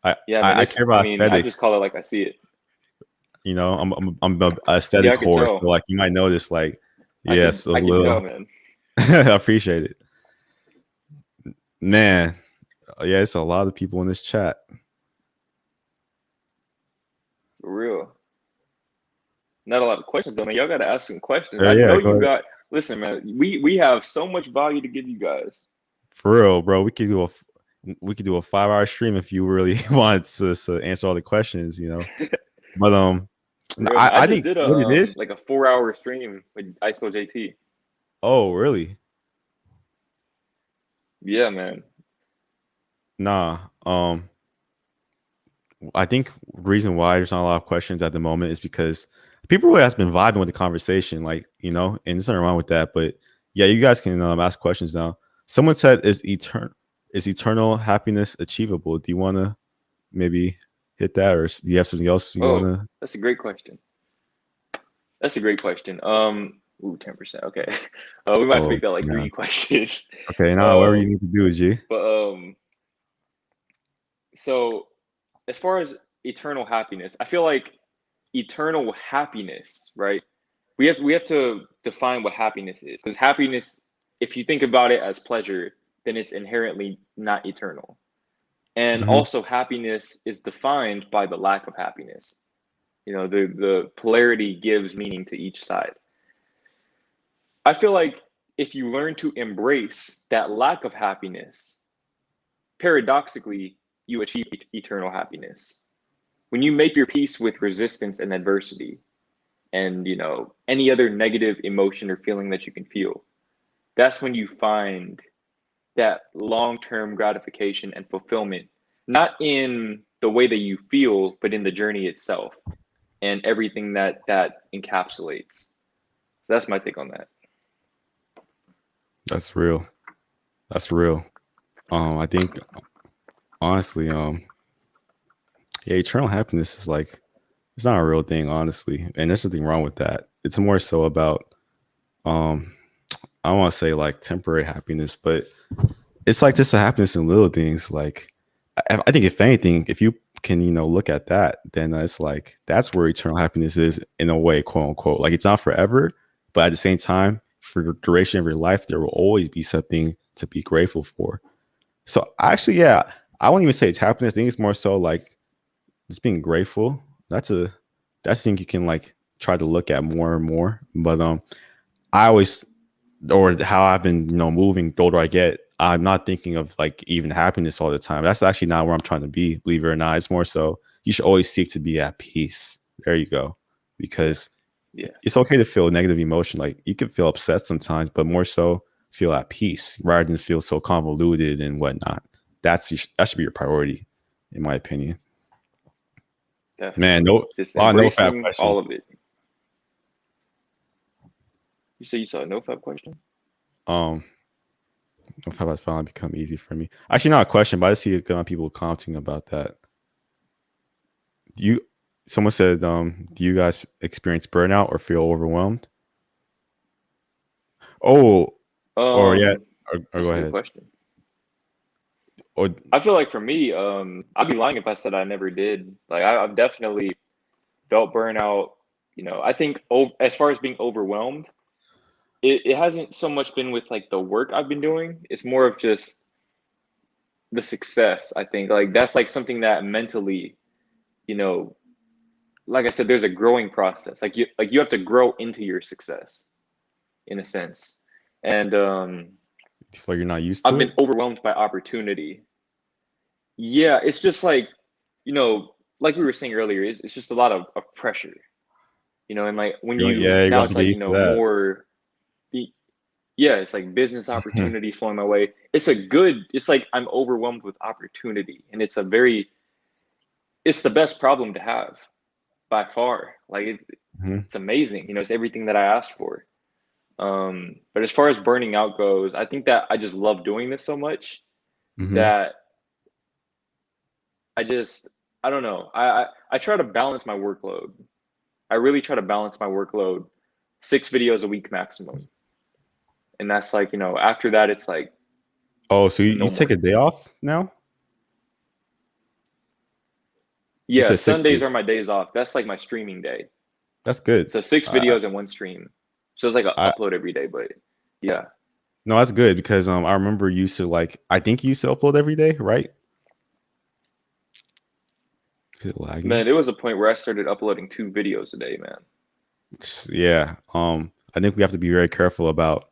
I, Yeah, man. I care I about mean, I just aesthetics. call it like I see it. You know, I'm a Yeah, aesthetic I could whore. So tell. like you might notice, like, yes, I those could tell, little. man. I appreciate it, man. Yeah, it's a lot of people in this chat. For real. Not a lot of questions though, man. Y'all got to ask some questions. Yeah, I yeah. know Go you ahead. got. Listen, man. We have so much value to give you guys. For real, bro. We could do a 5 hour stream if you really want to answer all the questions. You know, but For real, man. I I just think did what it is. like a 4 hour stream with Ice Cold JT. Oh, really? Yeah, man. Nah. I think reason why there's not a lot of questions at the moment is because people really has been vibing with the conversation, like and there's nothing wrong with that. But yeah, you guys can ask questions now. Someone said, is eternal happiness achievable?" Do you want to maybe hit that, or do you have something else you want Oh, to? that's a great question. That's a great question. Ooh, 10%. Okay. We might have to Oh, make that like yeah. three questions. Okay, now whatever you Um, need to do, G. but so as far as eternal happiness, I feel like eternal happiness, right? We have to define what happiness is, because happiness, if you think about it as pleasure, then it's inherently not eternal. And Hmm. also, happiness is defined by the lack of happiness. The polarity gives meaning to each side. I feel like if you learn to embrace that lack of happiness, paradoxically, you achieve eternal happiness. When you make your peace with resistance and adversity, and any other negative emotion or feeling that you can feel, that's when you find that long-term gratification and fulfillment, not in the way that you feel, but in the journey itself and everything that encapsulates. That's my take on that. That's real. That's real. I think honestly, yeah, eternal happiness is like it's not a real thing, honestly, and there's nothing wrong with that. It's more so about um, I don't want to say like temporary happiness, but it's like just the happiness in little things. Like I think if anything, if you can look at that, then it's like that's where eternal happiness is in a way, quote unquote. Like it's not forever, but at the same time, for the duration of your life, there will always be something to be grateful for. So actually, yeah, I won't even say it's happiness. I think it's more so like just being grateful. That's a thing you can like try to look at more and more. But I always or how I've been, moving the older I get, I'm not thinking of like even happiness all the time. That's actually not where I'm trying to be, believe it or not. It's more so you should always seek to be at peace. There you go. Yeah, Because yeah, it's okay to feel negative emotion. Like you can feel upset sometimes, but more so feel at peace rather than feel so convoluted and whatnot. That should be your priority, in my opinion. Man, definitely. no, Just a lot of no fab embracing questions. all of it. You say you saw a no fab question? Um, no fab has finally become easy for me. Actually, not a question, but I see people commenting about that. Do you? Someone said, do you guys experience burnout or feel overwhelmed? Oh, or yeah, or That's go a good ahead. question. Or I feel like for me, I'd be lying if I said I never did. Like I've definitely felt burnout. I think as far as being overwhelmed, it hasn't so much been with like the work I've been doing. It's more of just the success. I think like that's like something that mentally, you know, like I said, there's a growing process. Like you have to grow into your success in a sense. And you feel like you're not used I've to been it? overwhelmed by opportunity. Yeah, it's just like, you know, like we were saying earlier, it's just a lot of pressure, and like when Yeah, you're now going to it's get like, used to that. more, yeah, it's like business opportunities flowing my way. It's like I'm overwhelmed with opportunity. And it's the best problem to have by far. Like Hmm. it's amazing. It's everything that I asked for. But as far as burning out goes, I think that I just love doing this so much Hmm. that I just, I don't know. I try to balance my workload. I really try to balance my workload 6 videos a week maximum. And that's like, after that, it's like Oh, so you no take a more. day off now? You Yeah, said 6 weeks. Sundays are my days off. That's like my streaming day. That's good. So 6 Uh, videos in one stream. So it's like an I upload every day, but yeah. no, that's good because I remember you used to like I think you used to upload every day, right? Is it lagging? Man, there was a point where I started uploading 2 videos a day, man. Yeah. I think we have to be very careful about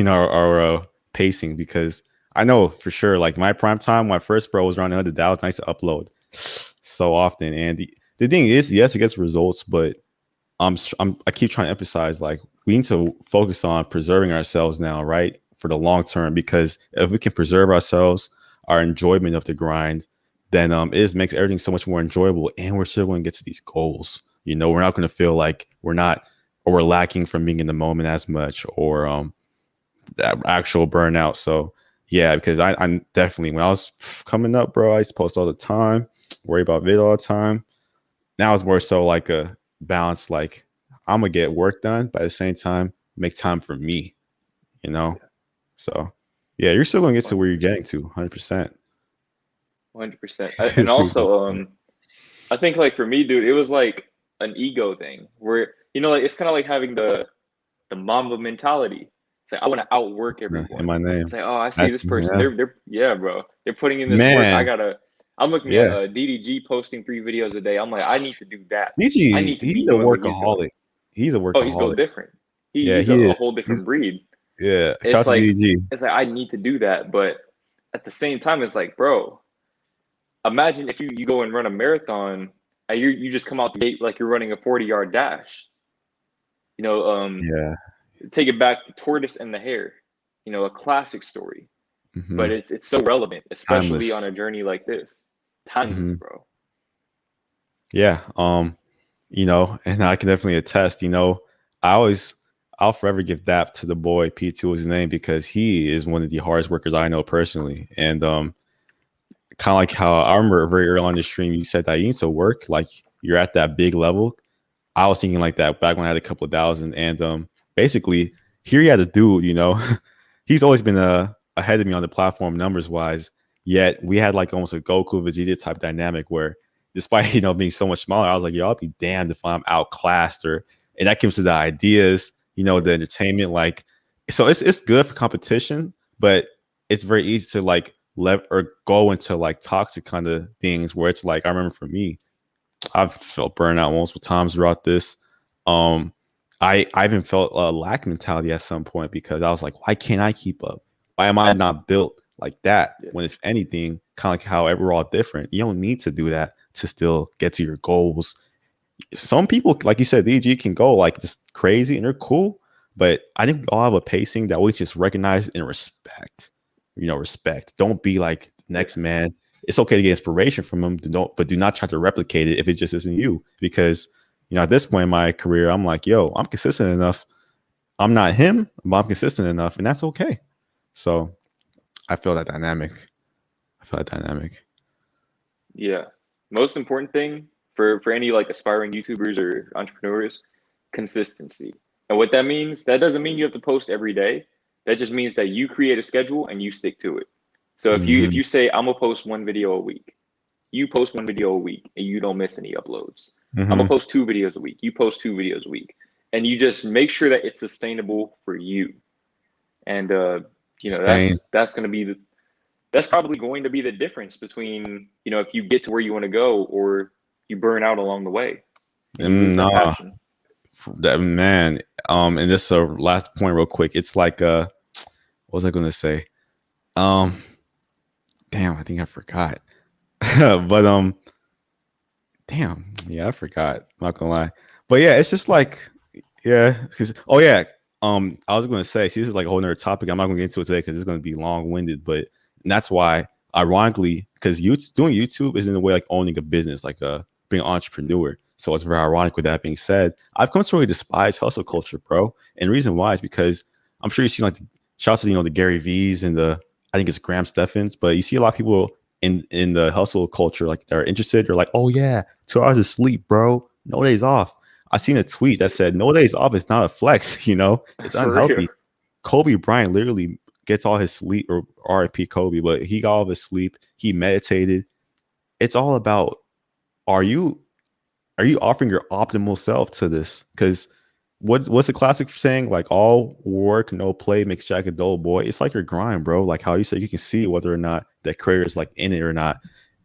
our pacing because I know for sure like my prime time, my first pro was around 100,000. I used to upload so often, and the thing is, yes, it gets results, but I keep trying to emphasize like we need to focus on preserving ourselves now, right, for the long term. Because if we can preserve ourselves, our enjoyment of the grind, then it just makes everything so much more enjoyable, and we're still going to get to these goals. We're not going to feel like we're not or we're lacking from being in the moment as much, or that actual burnout. So yeah, because I'm definitely when I was coming up, bro, I used to post all the time, worry about vid all the time. Now it's more so like a balance, like I'm gonna get work done, but at the same time, make time for me, you know? Yeah, So yeah, you're still gonna get to where you're 100%. getting to 100%. 100%. You're And still gonna also, get I think like for me, dude, it was like an ego thing where, like it's kind of like having the Mamba mentality. It's like I want to outwork there in everyone. my It's name. like, oh, I see That's this person. yeah. They're yeah, bro. They're putting in this work. Man, I'm looking at yeah. DDG posting 3 videos a day. I'm like, I need to do that. I DG, need to he's be a doing what he's doing. workaholic. He's a Oh, he's built workaholic. different. Yeah, He's he a is. whole He's, different breed. yeah. Shout It's out to like DG. I need to do that, but at the same time, it's like, bro, imagine if you go and run a marathon and you just come out the gate like you're running a 40-yard dash. You know, Yeah. take it back, the tortoise and the hare. A classic story, but Hmm. it's so relevant, especially on Timeless. a journey like this. Timeless, Hmm. bro. Yeah. And I can definitely attest, I always I'll forever give that to the boy P2 is his name because he is one of the hardest workers I know personally. And kind of like how I remember very early on in the stream, you said that you need to work like you're at that big level. I was thinking like that back when I had a couple of thousand. And basically here you had a dude, he's always been ahead of me on the platform numbers wise. Yet we had like almost a Goku Vegeta type dynamic where despite being so much smaller, I was like, yo, I'll be damned if I'm outclassed or and that comes to the ideas, Yeah, the entertainment. Like so it's good for competition, but it's very easy to like or go into like toxic kind of things where it's like I remember for me, I've felt burnout multiple times throughout this. Um, I even felt a lack mentality at some point because I was like, why can't I keep up? Why am I not built like that? yeah, When if anything, kind of like how we're all different. You don't need to do that to still get to your goals. Some people, like you said, DG can go like just crazy and they're cool, but I think we all have a pacing that we just recognize and respect. Respect. Don't be like yeah, next man. It's okay to get inspiration from them, but do not try to replicate it if it just isn't you. Because at this point in my career, I'm like, yo, I'm consistent enough. I'm not him, but I'm consistent enough, and that's okay. So I feel that dynamic. I feel that dynamic. yeah. Most important thing for any like aspiring YouTubers or entrepreneurs, consistency. And what that means, that doesn't mean you have to post every day. That just means that you create a schedule and you stick to it. So if Hmm. you say I'm gonna post 1 video a week, you post 1 video a week and you don't miss any uploads. I'm gonna Hmm. post 2 videos a week. You post 2 videos a week, and you just make sure that it's sustainable for you. And Staying. that's gonna be that's probably going to be the difference between if you get to where you want to go or you burn out along the way and you lose that Nah, passion. that man. And this is a last point, real quick. It's like what was I gonna say? Um, damn, I think I forgot. But damn, yeah, I forgot. I'm not gonna lie. But yeah, it's just like, yeah, because oh yeah, I was gonna say, see, this is like a whole nother topic. I'm not gonna get into it today because it's gonna be long winded. But and that's why, ironically, because you doing YouTube is in a way like owning a business, like being an entrepreneur. So it's very ironic. With that being said, I've come to really despise hustle culture, bro. And the reason why is because I'm sure you see like shouts to the Gary V's and the I think it's Graham Steffens, but you see a lot of people in the hustle culture like that are interested. You're like, oh yeah, 2 hours of sleep, bro. No days off. I seen a tweet that said no days off is not a flex. It's For real. unhealthy. Kobe Bryant literally gets all his sleep, or RIP Kobe, but he got all of his sleep. He meditated. It's all about, are you offering your optimal self to this? Because what's the classic saying? Like, all work, no play makes Jack a dull boy. It's like your grind, bro. Like how you said, you can see whether or not that career is like in it or not.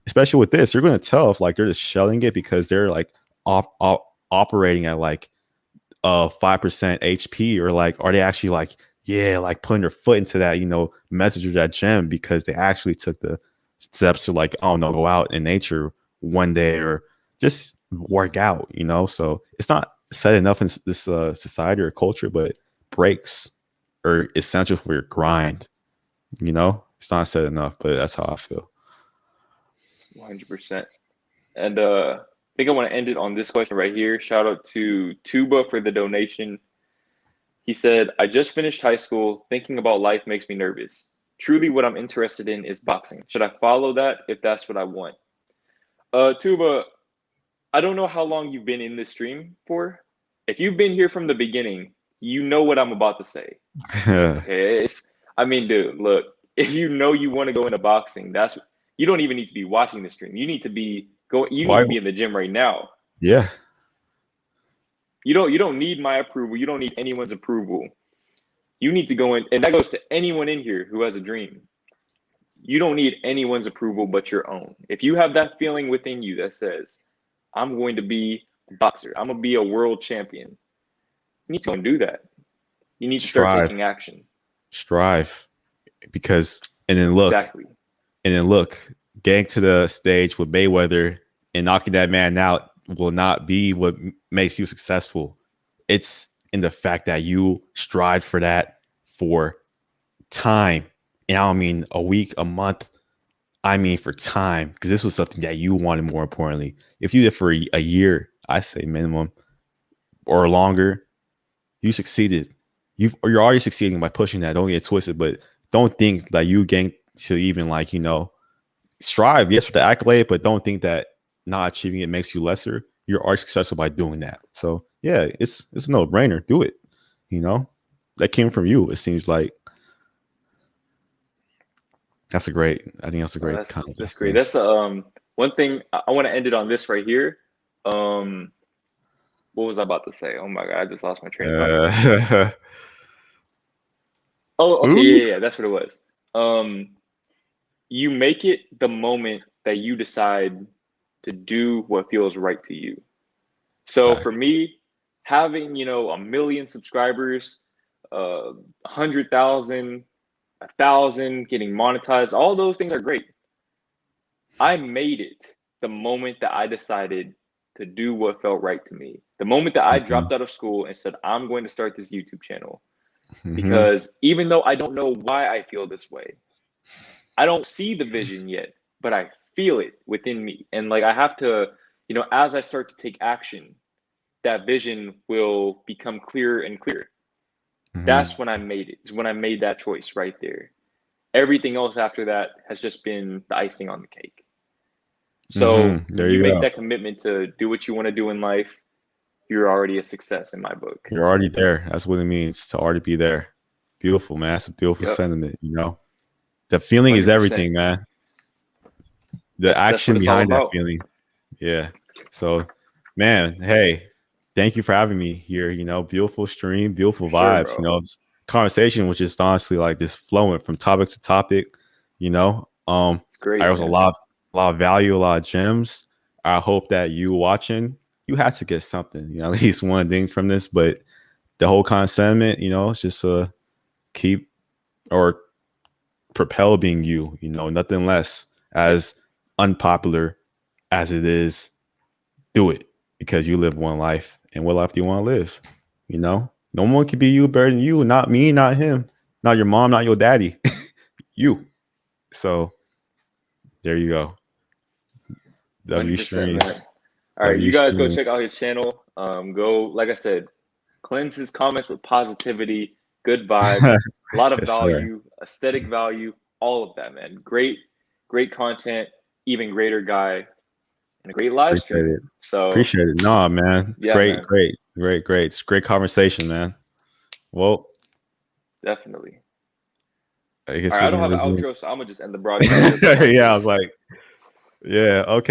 Especially with this, you're going to tell if like they're just shelling it because they're like operating at like 5% HP, or like are they actually like, yeah, like putting their foot into that, message or that gem because they actually took the steps to, like, I don't know, go out in nature one day or just work out. So it's not said enough in this society or culture, but breaks are essential for your grind. It's not said enough, but that's how I feel. 100%. And I think I want to end it on this question right here. Shout out to Tuba for the donation. He said, I just finished high school. Thinking about life makes me nervous. Truly, what I'm interested in is boxing. Should I follow that if that's what I want? Tuba, I don't know how long you've been in this stream for. If you've been here from the beginning, you know what I'm about to say. Okay, I mean, dude, look, if you know you want to go into boxing, you don't even need to be watching the stream. You need to be Why? in the gym right now. Yeah. You don't need my approval. You don't need anyone's approval. You need to go in, and that goes to anyone in here who has a dream. You don't need anyone's approval but your own. If you have that feeling within you that says, I'm going to be a boxer, I'm going to be a world champion, you need to go and do that. You need to start Strive. taking action. Strive. Because, and then look, Exactly. getting to the stage with Mayweather and knocking that man out will not be what makes you successful. It's in the fact that you strive for that for time. And I don't mean a week, a month. I mean for time, because this was something that you wanted more importantly. If you did for a year, I say minimum, or longer, you succeeded. You're already succeeding by pushing that. Don't get twisted, but don't think that you gain to even like, strive, yes, for the accolade, but don't think that not achieving it makes you lesser. You're already successful by doing that. So yeah, it's a no brainer. Do it. That came from you. It seems like I think that's a Oh, great that's contest, great. man. That's one thing I want to end it on this right here. Um, what was I about to say? Oh my god, I just lost my train of thought. Uh, Oh, okay, ooh, yeah, that's what it was. Um, you make it the moment that you decide to do what feels right to you. So for facts. me, having, 1 million subscribers, 100,000, 1,000, getting monetized, all those things are great. I made it the moment that I decided to do what felt right to me. The moment that I Mm-hmm. dropped out of school and said, I'm going to start this YouTube channel. Mm-hmm. Because even though I don't know why I feel this way, I don't see the vision yet, but I feel it within me. And like I have to, as I start to take action, that vision will become clearer and clearer. Mm-hmm. That's when I made it. It's when I made that choice right there. Everything else after that has just been the icing on the cake. So Mm-hmm. when There you you make go. that commitment to do what you want to do in life, you're already a success in my book. You're already there. That's what it means to already be there. Beautiful, man. That's a beautiful Yep, sentiment. The feeling is 100%. everything, man. The That's what action it's all behind that about. feeling. Yeah. So, man, hey, thank you for having me here. Beautiful stream, For beautiful sure, vibes. bro. Conversation was just honestly like this flowing from topic to topic. You know, It's there great, was man. a lot of value, a lot of gems. I hope that you watching, you had to get something, at least one thing from this. But the whole kind of sentiment, it's just keep or propel being you. Nothing less. As unpopular as it is, do it because you live one life. And what life do you want to live? No one can be you better than you. Not me, not him, not your mom, not your daddy. You. So there you go. W 100%, stream. man. All right, you W guys go stream. check out his channel. Go, like I said, cleanse his comments with positivity, good vibes, a lot of Yes, sir. value, aesthetic value, all of that, man. Great, great content, even greater guy. And and a great live Appreciate stream. it. So Appreciate it. Nah, man. yeah, Great, man, great, great, great. It's great conversation, man. Well, definitely. I All guess right, we're I don't gonna have an resume. outro, so I'm gonna just end the broadcast just so I can Yeah, I was just like, yeah, okay.